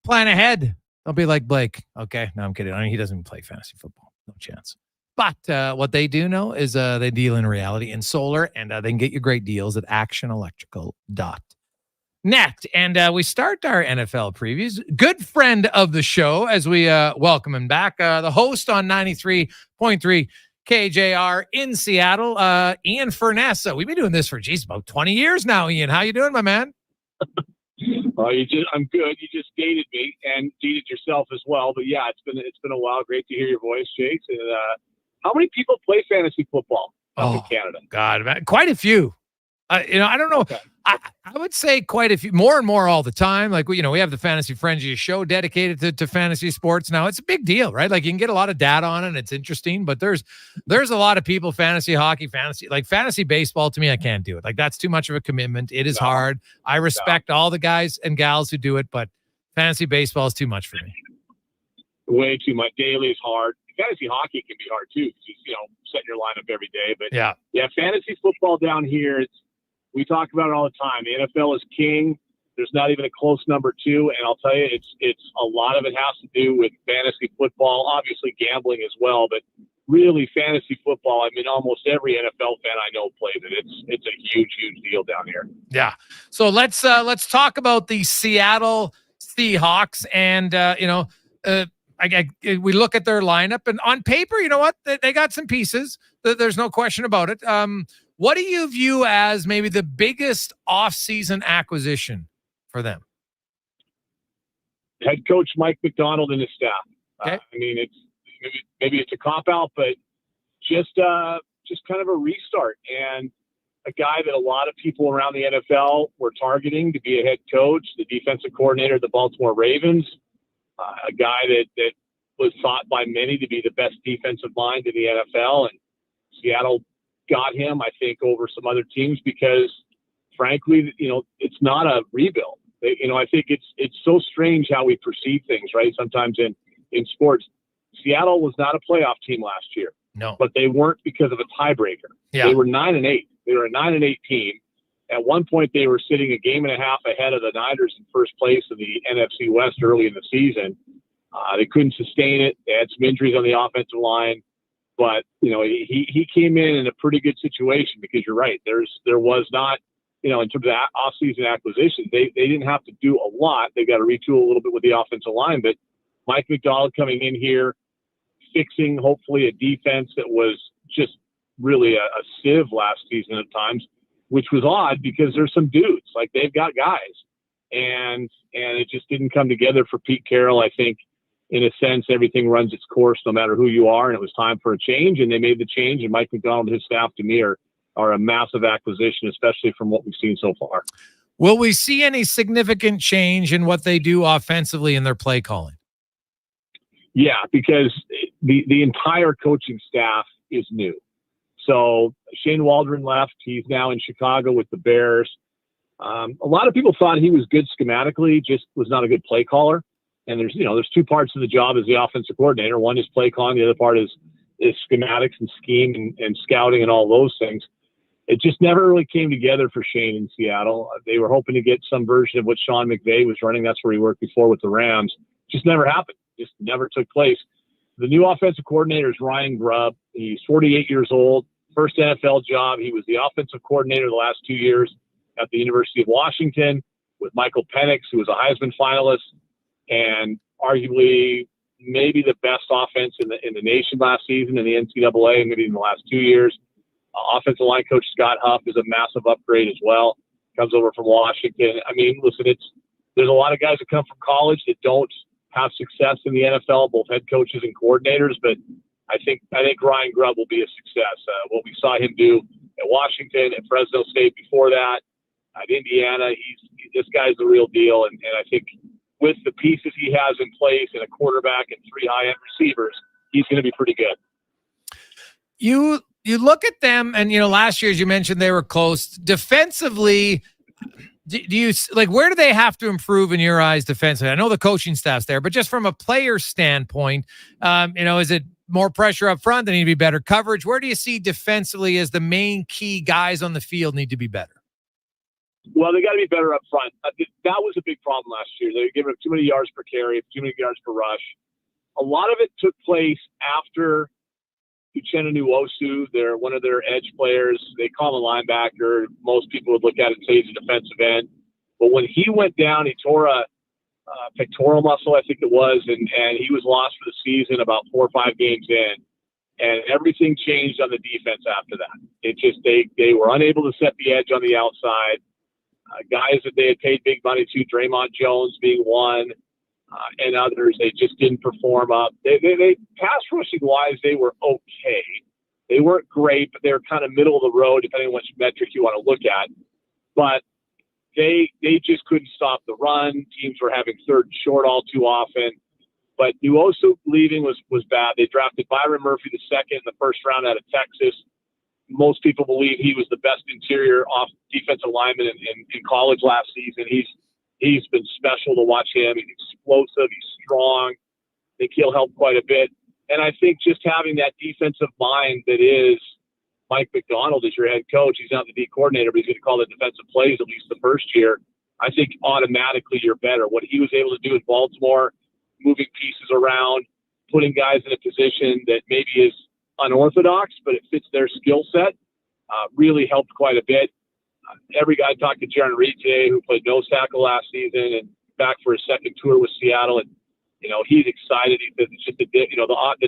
Plan ahead. Don't be like Blake. Okay, no, I'm kidding. I mean, he doesn't even play fantasy football. No chance. But what they do know is they deal in reality in solar, and they can get you great deals at actionelectrical.net. And we start our NFL previews. Good friend of the show as we welcome him back. The host on 93.3 KJR in Seattle. Ian Furness. We've been doing this for, about 20 years now, Ian. How you doing, my man? I'm good. You just dated me and dated yourself as well. But yeah, it's been a while. Great to hear your voice, Chase. And how many people play fantasy football up in Canada? God, man, quite a few. I don't know. Okay. I would say quite a few, more and more all the time. Like, we have the Fantasy Frenzy show dedicated to fantasy sports now. It's a big deal, right? Like, you can get a lot of data on it. And it's interesting, but there's a lot of people, fantasy hockey, fantasy baseball. To me, I can't do it. Like, that's too much of a commitment. It is hard. I respect all the guys and gals who do it, but fantasy baseball is too much for me. Way too much. Daily is hard. Fantasy hockey can be hard too, because setting your lineup every day. But yeah, fantasy football down here, we talk about it all the time. The NFL is king. There's not even a close number two. And I'll tell you, it's a lot of it has to do with fantasy football, obviously gambling as well, but really fantasy football. I mean, almost every NFL fan I know plays it. It's a huge, huge deal down here. Yeah. So let's talk about the Seattle Seahawks. And, we look at their lineup, and on paper, you know what? They got some pieces. There's no question about it. What do you view as maybe the biggest off-season acquisition for them? Head coach Mike McDonald and his staff. Okay. I mean, it's maybe it's a cop-out, but just kind of a restart, and a guy that a lot of people around the NFL were targeting to be a head coach, the defensive coordinator of the Baltimore Ravens, a guy that was thought by many to be the best defensive mind in the NFL, and Seattle got him, I think, over some other teams because, frankly, it's not a rebuild. I think it's so strange how we perceive things, right? Sometimes in sports, Seattle was not a playoff team last year. No, but they weren't because of a tiebreaker. Yeah. They were 9-8. They were a 9-8 team. At one point, they were sitting a game and a half ahead of the Niners in first place in the NFC West early in the season. They couldn't sustain it. They had some injuries on the offensive line. But, he came in a pretty good situation because you're right. There was not, in terms of off-season acquisitions, they didn't have to do a lot. They got to retool a little bit with the offensive line. But Mike McDonald coming in here, fixing hopefully a defense that was just really a sieve last season at times, which was odd because there's some dudes. Like, they've got guys. And it just didn't come together for Pete Carroll. I think, in a sense, everything runs its course no matter who you are, and it was time for a change, and they made the change, and Mike McDonald and his staff, to me, are a massive acquisition, especially from what we've seen so far. Will we see any significant change in what they do offensively in their play calling? Yeah, because the entire coaching staff is new. So Shane Waldron left. He's now in Chicago with the Bears. A lot of people thought he was good schematically, just was not a good play caller. And there's two parts of the job as the offensive coordinator. One is play calling. The other part is schematics and scheme and scouting and all those things. It just never really came together for Shane in Seattle. They were hoping to get some version of what Sean McVay was running. That's where he worked before with the Rams. Just never happened. Just never took place. The new offensive coordinator is Ryan Grubb. He's 48 years old. First NFL job. He was the offensive coordinator the last 2 years at the University of Washington with Michael Penix, who was a Heisman finalist and arguably maybe the best offense in the nation last season in the NCAA, maybe in the last 2 years. Offensive line coach Scott Huff is a massive upgrade as well. Comes over from Washington. I mean, listen, there's a lot of guys that come from college that don't have success in the NFL, both head coaches and coordinators. But I think Ryan Grubb will be a success. What we saw him do at Washington, at Fresno State before that, at Indiana, this guy's the real deal. And I think with the pieces he has in place and a quarterback and 3 high-end receivers, he's going to be pretty good. You look at them, and last year, as you mentioned, they were close defensively. Do you where do they have to improve in your eyes defensively? I know the coaching staff's there, but just from a player standpoint, is it more pressure up front? They need to be better coverage. Where do you see defensively as the main key guys on the field need to be better? Well, they got to be better up front. That was a big problem last year. They were giving up too many yards per carry, too many yards per rush. A lot of it took place after Uchenna Nwosu. They're one of their edge players. They call him a linebacker. Most people would look at it and say he's a defensive end. But when he went down, he tore a pectoral muscle, I think it was, and he was lost for the season about 4 or 5 games in. and everything changed on the defense after that. It just they were unable to set the edge on the outside. Guys that they had paid big money to, Draymond Jones being one, and others, they just didn't perform up. They pass rushing wise, they were okay. They weren't great, but they were kind of middle of the road, depending on which metric you want to look at. But they just couldn't stop the run. Teams were having third and short all too often. But Nuosu leaving was bad. They drafted Byron Murphy the second in the first round out of Texas. Most people believe he was the best interior off defensive lineman in college last season. He's been special to watch him. He's explosive. He's strong. I think he'll help quite a bit. And I think just having that defensive mind that is Mike McDonald as your head coach, he's not the D coordinator, but he's going to call the defensive plays at least the first year. I think automatically you're better. What he was able to do in Baltimore, moving pieces around, putting guys in a position that maybe is unorthodox, but it fits their skill set, really helped quite a bit. Every guy talked to Jaron Reed today, who played nose tackle last season and back for his second tour with Seattle, and he's excited. It's just the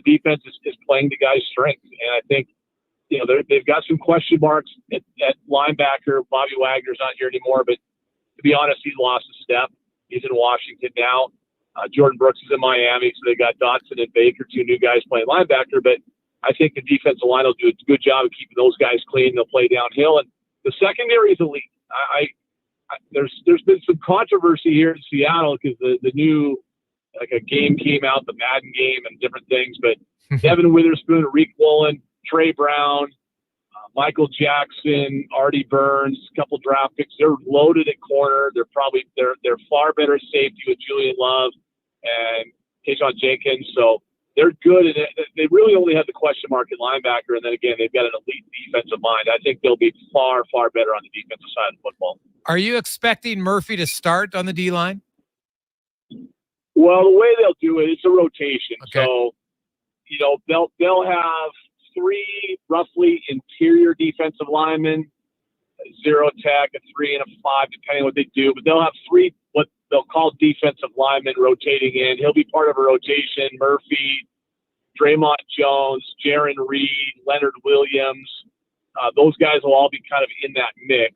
defense is playing to guys' strengths, and I think they've got some question marks at linebacker. Bobby Wagner's not here anymore, but to be honest, he's lost a step. He's in Washington now. Jordan Brooks is in Miami, so they got Dotson and Baker, two new guys playing linebacker. But I think the defensive line will do a good job of keeping those guys clean. They'll play downhill, and the secondary is elite. There's been some controversy here in Seattle because the new a game came out, the Madden game, and different things. But Devin Witherspoon, Reek Woolen, Trey Brown, Michael Jackson, Artie Burns, a couple draft picks. They're loaded at corner. They're far better safety with Julian Love and Tayshaun Jenkins. So they're good. And they really only have the question mark at linebacker. And then again, they've got an elite defensive mind. I think they'll be far, far better on the defensive side of football. Are you expecting Murphy to start on the D-line? Well, the way they'll do it, it's a rotation. Okay. So, they'll have three roughly interior defensive linemen, 0 tech, a 3 and a 5, depending on what they do. But they'll have three what they'll call defensive linemen rotating in. He'll be part of a rotation. Murphy, Draymond Jones, Jaron Reed, Leonard Williams. Those guys will all be kind of in that mix.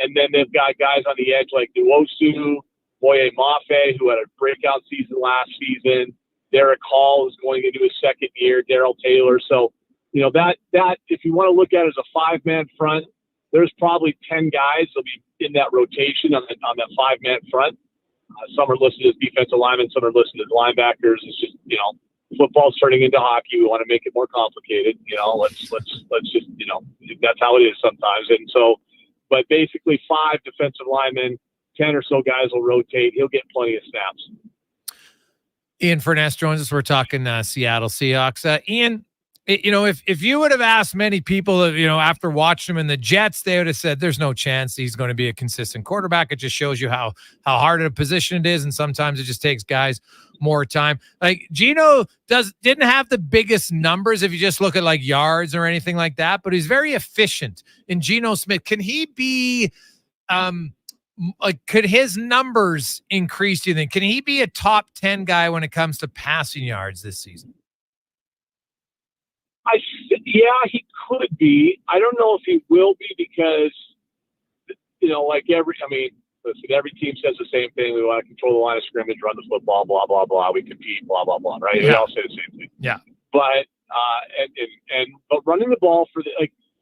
And then they've got guys on the edge like Nuosu, Boye Mafe, who had a breakout season last season. Derek Hall is going into his second year. Darrell Taylor. So, that if you want to look at it as a 5-man front, there's probably 10 guys that'll be in that rotation on that 5-man front. Some are listed as defensive linemen, some are listed as linebackers. It's just football's turning into hockey. We want to make it more complicated. Let's just that's how it is sometimes. And so, but basically 5 defensive linemen. 10 or so guys will rotate. He'll get plenty of snaps. Ian Furness joins us. We're talking Seattle Seahawks. Ian, if you would have asked many people, after watching him in the Jets, they would have said there's no chance he's going to be a consistent quarterback. It just shows you how hard a position it is, and sometimes it just takes guys more time. Like Geno didn't have the biggest numbers if you just look at like yards or anything like that, but he's very efficient. In Geno Smith, can he be could his numbers increase, do you think? Can he be a top 10 guy when it comes to passing yards this season? Yeah, he could be. I don't know if he will be because, every team says the same thing. We want to control the line of scrimmage, run the football, blah, blah, blah. We compete, blah, blah, blah, right? Yeah. They all say the same thing. Yeah. But, but running the ball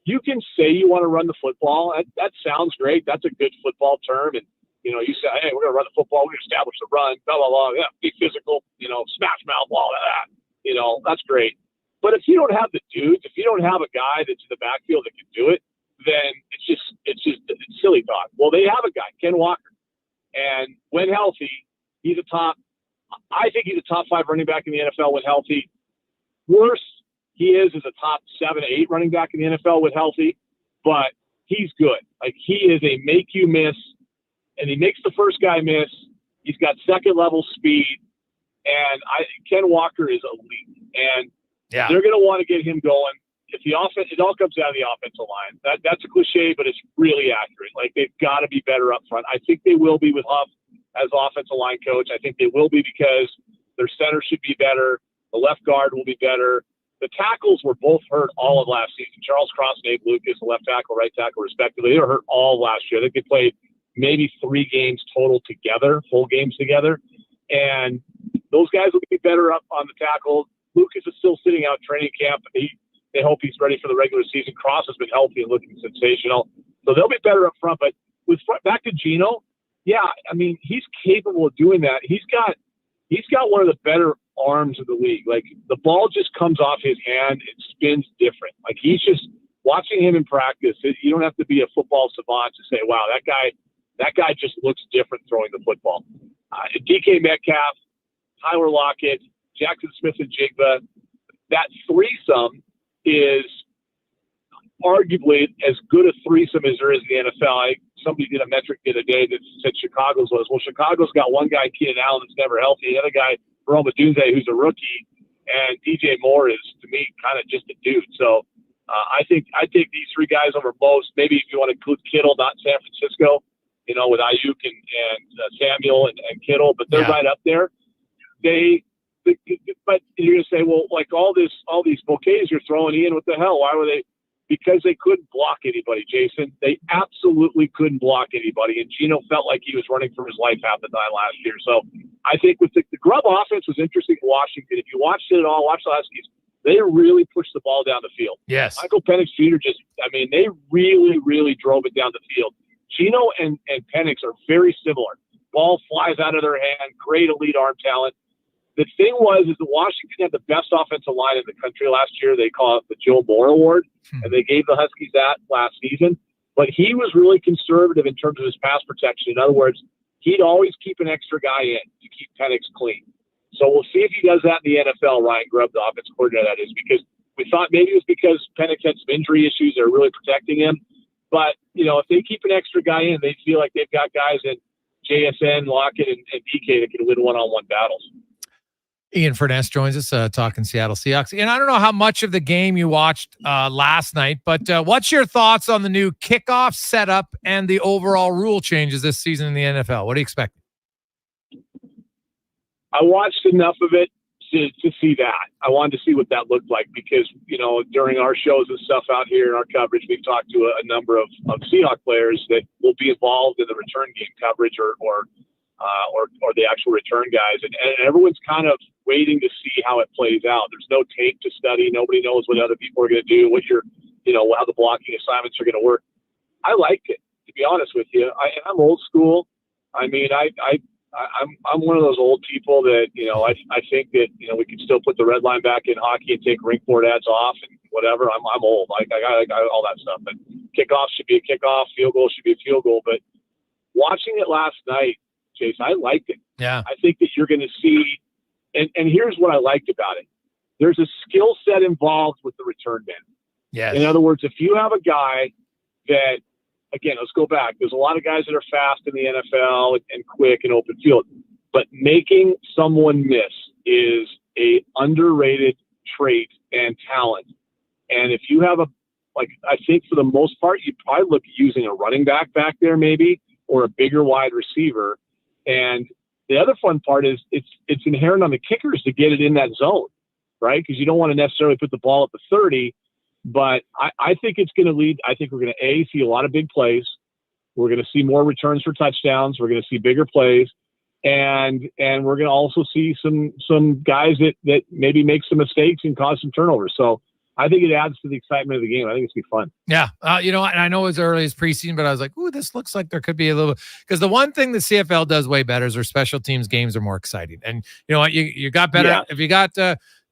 you can say you want to run the football. That sounds great. That's a good football term. And, you say, hey, we're going to run the football. We're going to establish the run, blah, blah, blah. Yeah, be physical, smash mouth, blah, blah, blah. That's great. But if you don't have the dudes, if you don't have a guy that's in the backfield that can do it, then it's silly talk. Well, they have a guy, Ken Walker. And when healthy, I think he's a top 5 running back in the NFL when healthy. Worse, he is a top 7 or 8 running back in the NFL with healthy, but he's good. He is a make you miss, and he makes the first guy miss. He's got second level speed, and Ken Walker is elite. And they're going to want to get him going. If the offense, it all comes down to the offensive line. That's a cliche, but it's really accurate. They've got to be better up front. I think they will be with Huff as offensive line coach. I think they will be because their center should be better. The left guard will be better. the tackles were both hurt all of last season. Charles Cross and Abe Lucas, the left tackle, right tackle, respectively. They were hurt all last year. I think they played maybe 3 games total together, full games together. And those guys will be better up on the tackle. Lucas is still sitting out training camp. They hope he's ready for the regular season. Cross has been healthy and looking sensational. So they'll be better up front. But back to Gino, yeah, I mean, he's capable of doing that. He's got one of the better arms of the league. Like, the ball just comes off his hand. It spins different. Like, he's just watching him in practice. You don't have to be a football savant to say, wow, that guy just looks different throwing the football. DK Metcalf, Tyler Lockett, Jackson Smith and Jigba, that threesome is arguably as good a threesome as there is in the NFL. Somebody did a metric the other day that said Chicago's was. Well, Chicago's got one guy, Keenan Allen, that's never healthy. The other guy, Rome Odunze, who's a rookie, and DJ Moore is, to me, kind of just a dude. So I take these 3 guys over most. Maybe if you want to include Kittle, not San Francisco, with Ayuk and Samuel and Kittle, but they're right up there. But you're going to say, well, like all these bouquets you're throwing in, what the hell? Why were they? Because they couldn't block anybody, Jason. They absolutely couldn't block anybody. And Gino felt like he was running for his life half the time last year. So I think with the Grubb offense was interesting in Washington. If you watched it at all, watch the Huskies, they really pushed the ball down the field. Yes. Michael Penix Jr. they really, really drove it down the field. Gino and Penix are very similar. Ball flies out of their hand, great elite arm talent. The thing is that Washington had the best offensive line in the country last year. They call it the Joe Moore Award, and they gave the Huskies that last season. But he was really conservative in terms of his pass protection. In other words, he'd always keep an extra guy in to keep Penix clean. So we'll see if he does that in the NFL, Ryan Grubb, the offensive coordinator, that is, because we thought maybe it was because Penix had some injury issues. They're really protecting him. But, if they keep an extra guy in, they feel like they've got guys in JSN, Lockett, and DK that can win one-on-one battles. Ian Furness joins us talking Seattle Seahawks. And I don't know how much of the game you watched last night, but what's your thoughts on the new kickoff setup and the overall rule changes this season in the NFL? What do you expect? I watched enough of it to see that. I wanted to see what that looked like because, during our shows and stuff out here in our coverage, we've talked to a number of Seahawks players that will be involved in the return game coverage or the actual return guys. And everyone's kind of waiting to see how it plays out. There's no tape to study. Nobody knows what other people are going to do, how the blocking assignments are going to work. I liked it, to be honest with you. I'm old school. I mean, I'm one of those old people that, I think that, we can still put the red line back in hockey and take ring board ads off and whatever. I'm old. I got all that stuff. But kickoff should be a kickoff. Field goal should be a field goal. But watching it last night, Jason, I liked it. Yeah. I think that you're going to see, and here's what I liked about it. There's a skill set involved with the return man. Yeah. In other words, if you have a guy that, again, let's go back. There's a lot of guys that are fast in the NFL and quick and open field, but making someone miss is a underrated trait and talent. And if you have I think for the most part, you probably look at using a running back there maybe, or a bigger wide receiver. And the other fun part is it's inherent on the kickers to get it in that zone, right? Because you don't want to necessarily put the ball at the 30. But I think it's going to lead. I think we're going to see a lot of big plays. We're going to see more returns for touchdowns. We're going to see bigger plays, and we're going to also see some guys that maybe make some mistakes and cause some turnovers. So I think it adds to the excitement of the game. I think it's going to be fun. Yeah, and I know it's early as preseason, but I was like, "Ooh, this looks like there could be a little." Because the one thing the CFL does way better is their special teams games are more exciting. And you know what, you got better if you got.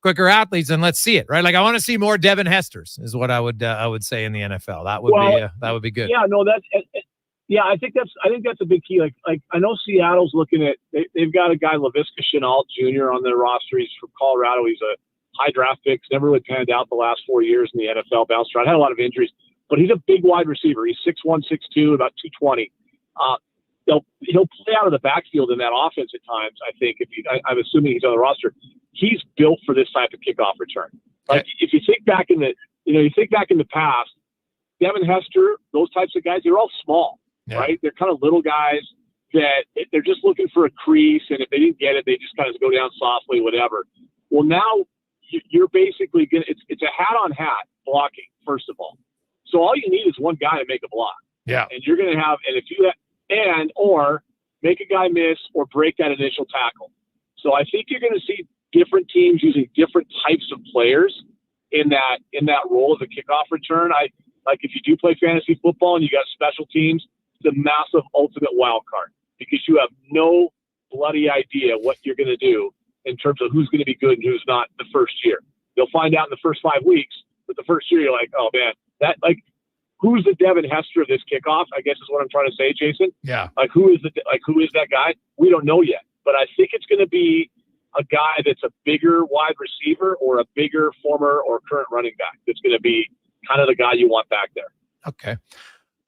Quicker athletes, and let's see it, right? Like I want to see more Devin Hesters is what I would say in the NFL. That would be good. Yeah, no, I think that's a big key. Like I know Seattle's looking at they've got a guy Laviska Shenault Jr. on their roster. He's from Colorado. He's a high draft pick. Never really panned out the last 4 years in the NFL. Bounced around, had a lot of injuries, but he's a big wide receiver. He's 6'1", 6'2", about 220. He'll play out of the backfield in that offense at times. I think I'm assuming he's on the roster. He's built for this type of kickoff return. Like if you think back in the past, Devin Hester, those types of guys, they're all small, right? They're kind of little guys that they're just looking for a crease, and if they didn't get it, they just kind of go down softly, whatever. Well, now you're basically going to, it's a hat on hat blocking, first of all. So all you need is one guy to make a block. Yeah. And you're going to have, and if you or make a guy miss or break that initial tackle. So I think you're going to see different teams using different types of players in that role of a kickoff return. Like if you do play fantasy football and you got special teams, it's a massive ultimate wild card because you have no bloody idea what you're going to do in terms of who's going to be good and who's not the first year. You'll find out in the first 5 weeks, but the first year you're like, oh man, who's the Devin Hester of this kickoff? I guess is what I'm trying to say, Jason. Yeah. Who is that guy? We don't know yet, but I think it's going to be a guy that's a bigger wide receiver or a bigger former or current running back. That's going to be kind of the guy you want back there. Okay.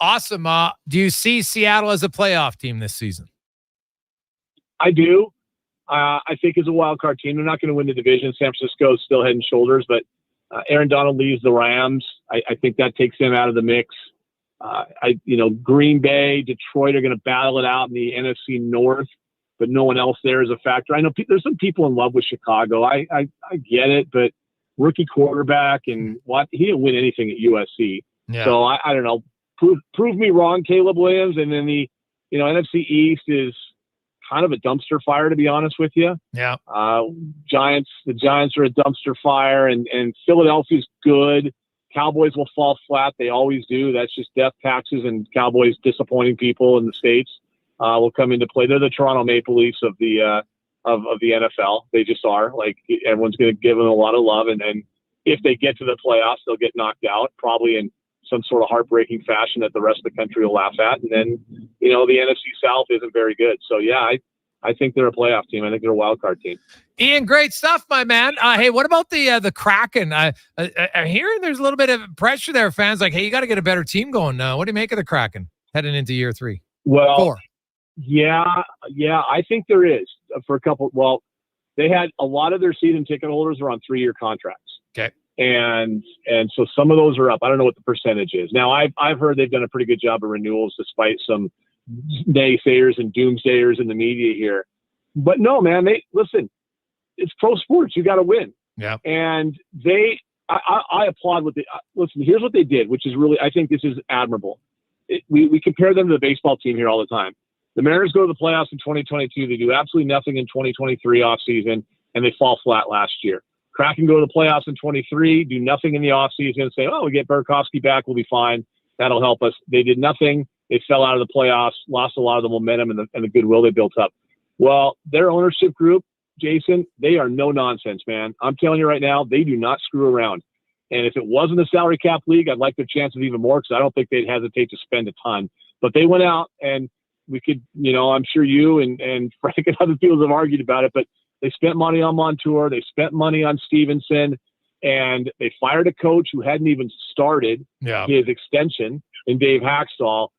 Awesome. Do you see Seattle as a playoff team this season? I do. I think as a wild card team, they're not going to win the division. San Francisco's still head and shoulders, but Aaron Donald leaves the Rams. I think that takes them out of the mix. Green Bay, Detroit are going to battle it out in the NFC North, but no one else there is a factor. I know there's some people in love with Chicago. I get it, but rookie quarterback and he didn't win anything at USC. Yeah. So I don't know. Prove me wrong, Caleb Williams. And then the NFC East is kind of a dumpster fire, to be honest with you. Yeah. The Giants are a dumpster fire, and Philadelphia's good. Cowboys will fall flat. They always do. That's just death taxes and Cowboys disappointing people in the States will come into play. They're the Toronto Maple Leafs of the NFL. They just are. Like, everyone's going to give them a lot of love, and if they get to the playoffs, they'll get knocked out, probably in some sort of heartbreaking fashion that the rest of the country will laugh at. And then, the NFC South isn't very good. So, yeah, I think they're a playoff team. I think they're a wild card team. Ian, great stuff, my man. Hey, what about the Kraken? I'm hearing there's a little bit of pressure there. Fans like, hey, you got to get a better team going. What do you make of the Kraken heading into year 3? Well, 4? Yeah, I think there is for a couple. Well, they had a lot of their season ticket holders are on 3-year contracts. Okay. And so some of those are up. I don't know what the percentage is. Now, I've heard they've done a pretty good job of renewals despite some naysayers and doomsayers in the media here. But no, man, listen, it's pro sports. You got to win. Yeah. And I applaud listen, here's what they did, which is really, I think this is admirable. We compare them to the baseball team here all the time. The Mariners go to the playoffs in 2022. They do absolutely nothing in 2023 offseason, and they fall flat last year. Kraken go to the playoffs in 23, do nothing in the offseason, and say, oh, we get Burakovsky back, we'll be fine. That'll help us. They did nothing. They fell out of the playoffs, lost a lot of the momentum and the goodwill they built up. Well, their ownership group, Jason, they are no nonsense, man. I'm telling you right now, they do not screw around. And if it wasn't a salary cap league, I'd like their chances even more because I don't think they'd hesitate to spend a ton. But they went out, and we could, I'm sure you and Frank and other people have argued about it, but they spent money on Montour. They spent money on Stevenson, and they fired a coach who hadn't even started his extension in Dave Haxtell,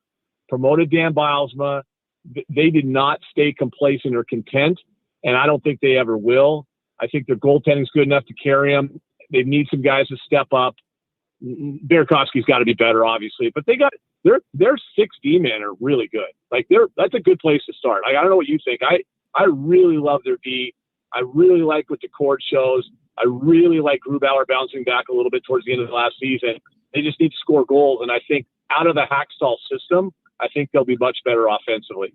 promoted Dan Bilesma. They did not stay complacent or content, and I don't think they ever will. I think their goaltending is good enough to carry them. They need some guys to step up. Burakovsky's got to be better, obviously, but their 6D men are really good. Like that's a good place to start. I don't know what you think. I really love their D. I really like what the court shows. I really like Grubauer bouncing back a little bit towards the end of the last season. They just need to score goals, and I think out of the Hackstall system, I think they'll be much better offensively.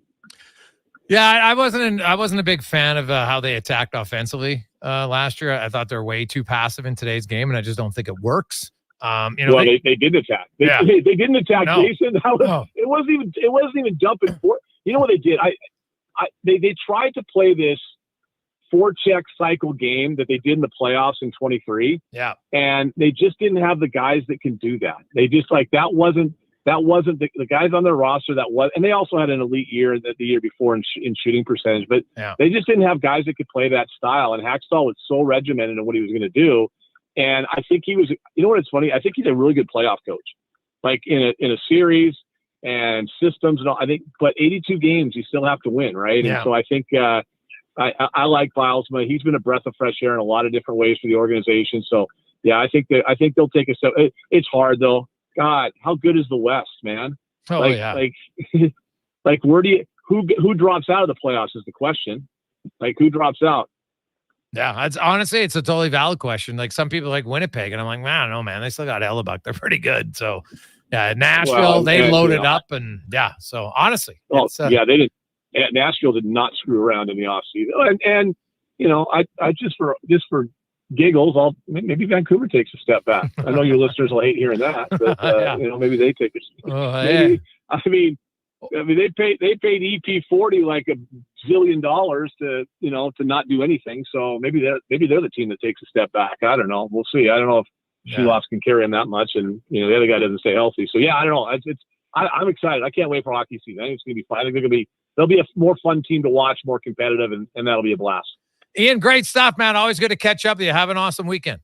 Yeah, I wasn't a big fan of how they attacked offensively last year. I thought they're way too passive in today's game, and I just don't think it works. They didn't attack. They didn't attack, no. Jason. It wasn't even dumping for. You know what they did? They tried to play this 4-check cycle game that they did in the playoffs in 23. Yeah. And they just didn't have the guys that can do that. They just that wasn't the guys on their roster and they also had an elite year the year before in shooting percentage, but they just didn't have guys that could play that style. And Hackstall was so regimented in what he was going to do. And I think he was, you know what, it's funny. I think he's a really good playoff coach, like in a series and systems and all. I think, but 82 games, you still have to win. Right. Yeah. And so I think, I like Bilesma. He's been a breath of fresh air in a lot of different ways for the organization. So yeah, I think they'll take a step. It's hard though. God, how good is the West, man? Oh yeah. Like who drops out of the playoffs is the question. Like who drops out? Yeah, it's a totally valid question. Like some people like Winnipeg, and I'm like, man, I don't know, man. They still got Hellebuck. They're pretty good. So, yeah, Nashville, they loaded up, and yeah. So honestly, they did. Nashville did not screw around in the offseason, and I just for giggles, maybe Vancouver takes a step back. I know your listeners will hate hearing that, but maybe they take a. I mean, they paid EP40 like $1 zillion to not do anything. So maybe they're the team that takes a step back. I don't know. We'll see. I don't know if Shuloffs can carry him that much, and the other guy doesn't stay healthy. So yeah, I don't know. I'm excited. I can't wait for hockey season. I think it's gonna be fun. I think they'll be a more fun team to watch, more competitive, and that'll be a blast. Ian, great stuff, man. Always good to catch up with you. Have an awesome weekend.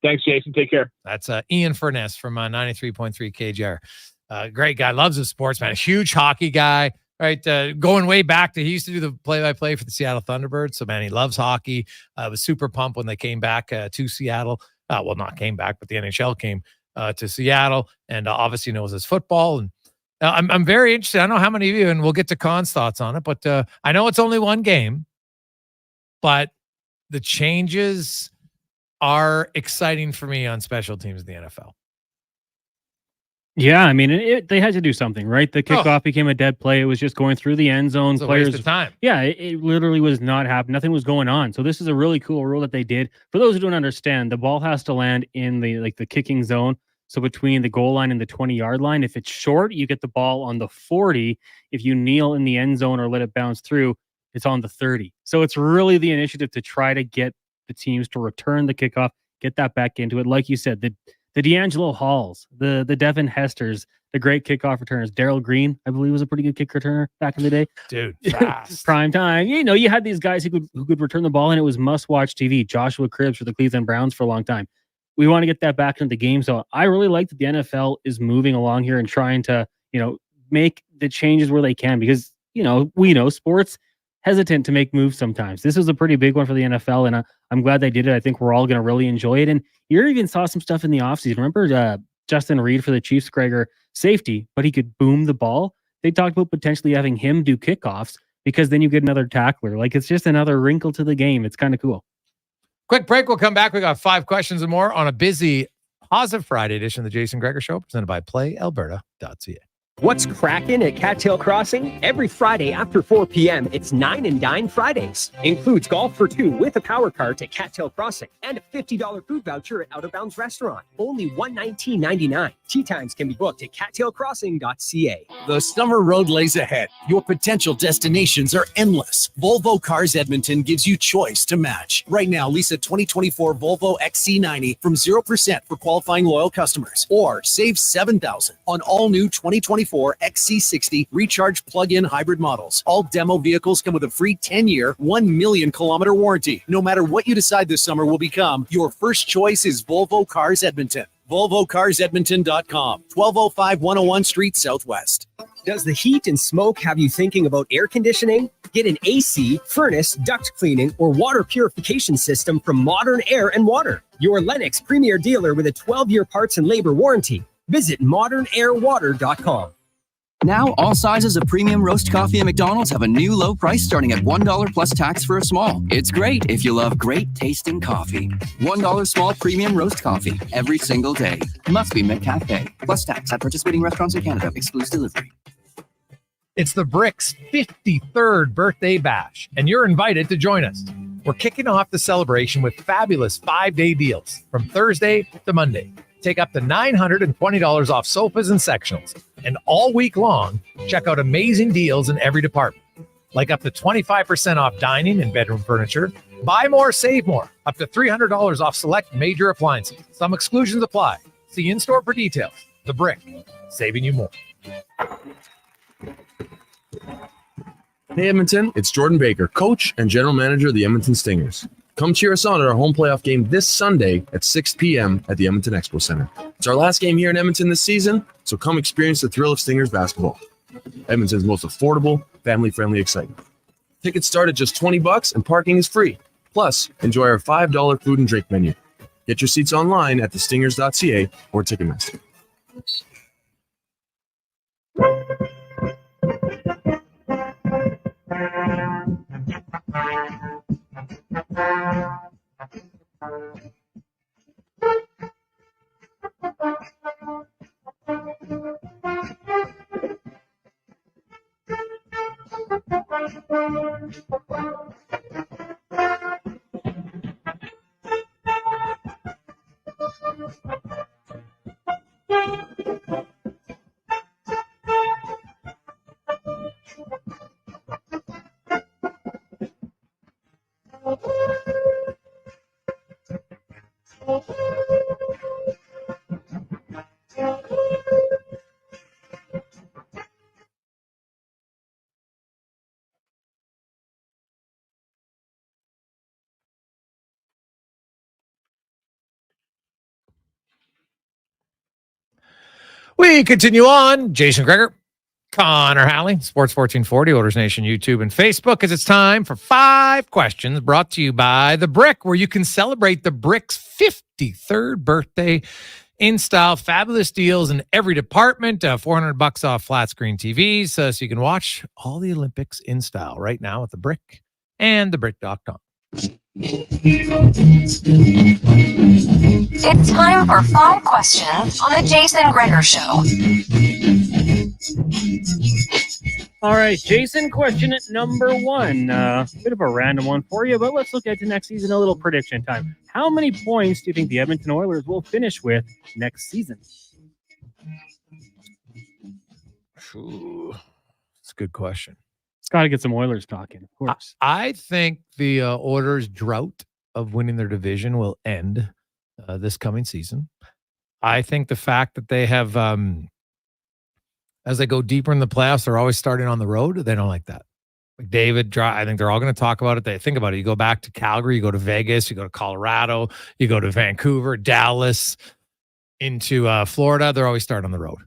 Thanks, Jason. Take care. That's Ian Furness from 93.3 KJR. Great guy, loves his sports, man. A huge hockey guy, right? Going way back he used to do the play-by-play for the Seattle Thunderbirds. So, man, he loves hockey. Was super pumped when they came back to Seattle. Well, not came back, but the NHL came to Seattle, and obviously knows his football. And I'm very interested. I don't know how many of you, and we'll get to Con's thoughts on it, but I know it's only one game, but the changes are exciting for me on special teams in the NFL. Yeah, I mean, they had to do something, right? The kickoff became a dead play. It was just going through the end zone. It's a waste of time. Yeah, it literally was not happening. Nothing was going on. So this is a really cool rule that they did. For those who don't understand, the ball has to land in the kicking zone. So between the goal line and the 20-yard line. If it's short, you get the ball on the 40. If you kneel in the end zone or let it bounce through, it's on the 30. So it's really the initiative to try to get the teams to return the kickoff, get that back into it. Like you said, the D'Angelo Halls, the Devin Hesters, the great kickoff returners. Darryl Green, I believe, was a pretty good kick returner back in the day. Dude, prime time. You had these guys who could return the ball, and it was must-watch TV. Joshua Cribbs for the Cleveland Browns for a long time. We want to get that back into the game. So I really like that the NFL is moving along here and trying to, make the changes where they can, because, we know sports hesitant to make moves sometimes. This was a pretty big one for the NFL, and I'm glad they did it. I think we're all going to really enjoy it. And you even saw some stuff in the offseason. Remember Justin Reed for the Chiefs, Gregor, safety, but he could boom the ball. They talked about potentially having him do kickoffs, because then you get another tackler. Like, it's just another wrinkle to the game. It's kind of cool. Quick break. We'll come back. We got 5 questions and more on a busy Positive Friday edition of the Jason Gregor Show, presented by PlayAlberta.ca. What's cracking at Cattail Crossing? Every Friday after 4 p.m., it's 9 and Dine Fridays. Includes golf for 2 with a power cart at Cattail Crossing and a $50 food voucher at Out of Bounds Restaurant. Only $119.99. Tea times can be booked at cattailcrossing.ca. The summer road lays ahead. Your potential destinations are endless. Volvo Cars Edmonton gives you choice to match. Right now, lease a 2024 Volvo XC90 from 0% for qualifying loyal customers, or save $7,000 on all new 2024 XC60 recharge plug-in hybrid models. All demo vehicles come with a free 10-year, 1 million kilometer warranty. No matter what you decide this summer will become, your first choice is Volvo Cars Edmonton. VolvoCarsEdmonton.com, 1205 101 Street Southwest. Does the heat and smoke have you thinking about air conditioning? Get an AC, furnace, duct cleaning, or water purification system from Modern Air and Water, your Lennox premier dealer with a 12-year parts and labor warranty. Visit modernairwater.com. Now, all sizes of premium roast coffee at McDonald's have a new low price starting at $1 plus tax for a small. It's great if you love great tasting coffee. $1 small premium roast coffee every single day. Must be McCafe. Plus tax at participating restaurants in Canada. Excludes delivery. It's the Brick's 53rd birthday bash, and you're invited to join us. We're kicking off the celebration with fabulous 5-day deals from Thursday to Monday. Take up to $920 off sofas and sectionals. And all week long, check out amazing deals in every department, like up to 25% off dining and bedroom furniture. Buy more, save more. Up to $300 off select major appliances. Some exclusions apply. See in-store for details. The Brick, saving you more. Hey Edmonton, it's Jordan Baker, coach and general manager of the Edmonton Stingers. Come cheer us on at our home playoff game this Sunday at 6 p.m. at the Edmonton Expo Center. It's our last game here in Edmonton this season, so come experience the thrill of Stingers basketball. Edmonton's most affordable, family-friendly excitement. Tickets start at just $20 and parking is free. Plus, enjoy our $5 food and drink menu. Get your seats online at thestingers.ca or Ticketmaster. We continue on. Jason Gregor, Connor Halley, Sports 1440, Oilers Nation, YouTube, and Facebook, as it's time for 5 questions brought to you by The Brick, where you can celebrate The Brick's 53rd birthday in style. Fabulous deals in every department. $400 off flat screen TVs, so you can watch all the Olympics in style right now at The Brick and thebrick.com. It's time for 5 questions on the Jason Gregor Show. All right, Jason, question number 1. Bit of a random one for you, but let's look at to next season, a little prediction time. How many points do you think the Edmonton Oilers will finish with next season? Ooh, that's a good question. It's got to get some Oilers talking, of course. I think the Oilers' drought of winning their division will end this coming season. I think the fact that they have, as they go deeper in the playoffs, they're always starting on the road. They don't like that. McDavid, I think they're all going to talk about it. They think about it. You go back to Calgary, you go to Vegas, you go to Colorado, you go to Vancouver, Dallas, into Florida. They're always starting on the road.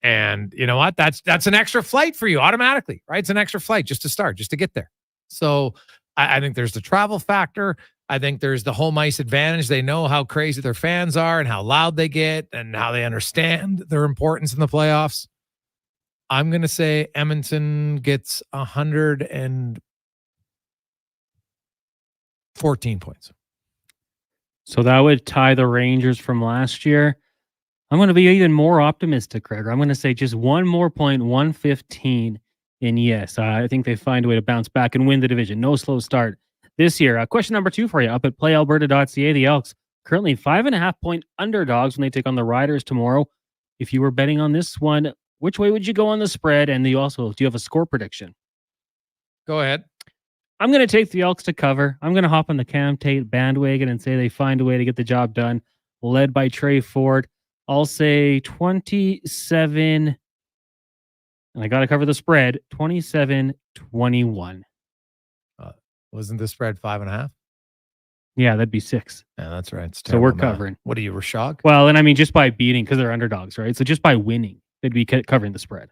And you know what? That's an extra flight for you automatically, right? It's an extra flight just to start, just to get there. So I think there's the travel factor. I think there's the home ice advantage. They know how crazy their fans are and how loud they get and how they understand their importance in the playoffs. I'm going to say Edmonton gets 114 points. So that would tie the Rangers from last year. I'm going to be even more optimistic, Gregor. I'm going to say just one more point, 115. And yes, I think they find a way to bounce back and win the division. No slow start this year. Question number 2 for you. Up at playalberta.ca, the Elks currently 5.5-point underdogs when they take on the Riders tomorrow. If you were betting on this one, which way would you go on the spread? And do you have a score prediction? Go ahead. I'm going to take the Elks to cover. I'm going to hop on the Cam Tate bandwagon and say they find a way to get the job done, led by Trey Ford. I'll say 27, and I got to cover the spread, 27-21. Wasn't the spread 5.5? Yeah, that'd be 6. Yeah, that's right. So we're covering. What are you, Rashog? Well, and I mean, just by beating, because they're underdogs, right? So just by winning, they'd be covering the spread.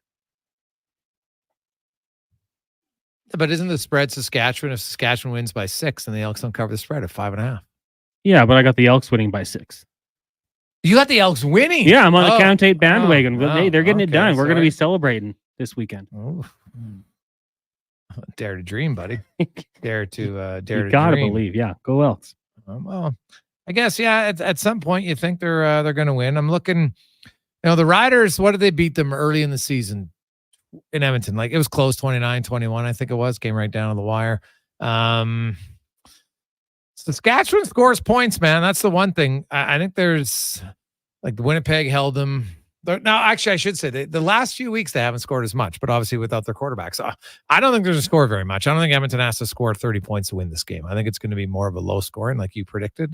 But isn't the spread Saskatchewan? If Saskatchewan wins by 6, and the Elks don't cover the spread at 5.5. Yeah, but I got the Elks winning by 6. You got the Elks winning? Yeah, I'm on the Cam Tate bandwagon. They're getting it done. We're going to be sorry. celebrating this weekend. Oh. Dare to dream, buddy. Dare to You gotta believe. Yeah, go Elks. Well, I guess, yeah, at some point you think they're going to win. I'm looking, the Riders, what did they beat them early in the season in Edmonton? Like, it was close, 29-21, I think it was. Came right down to the wire. Saskatchewan scores points, man. That's the one thing. I think there's, like, the Winnipeg held them. Now, actually, I should say the last few weeks they haven't scored as much, but obviously without their quarterback. So I don't think there's a score very much. I don't think Edmonton has to score 30 points to win this game. I think it's going to be more of a low scoring, like you predicted.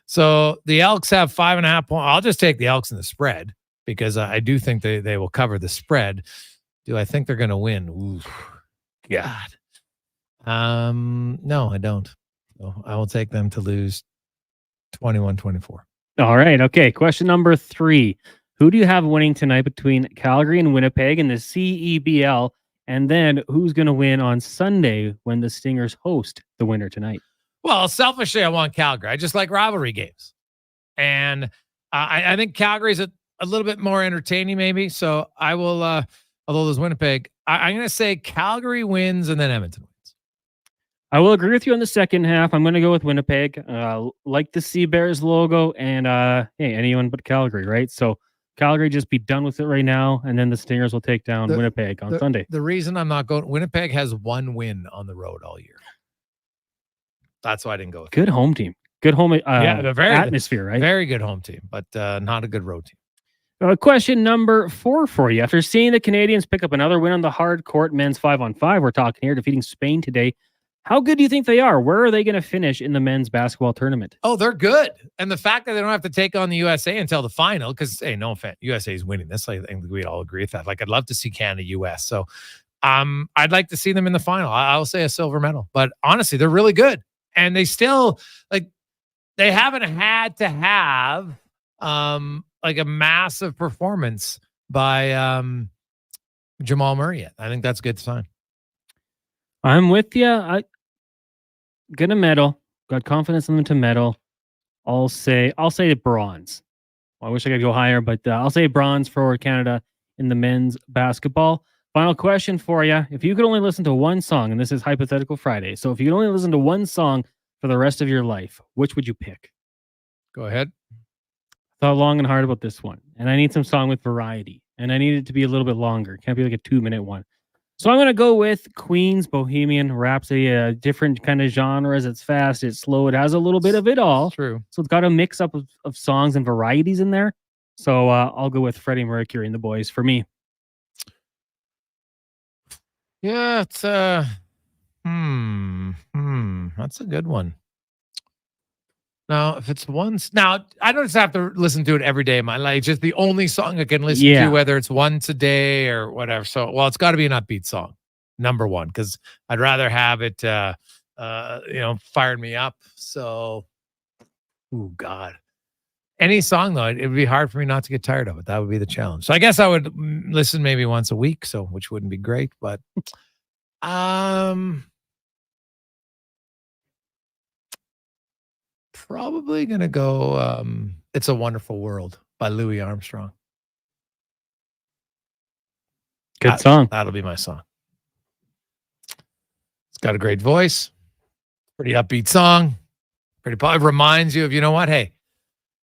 So the Elks have 5.5 points. I'll just take the Elks in the spread because I do think they will cover the spread. Do I think they're going to win? Ooh, God. No, I don't. So I will take them to lose 21-24. All right. Okay. Question number 3. Who do you have winning tonight between Calgary and Winnipeg in the CEBL? And then who's going to win on Sunday when the Stingers host the winner tonight? Well, selfishly, I want Calgary. I just like rivalry games. And I think Calgary's a little bit more entertaining, maybe. So I will, although there's Winnipeg, I'm going to say Calgary wins and then Edmonton wins. I will agree with you on the second half. I'm going to go with Winnipeg. Like the Sea Bears logo, and hey, anyone but Calgary, right? So Calgary, just be done with it right now, and then the Stingers will take down Winnipeg on Sunday. The reason I'm not going, Winnipeg has one win on the road all year. That's why I didn't go with Good home team. Good home atmosphere, right? Very good home team, but not a good road team. Question number 4 for you. After seeing the Canadians pick up another win on the hard court men's 5-on-5, we're talking here, defeating Spain today. How good do you think they are? Where are they going to finish in the men's basketball tournament? Oh, they're good. And the fact that they don't have to take on the USA until the final, because, hey, no offense, USA is winning this. I think we'd all agree with that. Like, I'd love to see Canada-US. So I'd like to see them in the final. I'll say a silver medal. But honestly, they're really good. And they still, like, they haven't had to have, like, a massive performance by Jamal Murray yet. I think that's a good sign. I'm with you. I gonna medal. Got confidence in them to medal. I'll say bronze. Well, I wish I could go higher, but I'll say bronze for Canada in the men's basketball. Final question for you: if you could only listen to one song, and this is hypothetical Friday, so if you could only listen to one song for the rest of your life, which would you pick? Go ahead. Thought long and hard about this one, and I need some song with variety, and I need it to be a little bit longer. Can't be like a 2-minute one. So I'm going to go with Queen's Bohemian Rhapsody, different kind of genres. It's fast, it's slow, it has a little bit of it all. True. So it's got a mix up of songs and varieties in there. So I'll go with Freddie Mercury and the Boys for me. Yeah, it's that's a good one. Now, if it's now I don't just have to listen to it every day of my life. It's just the only song I can listen to, whether it's once a day or whatever. So, well, it's got to be an upbeat song, number one, because I'd rather have it, fired me up. So, oh God, any song though, it would be hard for me not to get tired of it. That would be the challenge. So, I guess I would listen maybe once a week, so which wouldn't be great, but probably gonna go It's a Wonderful World by Louis Armstrong. Good song. That'll be my song. It's got a great voice, pretty upbeat song, pretty probably reminds you of, you know what, hey,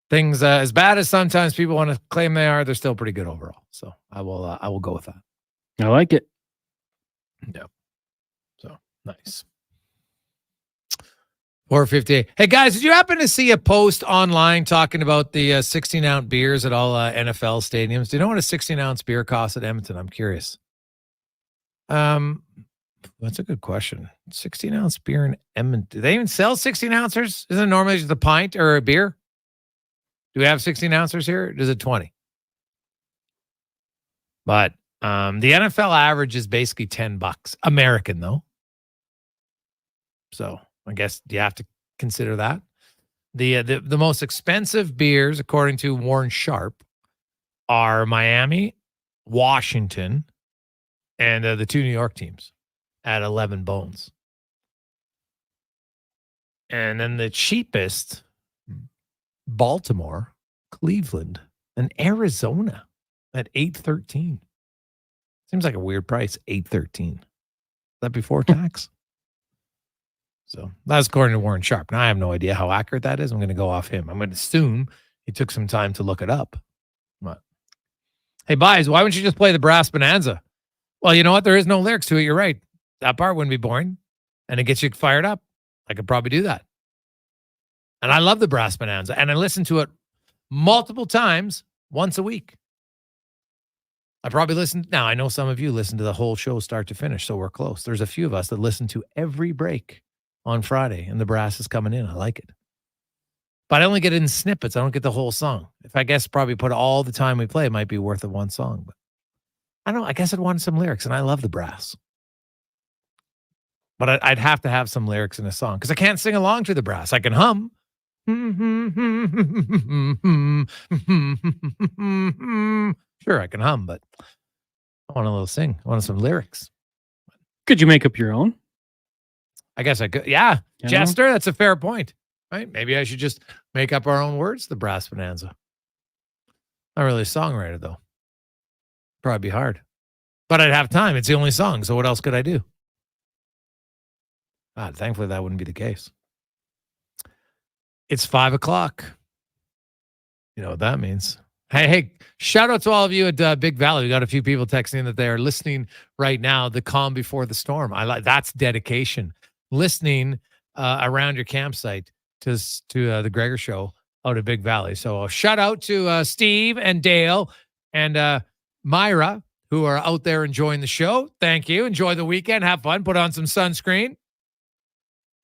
things as bad as sometimes people want to claim they are, they're still pretty good overall. So I will go with that. I like it. Yeah. So nice. 4:58. Hey guys, did you happen to see a post online talking about the 16-ounce beers at all NFL stadiums? Do you know what a 16-ounce beer costs at Edmonton? I'm curious. That's a good question. 16-ounce beer in Edmonton. Do they even sell 16-ouncers? Isn't it normally just a pint or a beer? Do we have 16-ouncers here? Or is it 20? But the NFL average is basically $10. American though. So I guess you have to consider that. The most expensive beers, according to Warren Sharp, are Miami, Washington, and the 2 New York teams at 11 bones. And then the cheapest, Baltimore, Cleveland, and Arizona at $8.13. Seems like a weird price, $8.13. Is that before tax? So that's according to Warren Sharp. Now I have no idea how accurate that is. I'm going to go off him. I'm going to assume he took some time to look it up. But hey, Bies, why wouldn't you just play the Brass Bonanza? Well, you know what? There is no lyrics to it. You're right. That part wouldn't be boring, and it gets you fired up. I could probably do that. And I love the Brass Bonanza, and I listen to it multiple times, once a week. I probably listen. Now, I know some of you listen to the whole show start to finish, so we're close. There's a few of us that listen to every break on Friday, and the Brass is coming in. I like it. But I only get it in snippets. I don't get the whole song. If I guess probably put all the time we play, it might be worth of one song. But I don't know. I guess I'd want some lyrics, and I love the Brass. But I'd have to have some lyrics in a song because I can't sing along to the Brass. I can hum. Sure, I can hum, but I want a little sing. I want some lyrics. Could you make up your own? I guess I could. Yeah. Jester, that's a fair point. Right? Maybe I should just make up our own words, the Brass Bonanza. Not really a songwriter, though. Probably be hard. But I'd have time. It's the only song, so what else could I do? Thankfully, that wouldn't be the case. It's 5 o'clock. You know what that means. Hey, shout out to all of you at Big Valley. We got a few people texting that they are listening right now. The calm before the storm. That's dedication. Listening around your campsite to the Gregor Show out of Big Valley. So shout out to Steve and Dale and Myra, who are out there enjoying the show. Thank you. Enjoy the weekend. Have fun. Put on some sunscreen.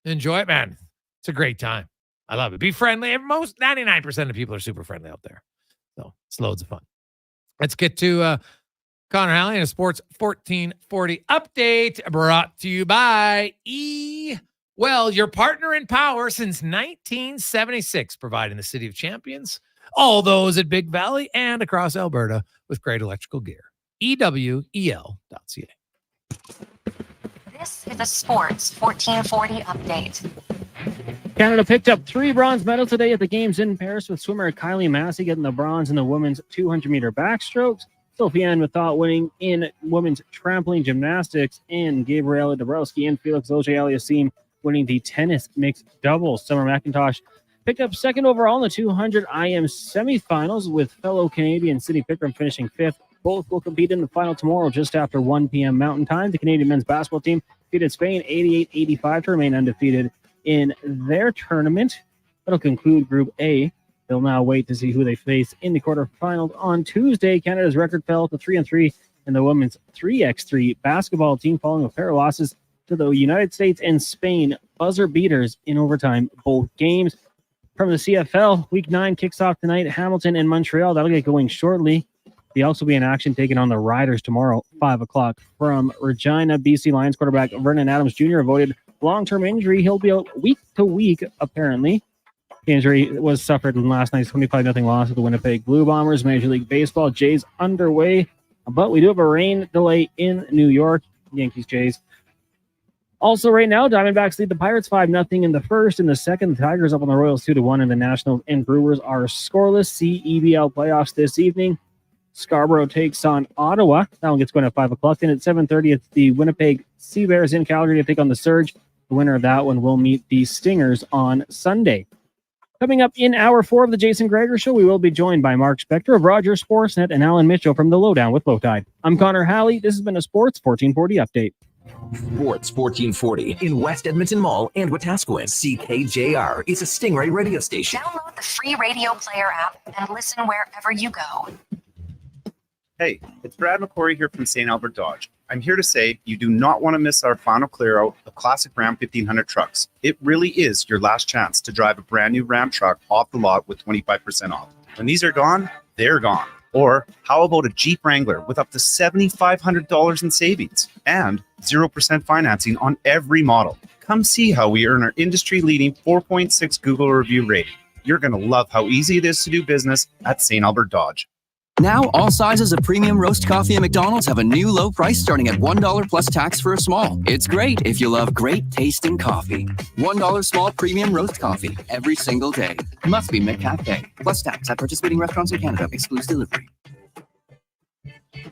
Enjoy it, man. It's a great time. I love it. Be friendly. Most 99% of people are super friendly out there. So it's loads of fun. Let's get to Connor Halley and a Sports 1440 update brought to you by Well, your partner in power since 1976, providing the City of Champions, all those at Big Valley and across Alberta with great electrical gear. EWEL.ca. This is a Sports 1440 update. Canada picked up 3 bronze medals today at the Games in Paris, with swimmer Kylie Massey getting the bronze in the women's 200-meter backstrokes, Sophie-Anne Mathot winning in women's trampoline gymnastics, and Gabriela Dabrowski and Felix Auger-Aliassime winning the tennis mixed doubles. Summer McIntosh picked up second overall in the 200 IM semifinals, with fellow Canadian Sydney Pickram finishing 5th. Both will compete in the final tomorrow just after 1 p.m. Mountain Time. The Canadian men's basketball team defeated Spain 88-85 to remain undefeated in their tournament. That'll conclude Group A. They'll now wait to see who they face in the quarterfinals on Tuesday. Canada's record fell to 3-3 in the women's 3x3 basketball team, following a pair of losses to the United States and Spain, buzzer beaters in overtime both games. From the CFL, Week 9 kicks off tonight. Hamilton and Montreal. That'll get going shortly. The Elks will be in action taking on the Riders tomorrow, 5 o'clock. From Regina, BC Lions quarterback Vernon Adams Jr. avoided long-term injury. He'll be out week to week, apparently. The injury was suffered in last night's 25-0 loss to the Winnipeg Blue Bombers. Major League Baseball, Jays underway, but we do have a rain delay in New York. Yankees, Jays. Also right now, Diamondbacks lead the Pirates 5-0 in the first. In the second, the Tigers up on the Royals 2-1, and the Nationals and Brewers are scoreless. CEBL playoffs this evening. Scarborough takes on Ottawa. That one gets going at 5 o'clock. Then at 7:30, it's the Winnipeg Sea Bears in Calgary to take on the Surge. The winner of that one will meet the Stingers on Sunday. Coming up in hour 4 of the Jason Gregor Show, we will be joined by Mark Spector of Rogers Sportsnet and Allan Mitchell from The Lowdown with Lowtide. I'm Connor Halley. This has been a Sports 1440 update. Sports 1440 in West Edmonton Mall and Wetaskiwin. CKJR is a Stingray radio station. Download the free radio player app and listen wherever you go. Hey, it's Brad McCory here from St. Albert Dodge. I'm here to say you do not want to miss our final clear out of classic Ram 1500 trucks. It really is your last chance to drive a brand new Ram truck off the lot with 25% off. When these are gone, they're gone. Or how about a Jeep Wrangler with up to $7,500 in savings and 0% financing on every model? Come see how we earn our industry-leading 4.6 Google review rating. You're going to love how easy it is to do business at St. Albert Dodge. Now, all sizes of premium roast coffee at McDonald's have a new low price starting at $1 plus tax for a small. It's great if you love great tasting coffee. $1 small premium roast coffee every single day. Must be McCafe. Plus tax at participating restaurants in Canada. Excludes delivery.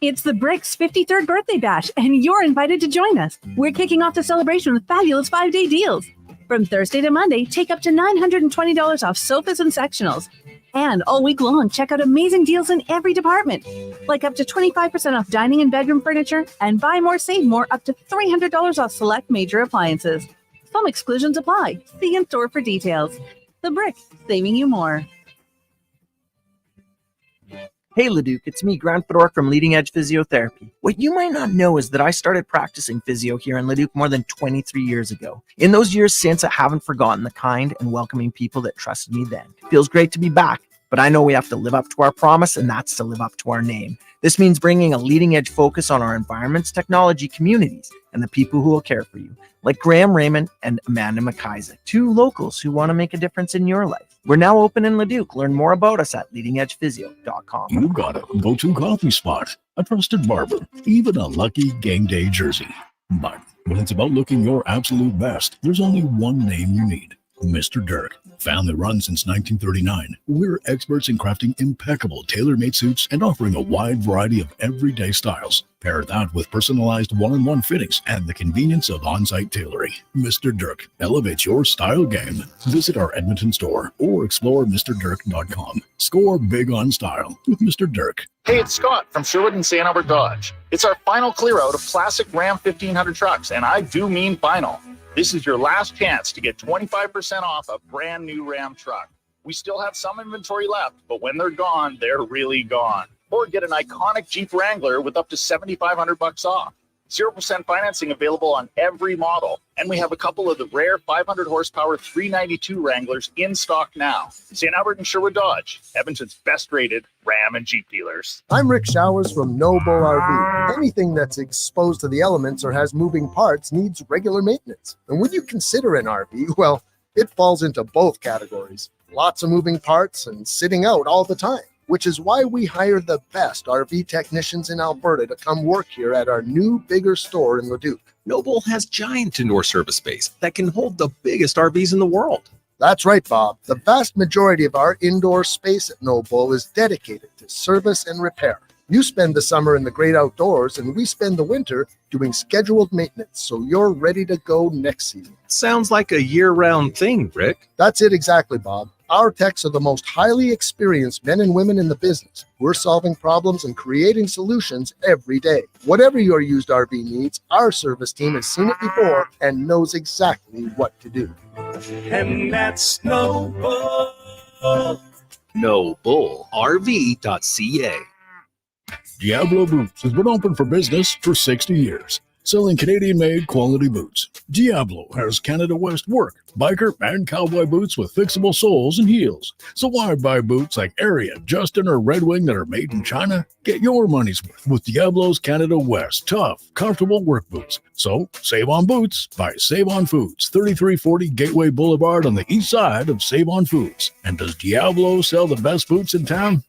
It's the Bricks 53rd birthday bash, and you're invited to join us. We're kicking off the celebration with fabulous 5-day deals. From Thursday to Monday, take up to $920 off sofas and sectionals. And all week long, check out amazing deals in every department, like up to 25% off dining and bedroom furniture, and buy more, save more, up to $300 off select major appliances. Some exclusions apply. See in store for details. The Brick, saving you more. Hey Leduc, it's me, Grant Fedor from Leading Edge Physiotherapy. What you might not know is that I started practicing physio here in Leduc more than 23 years ago. In those years since, I haven't forgotten the kind and welcoming people that trusted me then. It feels great to be back, but I know we have to live up to our promise, and that's to live up to our name. This means bringing a leading edge focus on our environments, technology, communities, and the people who will care for you, like Graham Raymond and Amanda McIsaac, 2 locals who want to make a difference in your life. We're now open in Leduc. Learn more about us at leadingedgephysio.com. You got a go-to coffee spot, a trusted barber, even a lucky game day jersey. But when it's about looking your absolute best, there's only one name you need. Mr. Dirk, family run since 1939. We're experts in crafting impeccable tailor-made suits and offering a wide variety of everyday styles. Pair that with personalized one-on-one fittings and the convenience of on-site tailoring. Mr. Dirk elevates your style game. Visit our Edmonton store or explore MrDirk.com. Score big on style with Mr. Dirk. Hey, it's Scott from Sherwood and St. Albert Dodge. It's our final clear out of classic Ram 1500 trucks, and I do mean final. This is your last chance to get 25% off a brand new Ram truck. We still have some inventory left, but when they're gone, they're really gone. Or get an iconic Jeep Wrangler with up to $7,500 off. 0% financing available on every model. And we have a couple of the rare 500 horsepower 392 Wranglers in stock now. St. Albert and Sherwood Dodge, Edmonton's best rated Ram and Jeep dealers. I'm Rick Showers from No Bull RV. Anything that's exposed to the elements or has moving parts needs regular maintenance. And when you consider an RV, well, it falls into both categories. Lots of moving parts and sitting out all the time, which is why we hire the best RV technicians in Alberta to come work here at our new, bigger store in Leduc. Noble has giant indoor service space that can hold the biggest RVs in the world. That's right, Bob. The vast majority of our indoor space at Noble is dedicated to service and repair. You spend the summer in the great outdoors, and we spend the winter doing scheduled maintenance, so you're ready to go next season. Sounds like a year-round thing, Rick. That's it exactly, Bob. Our techs are the most highly experienced men and women in the business. We're solving problems and creating solutions every day. Whatever your used RV needs, our service team has seen it before and knows exactly what to do. And that's Noble. NobleRV.ca. Diablo Boots has been open for business for 60 years, selling Canadian-made quality boots. Diablo has Canada West work, biker, and cowboy boots with fixable soles and heels. So why buy boots like Area, Justin, or Red Wing that are made in China? Get your money's worth with Diablo's Canada West tough, comfortable work boots. So save on boots by Save On Foods, 3340 Gateway Boulevard on the east side of Save On Foods. And does Diablo sell the best boots in town?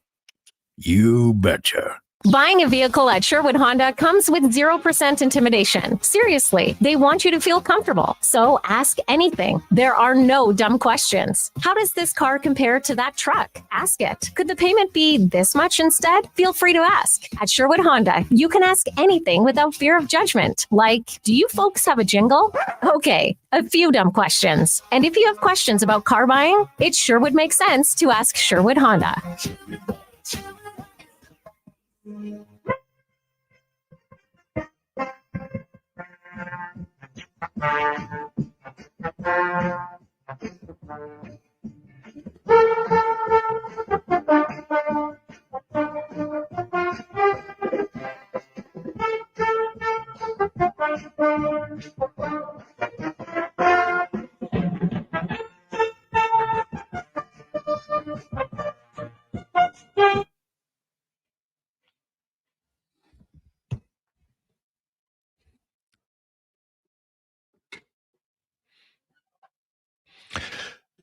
You betcha. Buying a vehicle at Sherwood Honda comes with 0% intimidation. Seriously, they want you to feel comfortable. So ask anything. There are no dumb questions. How does this car compare to that truck? Ask it. Could the payment be this much instead? Feel free to ask. At Sherwood Honda, you can ask anything without fear of judgment. Like, do you folks have a jingle? Okay, a few dumb questions. And if you have questions about car buying, it sure would make sense to ask Sherwood Honda.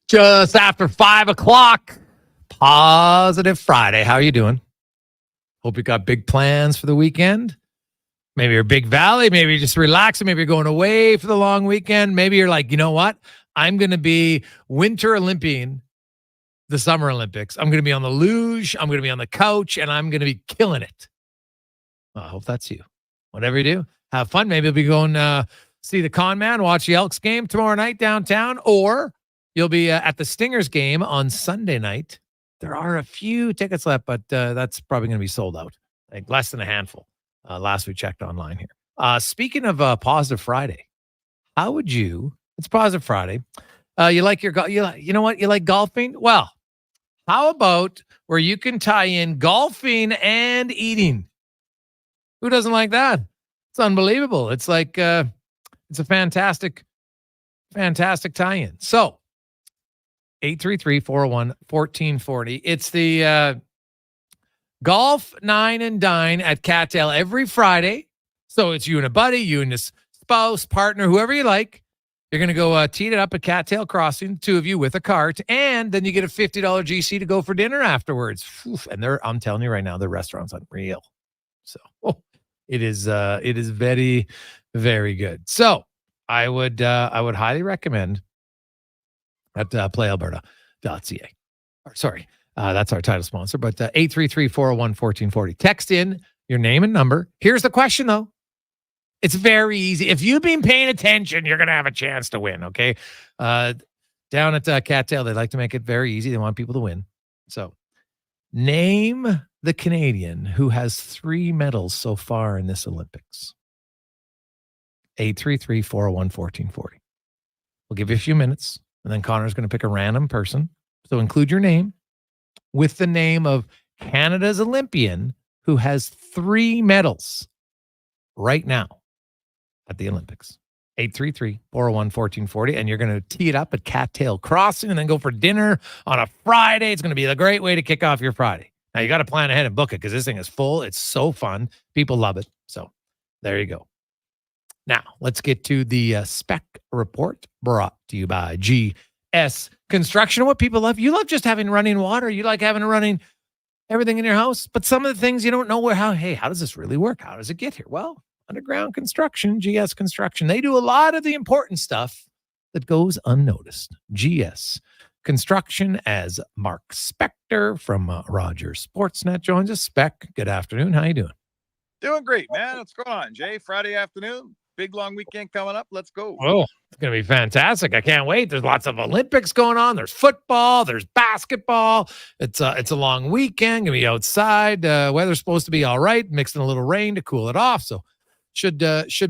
Just after 5 o'clock, Positive Friday. How are you doing? Hope you got big plans for the weekend. Maybe you're Big Valley. Maybe you're just relaxing. Maybe you're going away for the long weekend. Maybe you're like, you know what? I'm going to be Winter Olympian, the Summer Olympics. I'm going to be on the luge. I'm going to be on the couch, and I'm going to be killing it. Well, I hope that's you. Whatever you do, have fun. Maybe you'll be going see the Con Man, watch the Elks game tomorrow night downtown, or you'll be at the Stingers game on Sunday night. There are a few tickets left, but that's probably going to be sold out. Like less than a handful. Last we checked online here. Speaking of Positive Friday, how would you? It's Positive Friday. You like your you know what? You like golfing? Well, how about where you can tie in golfing and eating? Who doesn't like that? It's unbelievable. It's like it's a fantastic tie-in. So 833-401-1440. It's the Golf Nine and Dine at Cattail every Friday. So it's you and a buddy, you and this spouse, partner, whoever you like. You're going to go tee it up at Cattail Crossing, two of you with a cart, and then you get a $50 GC to go for dinner afterwards. Oof, and I'm telling you right now, the restaurant's unreal. So it is very, very good. So I would highly recommend at playalberta.ca. Sorry, that's our title sponsor, but 833-401-1440. Text in your name and number. Here's the question, though. It's very easy. If you've been paying attention, you're going to have a chance to win, okay? Down at Cattail, they like to make it very easy. They want people to win. So name the Canadian who has 3 medals so far in this Olympics. 833-401-1440. We'll give you a few minutes, and then Connor's going to pick a random person. So include your name with the name of Canada's Olympian who has 3 medals right now at the Olympics. 833-401-1440, and you're going to tee it up at Cattail Crossing and then go for dinner on a Friday. It's going to be a great way to kick off your Friday. Now, you got to plan ahead and book it because this thing is full. It's so fun. People love it. So there you go. Now, let's get to the spec report brought to you by GS Construction. What people love, you love just having running water. You like having running everything in your house. But some of the things you don't know how does this really work? How does it get here? Well, underground construction, GS Construction. They do a lot of the important stuff that goes unnoticed. GS Construction, as Mark Spector from Rogers Sportsnet joins us. Spec, good afternoon. How you doing? Doing great, man. What's going on, Jay? Friday afternoon. Big long weekend coming up. Let's go. Oh, it's going to be fantastic. I can't wait. There's lots of Olympics going on. There's football. There's basketball. It's a long weekend. Going to be outside. Weather's supposed to be all right. Mixed in a little rain to cool it off. So should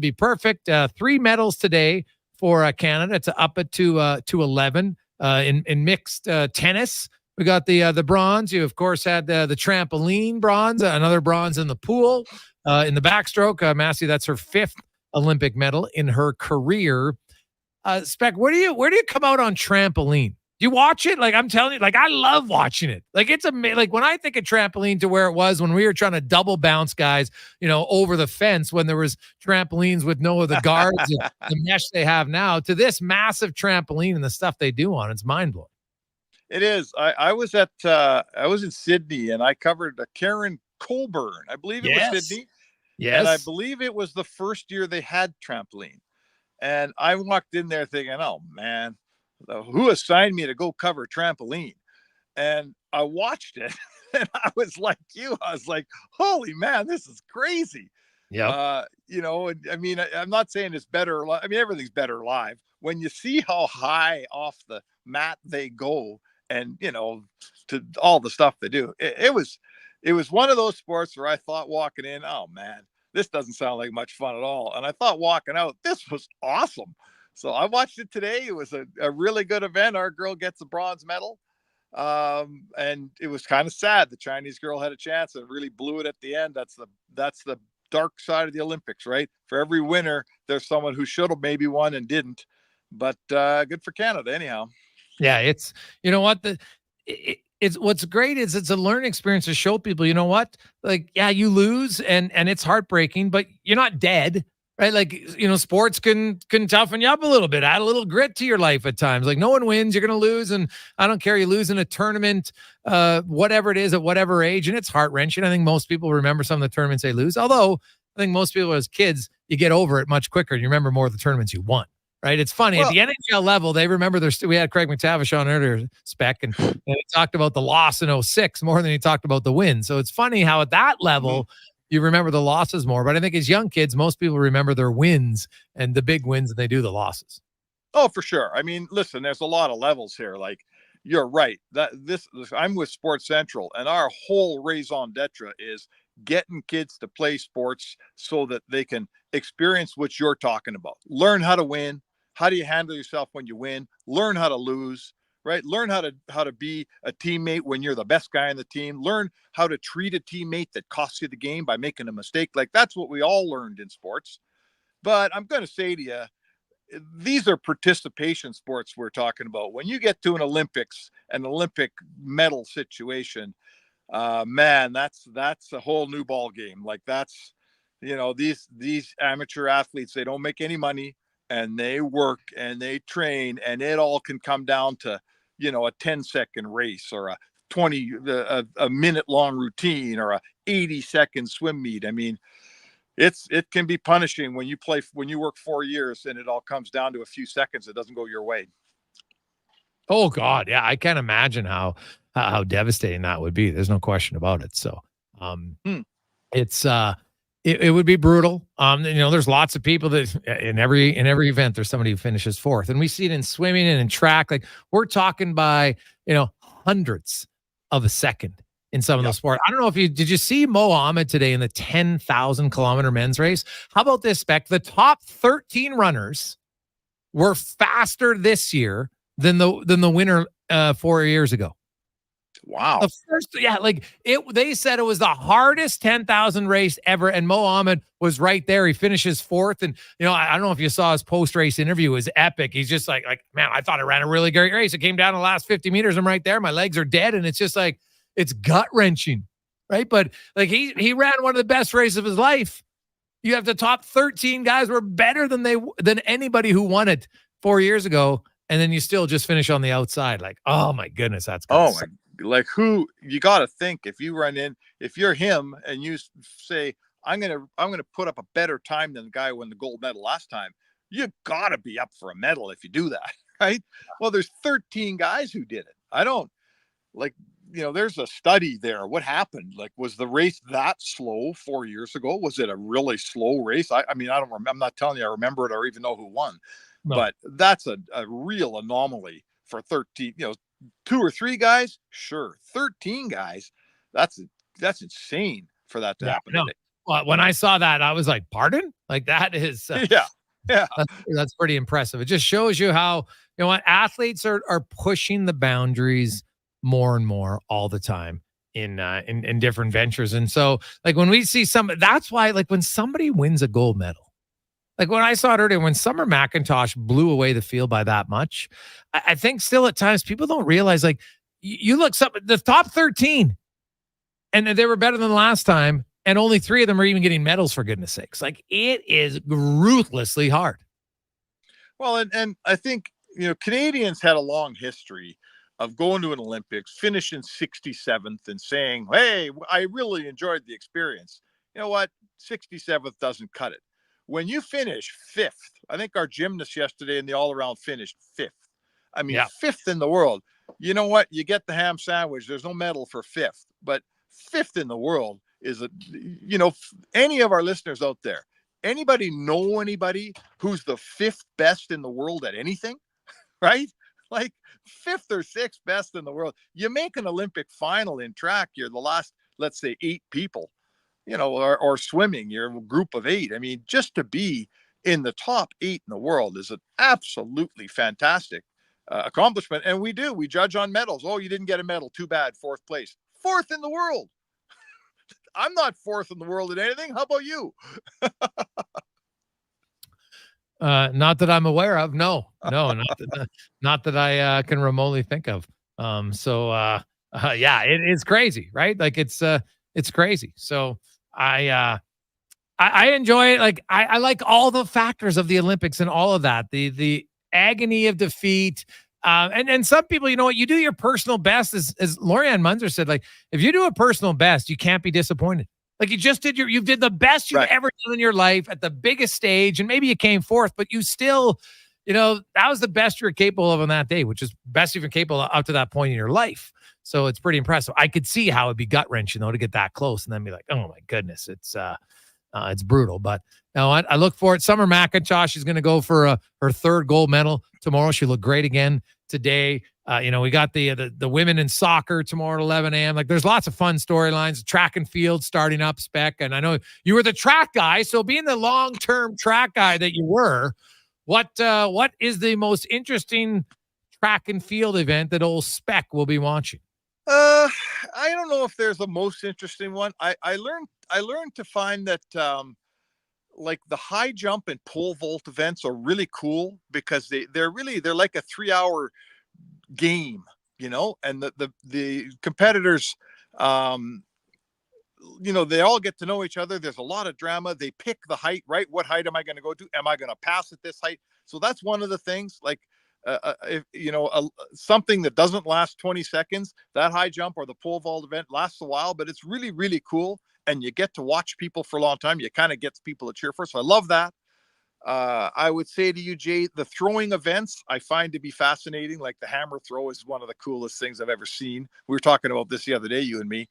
be perfect. 3 medals today for Canada. It's up it to 11 in mixed tennis. We got the bronze. You, of course, had the trampoline bronze, another bronze in the pool. In the backstroke, Massey, that's her 5th Olympic medal in her career. Spec, where do you come out on trampoline? Do you watch it? Like, I'm telling you, like, I love watching it. Like, it's like when I think of trampoline to where it was when we were trying to double bounce guys, over the fence when there was trampolines with no other guards and the mesh they have now, to this massive trampoline and the stuff they do on it's mind blowing. It is. I was in Sydney and I covered Karen Colburn. I believe it was Sydney. Yes. And I believe it was the first year they had trampoline. And I walked in there thinking, oh, man, who assigned me to go cover trampoline? And I watched it and I was like you. I was like, holy man, this is crazy. Yeah. I mean, I'm not saying it's better. I mean, everything's better live. When you see how high off the mat they go and, to all the stuff they do, it was one of those sports where I thought walking in, oh man, this doesn't sound like much fun at all. And I thought walking out, this was awesome. So I watched it today. It was a really good event. Our girl gets a bronze medal. And it was kind of sad. The Chinese girl had a chance and really blew it at the end. That's the dark side of the Olympics, right? For every winner, there's someone who should have maybe won and didn't. But good for Canada anyhow. Yeah, it's, it's what's great is it's a learning experience to show people, you know what, like, yeah, you lose and it's heartbreaking, but you're not dead, right? Like, sports can toughen you up a little bit, add a little grit to your life at times. Like, no one wins, you're going to lose. And I don't care, you lose in a tournament, whatever it is at whatever age. And it's heart wrenching. I think most people remember some of the tournaments they lose. Although I think most people as kids, you get over it much quicker. And you remember more of the tournaments you won. Right. It's funny. At the NHL level, they remember we had Craig McTavish on earlier, Spec, and he talked about the loss in 2006 more than he talked about the win. So it's funny how at that level, you remember the losses more. But I think as young kids, most people remember their wins and the big wins, and they do the losses. Oh, for sure. I mean, listen, there's a lot of levels here. Like, you're right. I'm with Sports Central, and our whole raison d'etre is getting kids to play sports so that they can experience what you're talking about. Learn how to win. How do you handle yourself when you win? Learn how to lose, right? Learn how to be a teammate when you're the best guy on the team. Learn how to treat a teammate that costs you the game by making a mistake. Like, that's what we all learned in sports. But I'm going to say to you, these are participation sports we're talking about. When you get to an Olympic medal situation, man, that's a whole new ball game. Like, that's, these amateur athletes, they don't make any money. And they work and they train, and it all can come down to, a 10-second race or a minute long routine or a 80-second swim meet. I mean, it can be punishing when you work 4 years and it all comes down to a few seconds. It doesn't go your way. Oh God, yeah, I can't imagine how devastating that would be. There's no question about it. So, it's it would be brutal. There's lots of people that in every event there's somebody who finishes fourth, and we see it in swimming and in track. Like we're talking by hundreds of a second in some of those sports. I don't know if did you see Mo Ahmed today in the 10,000 kilometer men's race? How about this spec? The top 13 runners were faster this year than the winner 4 years ago. Wow. The first, they said it was the hardest 10,000 race ever, and Mo Ahmed was right there. He finishes fourth, and I don't know if you saw his post-race interview. It was epic. He's just like, man, I thought I ran a really great race. It came down to the last 50 meters. I'm right there. My legs are dead, and it's just like it's gut-wrenching, right? But like he ran one of the best races of his life. You have the top 13 guys were better than anybody who won it 4 years ago, and then you still just finish on the outside. Like, oh my goodness, that's like who you got to think if you're him and you say I'm gonna put up a better time than the guy who won the gold medal last time. You got to be up for a medal if you do that, right? Well, there's 13 guys who did it. I don't there's a study there. What happened? Like, was the race that slow 4 years ago? Was it a really slow race? I mean, I don't remember. I'm not telling you I remember it or even know who won, but that's a real anomaly for 13, 2 or 3 guys. Sure. 13 guys. That's insane for that to happen. No. Well, when I saw that, I was like, pardon? Like that is, yeah. That's pretty impressive. It just shows you how, athletes are pushing the boundaries more and more all the time in different ventures. And so like when we see that's why like when somebody wins a gold medal, like when I saw it earlier, when Summer McIntosh blew away the field by that much, I think still at times people don't realize like you look the top 13 and they were better than last time. And only 3 of them are even getting medals, for goodness sakes. Like it is ruthlessly hard. Well, and I think, Canadians had a long history of going to an Olympics, finishing 67th and saying, hey, I really enjoyed the experience. You know what? 67th doesn't cut it. When you finish 5th, I think our gymnast yesterday in the all-around finished 5th. I mean, 5th in the world. You know what? You get the ham sandwich. There's no medal for 5th, but 5th in the world is any of our listeners out there, anybody know anybody who's the 5th best in the world at anything, right? Like 5th or 6th best in the world. You make an Olympic final in track, you're the last, let's say 8 people, or swimming, you're a group of 8. I mean, just to be in the top 8 in the world is an absolutely fantastic accomplishment. And we judge on medals. Oh, you didn't get a medal. Too bad. 4th place. 4th in the world. I'm not 4th in the world in anything. How about you? Not that I'm aware of. No, not that I can remotely think of. Yeah, it's crazy, right? Like it's crazy. So I enjoy it. Like I like all the factors of the Olympics and all of that. The agony of defeat. And some people, you know what, you do your personal best, as Lorianne Muenzer said, like if you do a personal best, you can't be disappointed. Like you just did you did the best you've ever done in your life at the biggest stage, and maybe you came 4th, but you still, that was the best you're capable of on that day, which is best you've been capable of up to that point in your life. So it's pretty impressive. I could see how it'd be gut wrenching though to get that close and then be like, oh my goodness, it's brutal. But I look for it. Summer McIntosh is going to go for her 3rd gold medal tomorrow. She looked great again today. We got the women in soccer tomorrow at 11 a.m. Like there's lots of fun storylines. Track and field starting up, Spec. And I know you were the track guy. So being the long-term track guy that you were, what is the most interesting track and field event that old Spec will be watching? I don't know if there's the most interesting one. I learned to find that like the high jump and pole vault events are really cool because they're like a 3-hour game, and the competitors, they all get to know each other. There's a lot of drama. They pick the height, right? What height am I going to go to? Am I going to pass at this height? So that's one of the things, like, if something that doesn't last 20 seconds, that high jump or the pole vault event lasts a while, but it's really, really cool. And you get to watch people for a long time. You kind of get people to cheer for. So I love that. I would say to you, Jay, the throwing events I find to be fascinating. Like the hammer throw is one of the coolest things I've ever seen. We were talking about this the other day, you and me.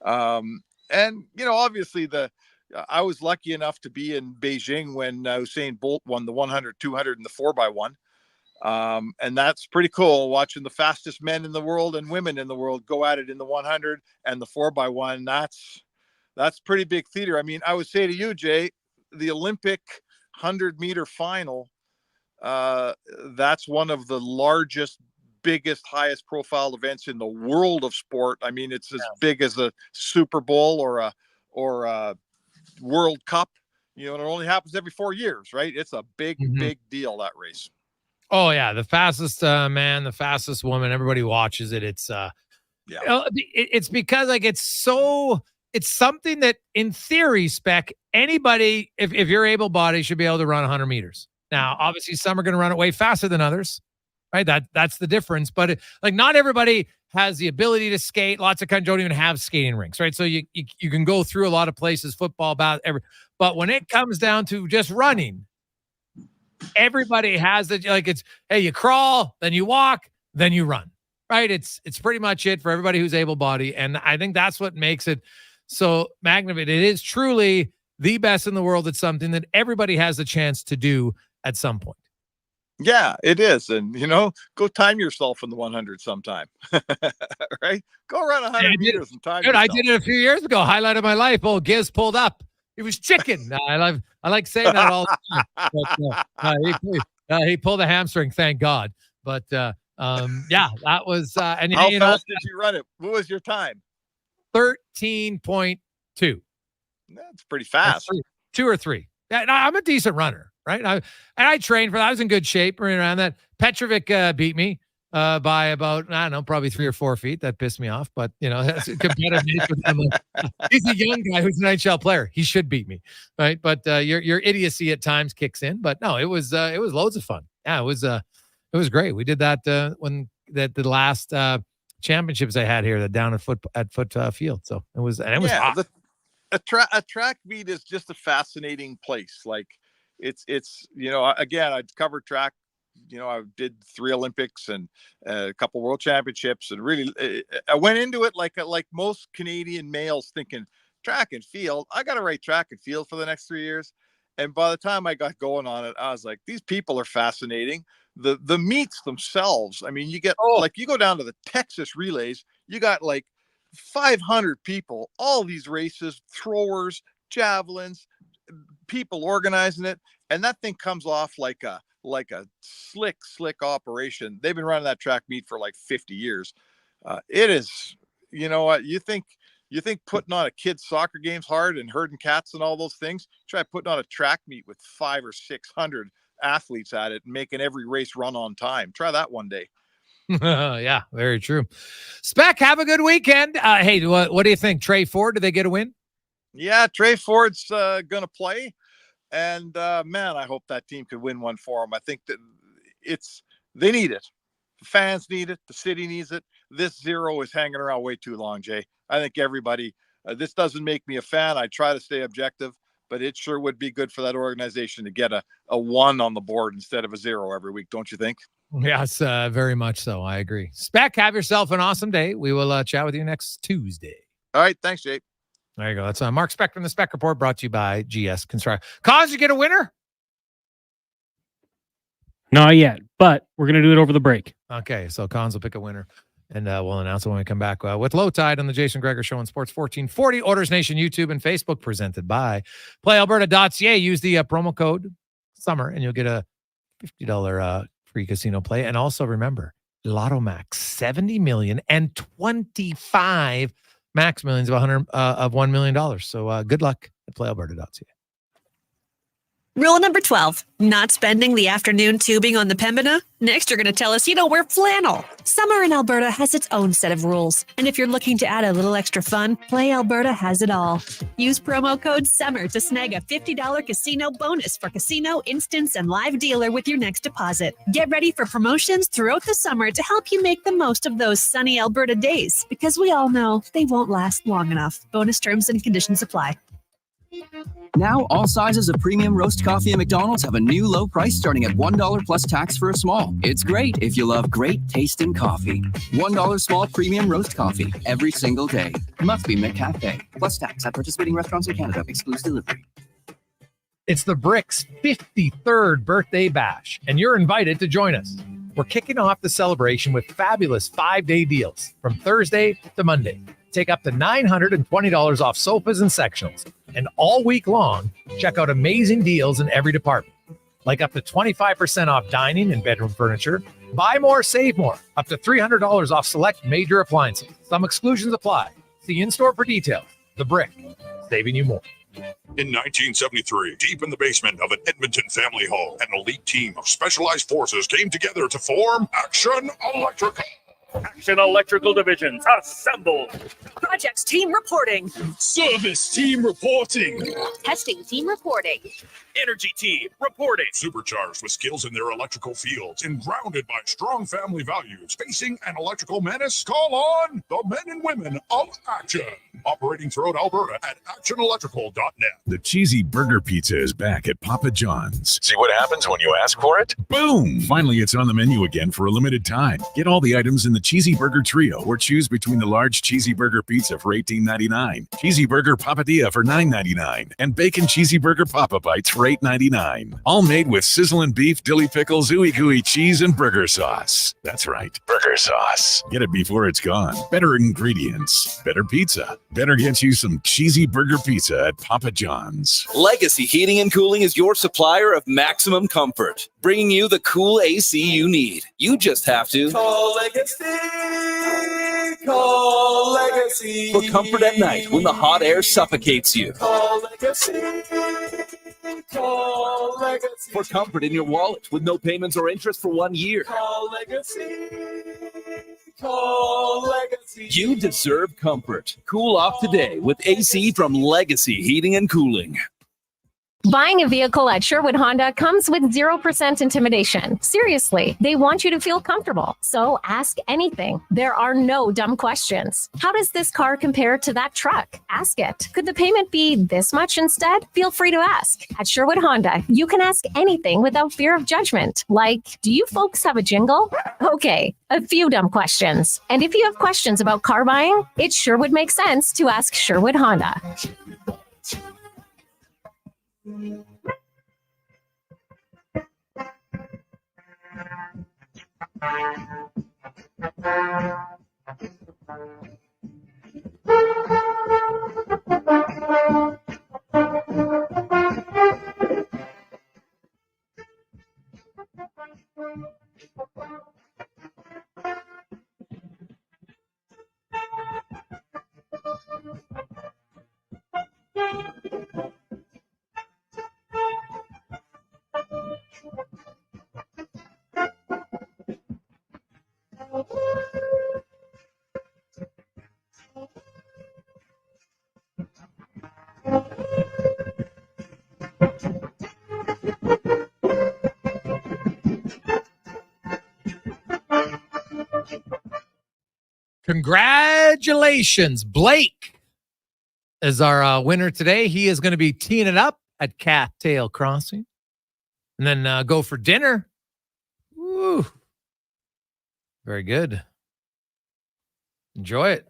And, obviously I was lucky enough to be in Beijing when Usain Bolt won the 100, 200 and the 4x1. And that's pretty cool watching the fastest men in the world and women in the world go at it in the 100 and the 4x1. That's pretty big theater. I mean, I would say to you, Jay, the Olympic 100-meter final, that's one of the largest, biggest, highest profile events in the world of sport. I mean, it's as big as a Super Bowl or a World Cup, and it only happens every 4 years, right? It's a big deal, that race. Oh yeah, the fastest man, the fastest woman, everybody watches it. It's it's because it's something that in theory, Spec, anybody, if you're able-bodied, should be able to run 100 meters. Now, obviously some are going to run it way faster than others, right? That's the difference. But not everybody has the ability to skate. Lots of countries don't even have skating rinks, right? So you can go through a lot of places, football, but when it comes down to just running, everybody has you crawl, then you walk, then you run, right? It's pretty much it for everybody who's able-bodied. And I think that's what makes it so magnificent. It is truly the best in the world. It's something that everybody has a chance to do at some point. Yeah, it is. And, go time yourself in the 100 sometime, right? Go run 100 meters and time yourself. I did it a few years ago. Highlight of my life. Oh, Giz pulled up. It was chicken. I like saying that all the time. But, he pulled a hamstring, thank God. But, that was... and how fast did you run it? What was your time? 13.2. That's pretty fast. 2 or 3. Yeah, I'm a decent runner, right? I trained for that. I was in good shape right around that. Petrovic beat me by about, I don't know, probably 3 or 4 feet. That pissed me off, but that's a competitive nature. He's a young guy who's an NHL player. He should beat me, right? But your idiocy at times kicks in. But no, it was loads of fun. Yeah, it was great. We did that when the last championships I had here, down at Foot Field. So it was awesome. A track meet is just a fascinating place. Like it's again, I'd covered track. I did 3 Olympics and a couple World Championships, and really, I went into it like most Canadian males, thinking track and field. I got to write track and field for the next 3 years. And by the time I got going on it, I was like, these people are fascinating. The meets themselves. I mean, you get you go down to the Texas relays, you got 500 people, all these races, throwers, javelins, people organizing it, and that thing comes off like a slick operation. They've been running that track meet for 50 years. It is, you think putting on a kid's soccer game's hard and herding cats and all those things. Try putting on a track meet with 500 or 600 athletes at it and making every race run on time. Try that one day. Yeah, very true. Spec, have a good weekend. Hey, what do you think? Trey Ford, do they get a win? Yeah, Trey Ford's going to play. And, man, I hope that team could win one for them. I think that they need it. The fans need it. The city needs it. This 0 is hanging around way too long, Jay. I think everybody, this doesn't make me a fan. I try to stay objective, but it sure would be good for that organization to get a 1 on the board instead of a 0 every week. Don't you think? Yes, very much so. I agree. Spec, have yourself an awesome day. We will chat with you next Tuesday. All right. Thanks, Jay. There you go. That's Mark Speck from the Spec Report, brought to you by GS Construction. Cons, you get a winner? Not yet, but we're going to do it over the break. Okay, so Cons will pick a winner, and we'll announce it when we come back with Low Tide on the Jason Gregor Show on Sports 1440, Orders Nation YouTube and Facebook, presented by PlayAlberta.ca. Use the promo code SUMMER, and you'll get a $50 free casino play. And also remember, Lotto Max, 70 million and 25 max millions of $1 million. So good luck at PlayAlberta.ca. Rule number 12, not spending the afternoon tubing on the Pembina. Next, you're going to tell us you don't wear flannel. Summer in Alberta has its own set of rules. And if you're looking to add a little extra fun, Play Alberta has it all. Use promo code SUMMER to snag a $50 casino bonus for casino, instance, and live dealer with your next deposit. Get ready for promotions throughout the summer to help you make the most of those sunny Alberta days, because we all know they won't last long enough. Bonus terms and conditions apply. Now, all sizes of premium roast coffee at McDonald's have a new low price starting at $1 plus tax for a small. It's great if you love great tasting coffee. $1 small premium roast coffee every single day. Must be McCafe. Plus tax at participating restaurants in Canada. Excludes delivery. It's the Bricks 53rd birthday bash, and you're invited to join us. We're kicking off the celebration with fabulous 5-day deals from Thursday to Monday. Take up to $920 off sofas and sectionals. And all week long, check out amazing deals in every department, like up to 25% off dining and bedroom furniture. Buy more, save more. Up to $300 off select major appliances. Some exclusions apply. See in-store for details. The Brick, saving you more. In 1973, deep in the basement of an Edmonton family home, an elite team of specialized forces came together to form Action Electrical. Action Electrical Divisions, assemble! Projects team reporting. Service team reporting. Testing team reporting. Energy team reporting. Supercharged with skills in their electrical fields and grounded by strong family values. Facing an electrical menace? Call on the men and women of Action. Operating throughout Alberta at actionelectrical.net. The cheesy burger pizza is back at Papa John's. See what happens when you ask for it? Boom! Finally, it's on the menu again for a limited time. Get all the items in the Cheesy Burger Trio or choose between the large Cheesy Burger Pizza for $18.99, Cheesy Burger Papadilla for $9.99, and Bacon Cheesy Burger Papa Bites for $8.99. All made with sizzling beef, dilly pickles, ooey gooey cheese, and burger sauce. That's right, burger sauce. Get it before it's gone. Better ingredients, better pizza. Better get you some Cheesy Burger Pizza at Papa John's. Legacy Heating and Cooling is your supplier of maximum comfort, bringing you the cool AC you need. You just have to Call Legacy. Call Legacy. for comfort at night when the hot air suffocates you. Call Legacy. Call Legacy. For comfort in your wallet with no payments or interest for 1 year. Call Legacy. Call Legacy. You deserve comfort. Cool off today with AC from Legacy Heating and Cooling. Buying a vehicle at Sherwood Honda comes with 0% intimidation. Seriously, they want you to feel comfortable. So ask anything. There are no dumb questions. How does this car compare to that truck? Ask it. Could the payment be this much instead? Feel free to ask. At Sherwood Honda, you can ask anything without fear of judgment. Like, do you folks have a jingle? Okay, a few dumb questions. And if you have questions about car buying, it sure would make sense to ask Sherwood Honda. Congratulations, Blake is our winner today. He is going to be teeing it up at Cattail Crossing and then go for dinner. Woo. Very good. Enjoy it.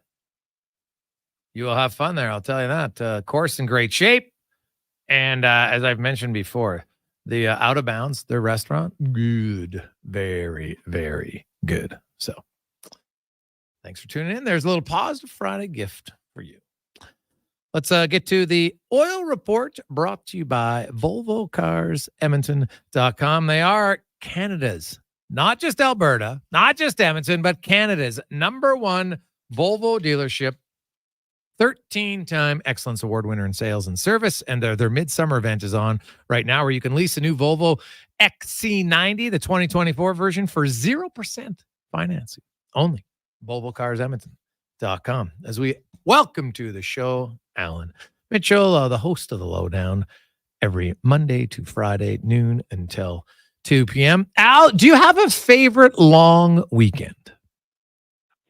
You will have fun there, I'll tell you that. Course in great shape. And as I've mentioned before, the Out of Bounds, their restaurant, good. Very, very good. So thanks for tuning in. There's a little Positive Friday gift for you. Let's get to the oil report brought to you by VolvoCarsEdmonton.com. They are Canada's, not just Alberta, not just Edmonton, but Canada's #1 Volvo dealership. 13-time Excellence Award winner in sales and service. And their midsummer event is on right now where you can lease a new Volvo XC90, the 2024 version, for 0% financing. Only VolvoCarsEdmonton.com. As we welcome to the show, Allan Mitchell, the host of The Lowdown, every Monday to Friday, noon until 2 p.m. Al, do you have a favorite long weekend?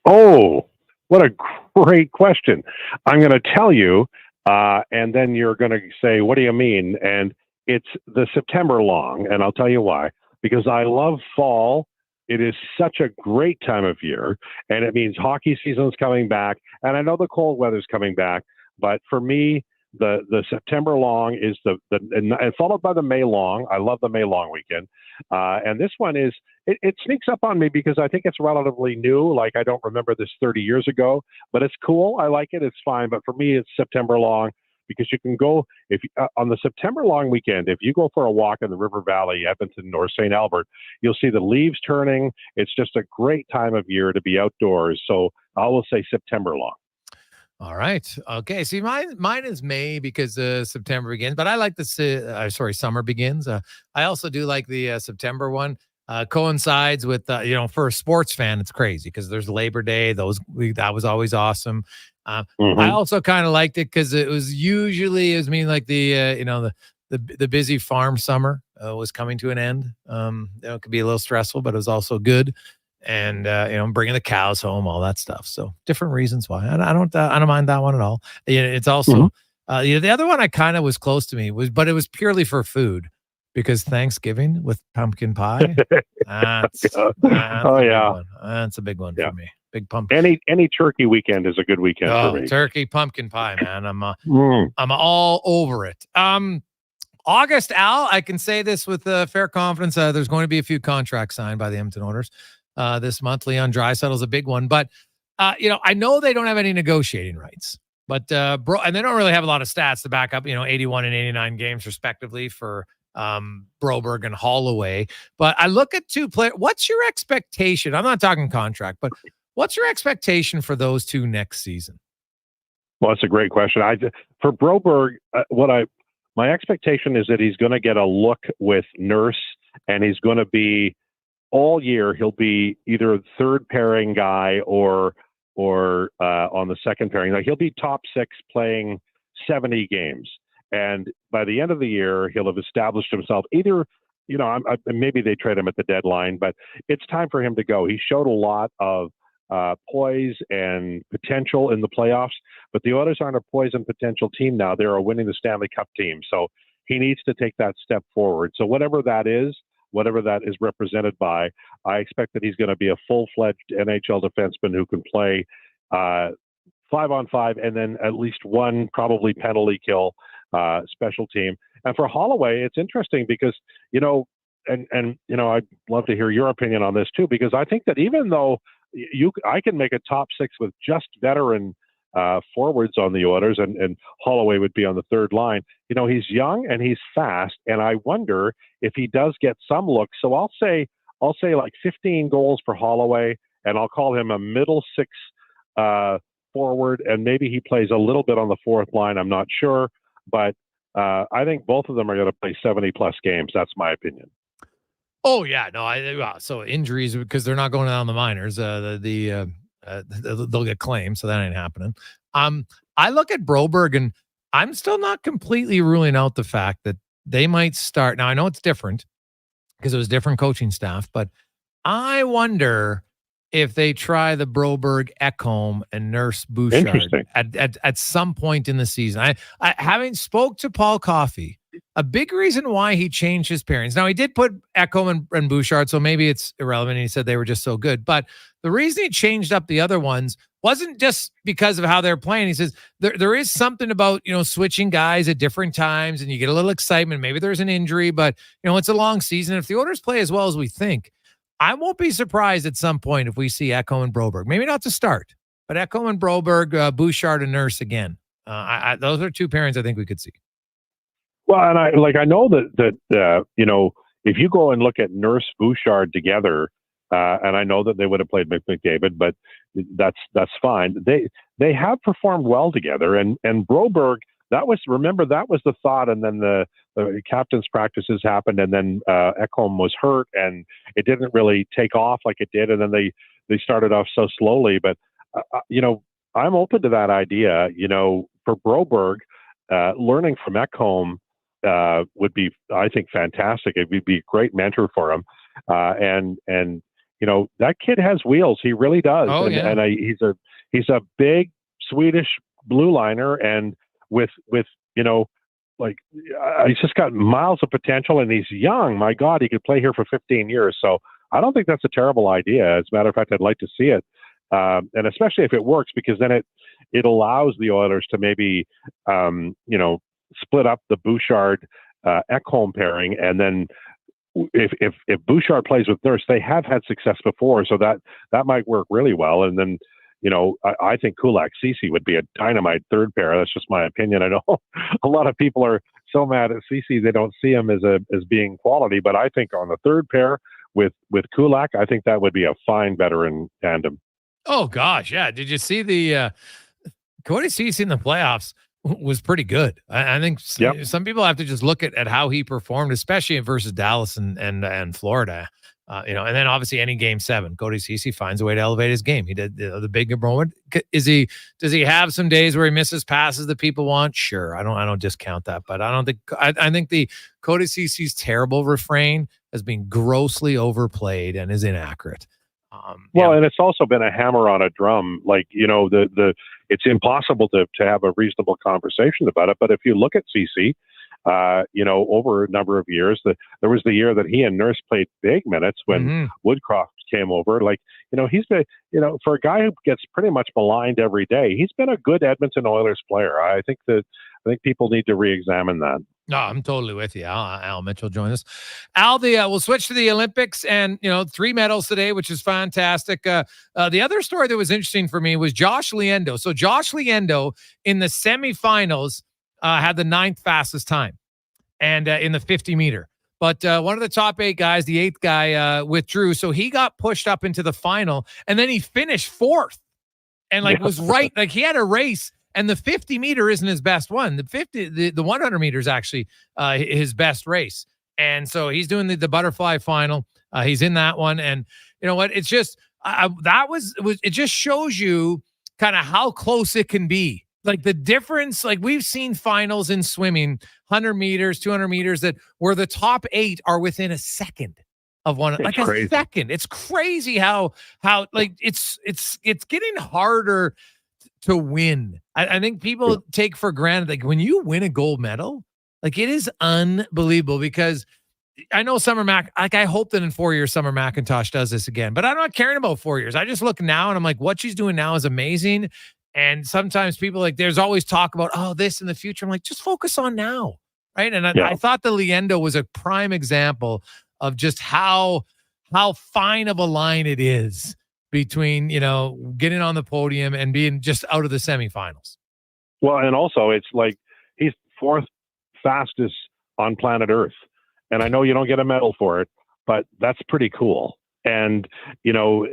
Oh, what a great question. I'm going to tell you, And then you're going to say, what do you mean? And it's the September long. And I'll tell you why. Because I love fall. It is such a great time of year. And it means hockey season's coming back. And I know the cold weather's coming back. But for me, the September long is and followed by the May long. I love the May long weekend. And this one is, it sneaks up on me because I think it's relatively new. Like, I don't remember this 30 years ago, but it's cool. I like it. It's fine. But for me, it's September long because you can go, on the September long weekend, if you go for a walk in the River Valley, Edmonton, or St. Albert, you'll see the leaves turning. It's just a great time of year to be outdoors. So I will say September long. All right. Okay. See, mine is May because September begins, but I like summer begins. I also do like the September one. Coincides with, for a sports fan, it's crazy because there's Labor Day. That was always awesome. I also kind of liked it because it mean the busy farm summer was coming to an end. It could be a little stressful, but it was also good. And bringing the cows home, all that stuff. So different reasons why. I don't mind that one at all. It's also the other one I kind of was close to me but it was purely for food because Thanksgiving with pumpkin pie. That's a big one for me. Big pumpkin. Any turkey weekend is a good weekend for me. Turkey, pumpkin pie, man. I'm all over it. August, Al, I can say this with fair confidence. There's going to be a few contracts signed by the Edmonton Oilers this month. Leon Draisaitl is a big one, but I know they don't have any negotiating rights, but and they don't really have a lot of stats to back up 81 and 89 games respectively for Broberg and Holloway. But I look at two players. What's your expectation? I'm not talking contract, but what's your expectation for those two next season? Well, that's a great question. For Broberg, my expectation is that he's going to get a look with Nurse, and he's going to be all year. He'll be either third pairing guy or on the second pairing. Like, he'll be top six playing 70 games, and by the end of the year, he'll have established himself. Either maybe they trade him at the deadline, but it's time for him to go. He showed a lot of poise and potential in the playoffs, but the Oilers aren't a poise and potential team now. They're a winning the Stanley Cup team. So he needs to take that step forward. So whatever that is represented by, I expect that he's going to be a full-fledged NHL defenseman who can play 5-on-5 and then at least one probably penalty kill special team. And for Holloway, it's interesting because, I'd love to hear your opinion on this too, because I think that even though I can make a top six with just veteran forwards on the Oilers, and Holloway would be on the third line. He's young and he's fast, and I wonder if he does get some looks. So I'll say like 15 goals for Holloway, and I'll call him a middle six forward, and maybe he plays a little bit on the fourth line. I'm not sure, but I think both of them are going to play 70 plus games. That's my opinion. Oh yeah, no, so injuries because they're not going down the minors. They'll get claimed, so that ain't happening. I look at Broberg, and I'm still not completely ruling out the fact that they might start. Now I know it's different because it was different coaching staff, but I wonder if they try the Broberg, Ekholm, and Nurse Bouchard at some point in the season. I having spoke to Paul Coffey. A big reason why he changed his pairings. Now, he did put Ekholm and Bouchard, so maybe it's irrelevant. And he said they were just so good. But the reason he changed up the other ones wasn't just because of how they're playing. He says there is something about, switching guys at different times, and you get a little excitement. Maybe there's an injury, but, it's a long season. If the Oilers play as well as we think, I won't be surprised at some point if we see Ekholm and Broberg. Maybe not to start, but Ekholm and Broberg, Bouchard and Nurse again. Those are two pairings I think we could see. Well, and I know that if you go and look at Nurse Bouchard together, and I know that they would have played McDavid, but that's fine. They have performed well together, and Broberg, that was the thought, and then the captain's practices happened, and then Ekholm was hurt, and it didn't really take off like it did, and then they started off so slowly. But I'm open to that idea. For Broberg, learning from Ekholm would be, I think, fantastic. It would be a great mentor for him. And that kid has wheels. He really does. Oh, and yeah. He's a big Swedish blue liner. And with like he's just got miles of potential, and he's young. My God, he could play here for 15 years. So I don't think that's a terrible idea. As a matter of fact, I'd like to see it, and especially if it works, because then it allows the Oilers to maybe split up the Bouchard Ekholm pairing, and then if Bouchard plays with Nurse, they have had success before, so that might work really well. And then I think Kulak Ceci would be a dynamite third pair. That's just my opinion. I know a lot of people are so mad at Ceci they don't see him as being quality, but I think on the third pair with Kulak, I think that would be a fine veteran tandem. Oh gosh, yeah. Did you see the Cody Ceci in the playoffs? Was pretty good. I think some people have to just look at how he performed, especially versus Dallas and Florida. And then obviously any game 7, Cody Ceci finds a way to elevate his game. He did the big moment. Does he have some days where he misses passes that people want? Sure. I don't discount that, but I don't think, I think the Cody Ceci's terrible refrain has been grossly overplayed and is inaccurate. And it's also been a hammer on a drum. Like, it's impossible to have a reasonable conversation about it. But if you look at CC, over a number of years, there was the year that he and Nurse played big minutes when Woodcroft came over. Like, he's been, for a guy who gets pretty much maligned every day, he's been a good Edmonton Oilers player. I think people need to re-examine that. No, I'm totally with you. Al Mitchell join us. Al, we'll switch to the Olympics, and 3 medals today, which is fantastic. The other story that was interesting for me was Josh Liendo. So Josh Liendo in the semifinals had the 9th fastest time, and in the 50 meter. But one of the top 8 guys, the 8th guy, withdrew, so he got pushed up into the final, and then he finished 4th, and was right. Like, he had a race. And the 50 meter isn't his best one. The 100 meters actually his best race. And so he's doing the butterfly final. He's in that one. And you know what? It's just it just shows you kind of how close it can be. Like the difference, like we've seen finals in swimming, 100 meters, 200 meters, where the top 8 are within a second of one, it's like crazy. A second. It's crazy how like it's getting harder to win. I think people take for granted, like when you win a gold medal, like it is unbelievable, because I know I hope that in 4 years, Summer McIntosh does this again, but I'm not caring about 4 years. I just look now and I'm like, what she's doing now is amazing. And sometimes people there's always talk about, this in the future. I'm like, just focus on now. Right. And I thought the Liendo was a prime example of just how fine of a line it is between, getting on the podium and being just out of the semifinals. Well, and also it's like he's 4th fastest on planet Earth. And I know you don't get a medal for it, but that's pretty cool. And, I'm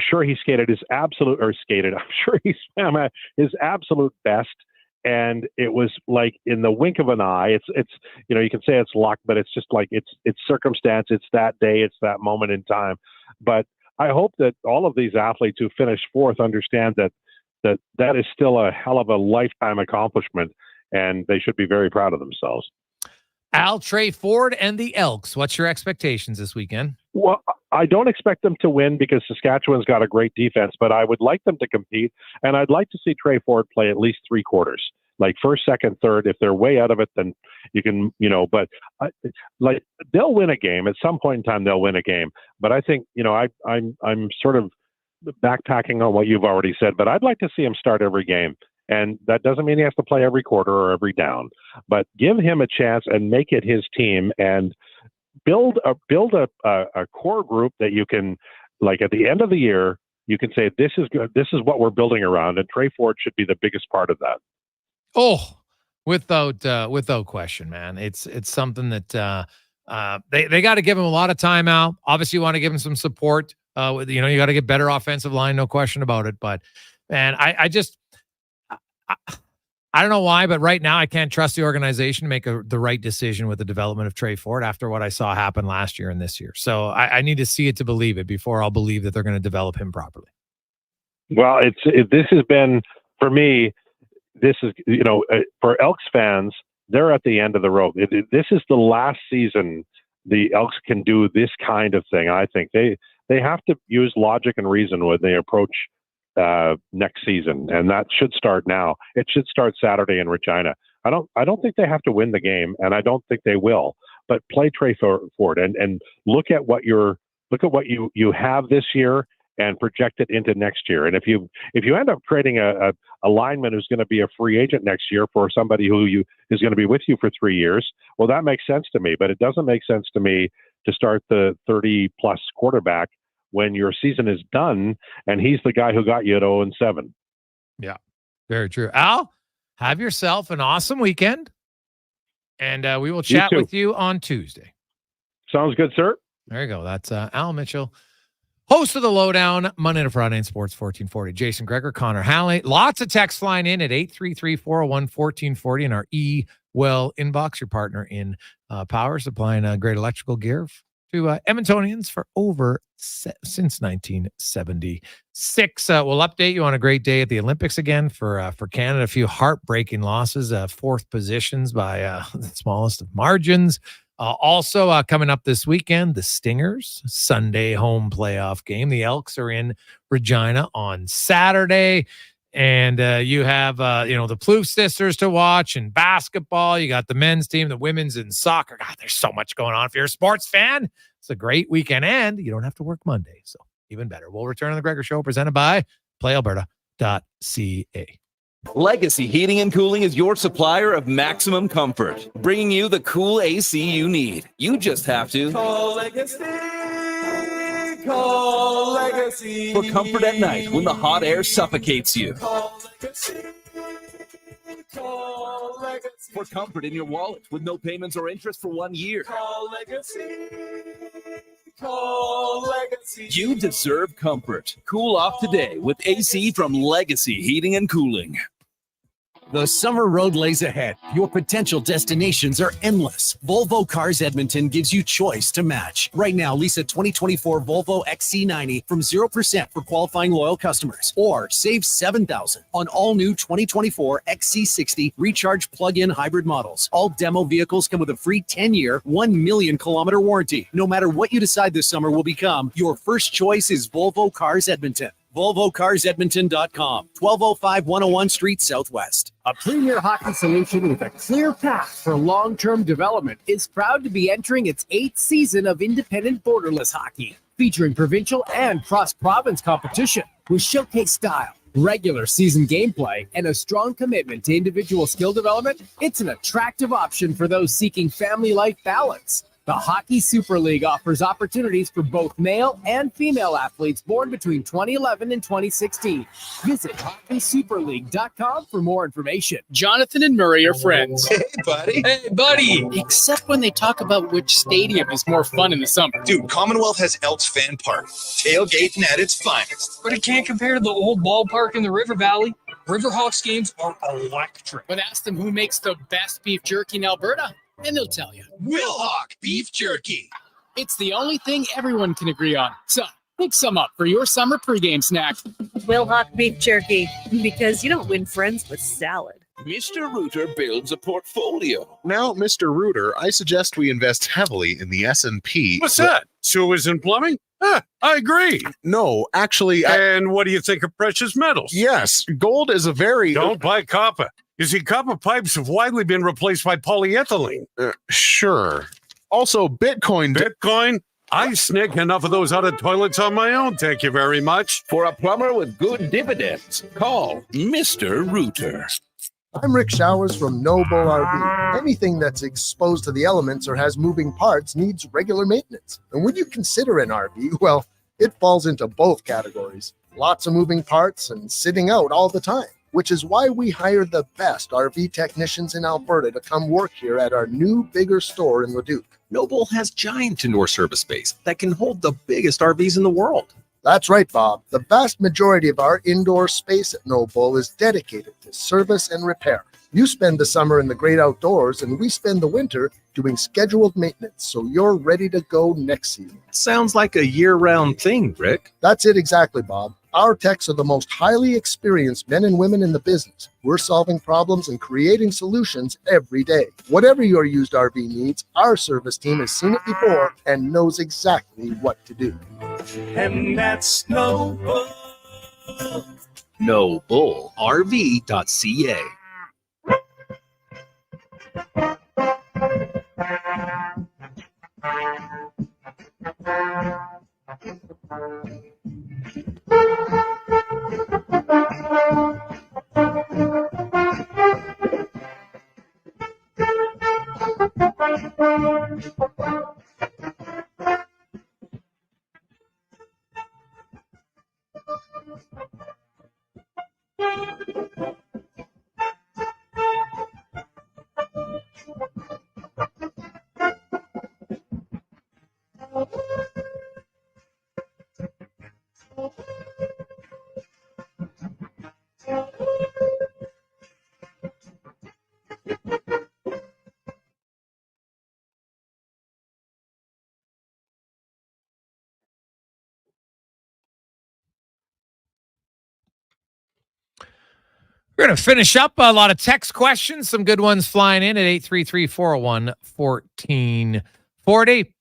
sure he skated I'm sure he swam his absolute best. And it was like in the wink of an eye. It's you can say it's luck, but it's just like it's circumstance. It's that day. It's that moment in time. But I hope that all of these athletes who finish 4th understand that is still a hell of a lifetime accomplishment, and they should be very proud of themselves. Al, Trey Ford and the Elks, what's your expectations this weekend? Well, I don't expect them to win because Saskatchewan's got a great defense, but I would like them to compete, and I'd like to see Trey Ford play at least 3 quarters, like first, second, third. If they're way out of it, then you can, but they'll win a game at some point in time. They'll win a game, but I think, I'm sort of backpacking on what you've already said, but I'd like to see him start every game. And that doesn't mean he has to play every quarter or every down, but give him a chance and make it his team, and build a core group that you can, like at the end of the year, you can say, this is good. This is what we're building around. And Trey Ford should be the biggest part of that. Oh, without question, man. It's something that they got to give him a lot of time out. Obviously, you want to give him some support. You got to get better offensive line, no question about it. But man, I don't know why, but right now I can't trust the organization to make the right decision with the development of Trey Ford after what I saw happen last year and this year. So I need to see it to believe it before I'll believe that they're going to develop him properly. Well, this has been, for me, this is, for Elks fans, they're at the end of the road. This is the last season the Elks can do this kind of thing. I think they have to use logic and reason when they approach next season, and that should start now. It should start Saturday in Regina. I don't think they have to win the game, and I don't think they will. But play Trey Ford and look at what you have this year and project it into next year. And if you end up trading a lineman who's going to be a free agent next year for somebody who is going to be with you for 3 years, well, that makes sense to me. But it doesn't make sense to me to start the 30-plus quarterback when your season is done and he's the guy who got you at 0-7. Yeah, very true. Al, have yourself an awesome weekend, and we will chat with you on Tuesday. Sounds good, sir. There you go. That's Al Mitchell, host of The Lowdown, Monday to Friday in Sports 1440. Jason Gregor, Connor Halley. Lots of text flying in at 833-401-1440 in our E-Well inbox, your partner in power, supplying great electrical gear to Edmontonians for since 1976. We'll update you on a great day at the Olympics again for Canada. A few heartbreaking losses, fourth positions by the smallest of margins. Also coming up this weekend, the Stingers Sunday home playoff game. The Elks are in Regina on Saturday. And you have, the Plouffe sisters to watch and basketball. You got the men's team, the women's, and soccer. God, there's so much going on. If you're a sports fan, it's a great weekend, and you don't have to work Monday. So even better. We'll return to the Gregor Show presented by PlayAlberta.ca. Legacy Heating and Cooling is your supplier of maximum comfort, bringing you the cool AC you need. You just have to Call Legacy. Call Legacy. for comfort at night when the hot air suffocates you. Call Legacy. Call Legacy. For comfort in your wallet with no payments or interest for 1 year. Call Legacy. Call Legacy. You deserve comfort. Cool off today with AC from Legacy Heating and Cooling. The summer road lays ahead. Your potential destinations are endless. Volvo Cars Edmonton gives you choice to match. Right now, lease a 2024 Volvo XC90 from 0% for qualifying loyal customers. Or save $7,000 on all new 2024 XC60 recharge plug-in hybrid models. All demo vehicles come with a free 10-year, 1 million kilometer warranty. No matter what you decide this summer will become, your first choice is Volvo Cars Edmonton. VolvoCarsEdmonton.com, 1205 101 Street Southwest. A premier hockey solution with a clear path for long-term development is proud to be entering its 8th season of independent borderless hockey, featuring provincial and cross-province competition with showcase style, regular season gameplay, and a strong commitment to individual skill development. It's an attractive option for those seeking family life balance. The Hockey Super League offers opportunities for both male and female athletes born between 2011 and 2016. Visit hockeysuperleague.com for more information. Jonathan and Murray are friends. Hey, buddy. Hey, buddy. Except when they talk about which stadium is more fun in the summer. Dude, Commonwealth has Elks Fan Park. Tailgating at its finest. But it can't compare to the old ballpark in the River Valley. Riverhawks games are electric. But ask them who makes the best beef jerky in Alberta, and they'll tell you. Wilhauk Beef Jerky. It's the only thing everyone can agree on. So pick some up for your summer pregame snack. Wilhauk beef jerky, because you don't win friends with salad. Mr. Rooter builds a portfolio. Now, Mr. Rooter, I suggest we invest heavily in the S&P. What's that? Sewers and plumbing? I agree. No, actually... And what do you think of precious metals? Yes, gold is a very... Don't buy copper. You see, copper pipes have widely been replaced by polyethylene. Sure. Also, Bitcoin... Bitcoin? I snick enough of those out of toilets on my own, thank you very much. For a plumber with good dividends, call Mr. Rooter. I'm Rick Showers from Noble RV. Anything that's exposed to the elements or has moving parts needs regular maintenance. And when you consider an RV, well, it falls into both categories. Lots of moving parts and sitting out all the time, which is why we hire the best RV technicians in Alberta to come work here at our new, bigger store in Leduc. Noble has giant indoor service space that can hold the biggest RVs in the world. That's right, Bob. The vast majority of our indoor space at Noble is dedicated to service and repair. You spend the summer in the great outdoors, and we spend the winter doing scheduled maintenance, so you're ready to go next season. Sounds like a year-round thing, Rick. That's it exactly, Bob. Our techs are the most highly experienced men and women in the business. We're solving problems and creating solutions every day. Whatever your used RV needs, our service team has seen it before and knows exactly what to do. And that's Noble. NoBullRV.ca. We're going to finish up a lot of text questions. Some good ones flying in at 833-401-1440.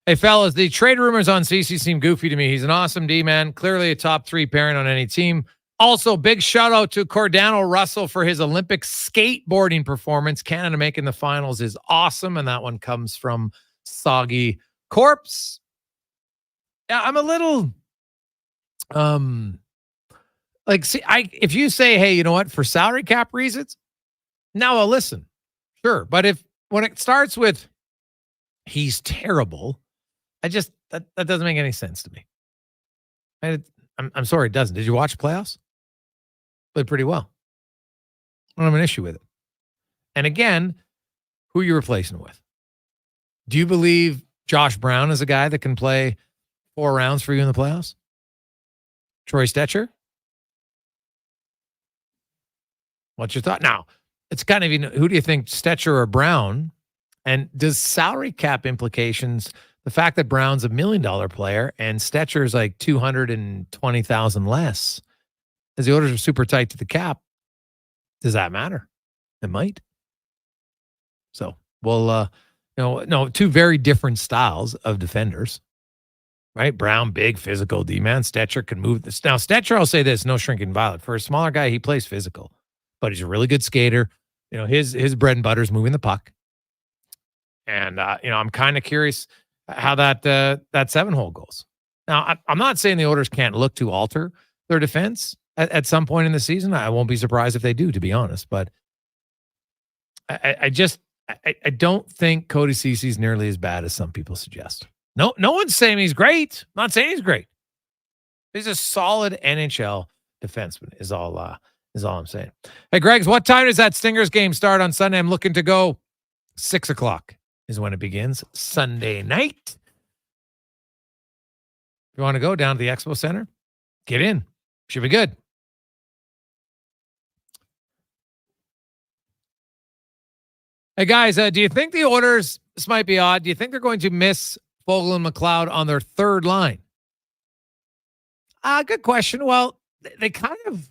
Hey, fellas, the trade rumors on CC seem goofy to me. He's an awesome D-man, clearly a top 3 pairing on any team. Also, big shout-out to Cordano Russell for his Olympic skateboarding performance. Canada making the finals is awesome, and that one comes from Soggy Corpse. Yeah, I'm a little... if you say, hey, you know what, for salary cap reasons, now I'll listen. Sure. But when it starts with he's terrible, that doesn't make any sense to me. I'm sorry, it doesn't. Did you watch playoffs? Played pretty well. I don't have an issue with it. And again, who are you replacing with? Do you believe Josh Brown is a guy that can play 4 rounds for you in the playoffs? Troy Stetcher? What's your thought? Now, it's kind of, who do you think, Stetcher or Brown? And does salary cap implications, the fact that Brown's $1 million player and Stetcher's like 220,000 less, as the Oilers are super tight to the cap, does that matter? It might. So, well, no, 2 very different styles of defenders, right? Brown, big, physical D-man. Stetcher can move this. Now, Stetcher, I'll say this, no shrinking violet. For a smaller guy, he plays physical. But he's a really good skater. His bread and butter is moving the puck. And, I'm kind of curious how that 7-hole goes. Now, I'm not saying the Oilers can't look to alter their defense at some point in the season. I won't be surprised if they do, to be honest. But I don't think Cody Ceci is nearly as bad as some people suggest. No one's saying he's great. I'm not saying he's great. He's a solid NHL defenseman is all I'm saying. Hey, Greggs, what time does that Stingers game start on Sunday? I'm looking to go 6 o'clock is when it begins. Sunday night. If you want to go down to the Expo Center, get in. Should be good. Hey, guys, do you think the Oilers, this might be odd, do you think they're going to miss Fogle and McLeod on their third line? Good question. Well, they kind of...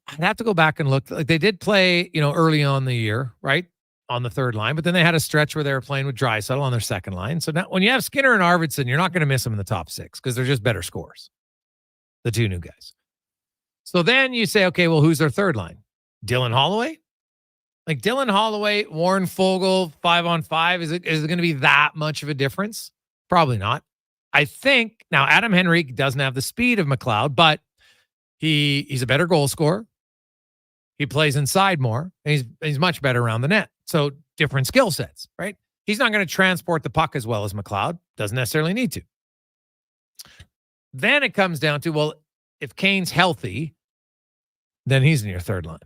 I'd have to go back and look. Like they did play, early on the year, right, on the third line, but then they had a stretch where they were playing with Draisaitl on their second line. So now, when you have Skinner and Arvidsson, you're not going to miss them in the top 6 because they're just better scorers, the 2 new guys. So then you say, okay, well, who's their third line? Dylan Holloway? Like Dylan Holloway, Warren Fogle, 5-on-5. Is it going to be that much of a difference? Probably not. I think now Adam Henrique doesn't have the speed of McLeod, but he's a better goal scorer. He plays inside more, and he's much better around the net. So different skill sets, right? He's not going to transport the puck as well as McLeod. Doesn't necessarily need to. Then it comes down to, well, if Kane's healthy, then he's in your third line.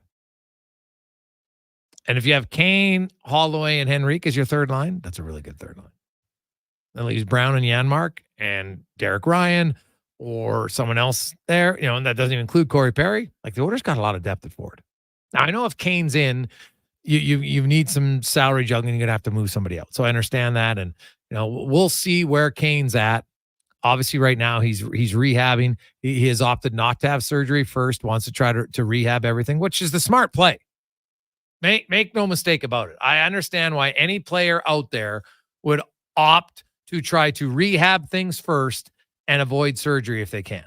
And if you have Kane, Holloway, and Henrique as your third line, that's a really good third line. Then leaves Brown and Janmark and Derek Ryan or someone else there, and that doesn't even include Corey Perry. Like the Oilers got a lot of depth at forward. Now, I know if Kane's in, you need some salary juggling. You're going to have to move somebody else. So I understand that. And, we'll see where Kane's at. Obviously, right now, he's rehabbing. He has opted not to have surgery first, wants to try to rehab everything, which is the smart play. Make no mistake about it. I understand why any player out there would opt to try to rehab things first and avoid surgery if they can.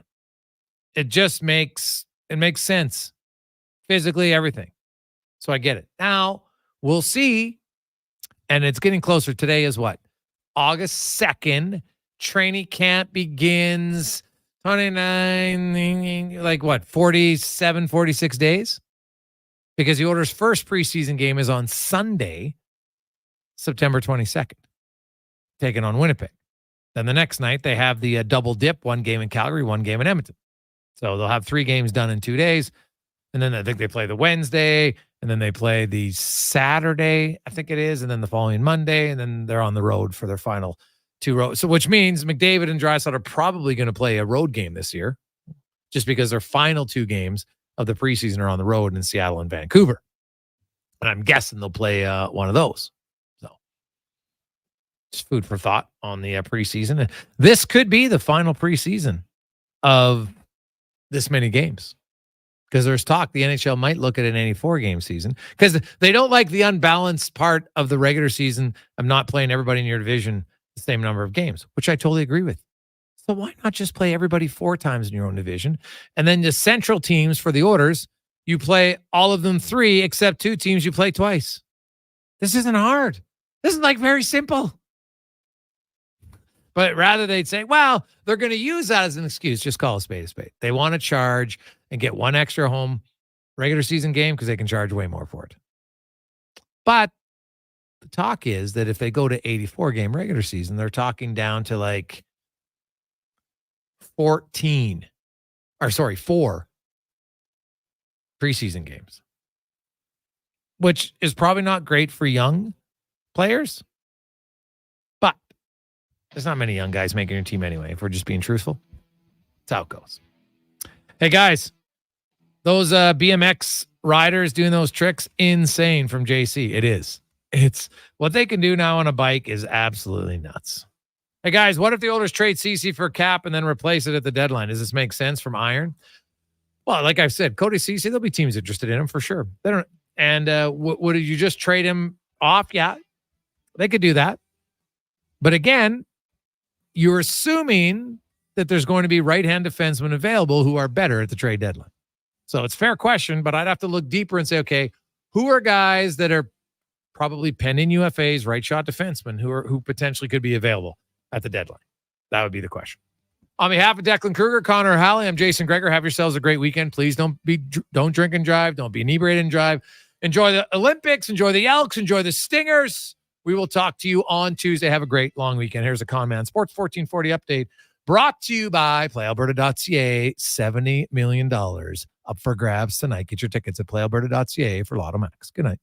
It just makes sense. Physically, everything. So I get it. Now, we'll see. And it's getting closer. Today is what? August 2nd. Training camp begins 29, like what, 47, 46 days? Because the Oilers' first preseason game is on Sunday, September 22nd, taking on Winnipeg. Then the next night, they have the double dip, one game in Calgary, one game in Edmonton. So they'll have 3 games done in 2 days. And then I think they play the Wednesday, and then they play the Saturday, I think it is, and then the following Monday, and then they're on the road for their final 2 road. So which means McDavid and Draisaitl are probably going to play a road game this year, just because their final 2 games of the preseason are on the road in Seattle and Vancouver. And I'm guessing they'll play one of those. So just food for thought on the preseason. This could be the final preseason of this many games. Because there's talk the NHL might look at an 84-game season because they don't like the unbalanced part of the regular season of not playing everybody in your division the same number of games, which I totally agree with. So why not just play everybody 4 times in your own division? And then the central teams for the Oilers, you play all of them 3 except 2 teams you play twice. This isn't hard. This is like very simple. But rather they'd say, well, they're going to use that as an excuse. Just call a spade a spade. They want to charge and get 1 extra home regular season game because they can charge way more for it. But the talk is that if they go to 84-game regular season, they're talking down to like 4 preseason games, which is probably not great for young players. But there's not many young guys making your team anyway, if we're just being truthful. That's how it goes. Hey, guys, those BMX riders doing those tricks, insane from JC. It is. It's what they can do now on a bike is absolutely nuts. Hey, guys, what if the Oilers trade Ceci for Cap and then replace it at the deadline? Does this make sense from Iron? Well, like I've said, Cody Ceci, there'll be teams interested in him for sure. They don't. And would you just trade him off? Yeah, they could do that. But again, you're assuming that there's going to be right-hand defensemen available who are better at the trade deadline. So it's a fair question, but I'd have to look deeper and say, okay, who are guys that are probably pending UFAs, right-shot defensemen who potentially could be available at the deadline? That would be the question. On behalf of Declan Kruger, Connor Halley, I'm Jason Gregor. Have yourselves a great weekend. Please don't drink and drive. Don't be inebriated and drive. Enjoy the Olympics. Enjoy the Elks. Enjoy the Stingers. We will talk to you on Tuesday. Have a great long weekend. Here's a Conman Sports 1440 update brought to you by PlayAlberta.ca. $70 million up for grabs tonight. Get your tickets at PlayAlberta.ca for Lotto Max. Good night.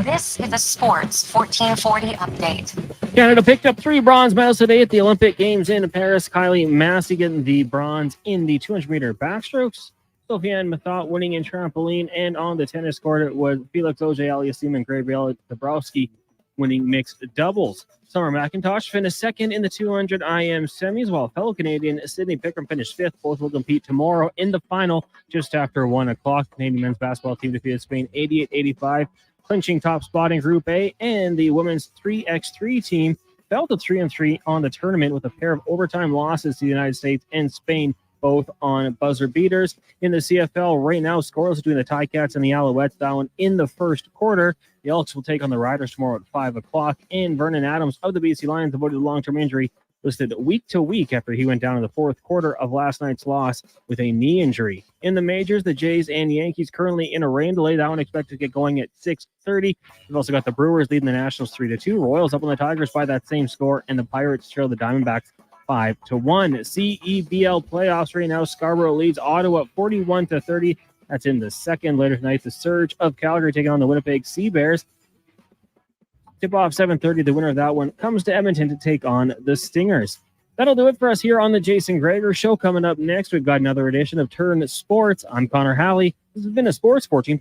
This is a Sports 1440 update. Canada picked up 3 bronze medals today at the Olympic Games in Paris. Kylie Massey getting the bronze in the 200-meter backstrokes. Sofiane Mathot winning in trampoline, and on the tennis court it was Felix Auger-Aliassime and Gabriela Dabrowski winning mixed doubles. Summer McIntosh finished second in the 200 IM semis, while fellow Canadian Sydney Pickram finished 5th. Both will compete tomorrow in the final just after 1 o'clock. Canadian men's basketball team defeated Spain 88-85, clinching top spot in Group A, and the women's 3x3 team fell to 3-3 on the tournament with a pair of overtime losses to the United States and Spain, both on buzzer beaters. In the CFL right now, scoreless between the Ticats and the Alouettes. That one in the first quarter. The Elks will take on the Riders tomorrow at 5 o'clock. And Vernon Adams of the BC Lions avoided a long-term injury, listed week to week after he went down in the fourth quarter of last night's loss with a knee injury. In the majors, the Jays and Yankees currently in a rain delay. That one expected to get going at 6:30. We've also got the Brewers leading the Nationals 3-2. Royals up on the Tigers by that same score, and the Pirates trail the Diamondbacks 5-1. CEBL playoffs right now. Scarborough leads Ottawa 41-30. That's in the second. Later tonight, the Surge of Calgary taking on the Winnipeg Sea Bears. Tip off 7:30. The winner of that one comes to Edmonton to take on the Stingers. That'll do it for us here on the Jason Gregor Show. Coming up next, we've got another edition of Turn Sports. I'm Connor Halley. This has been a Sports 14.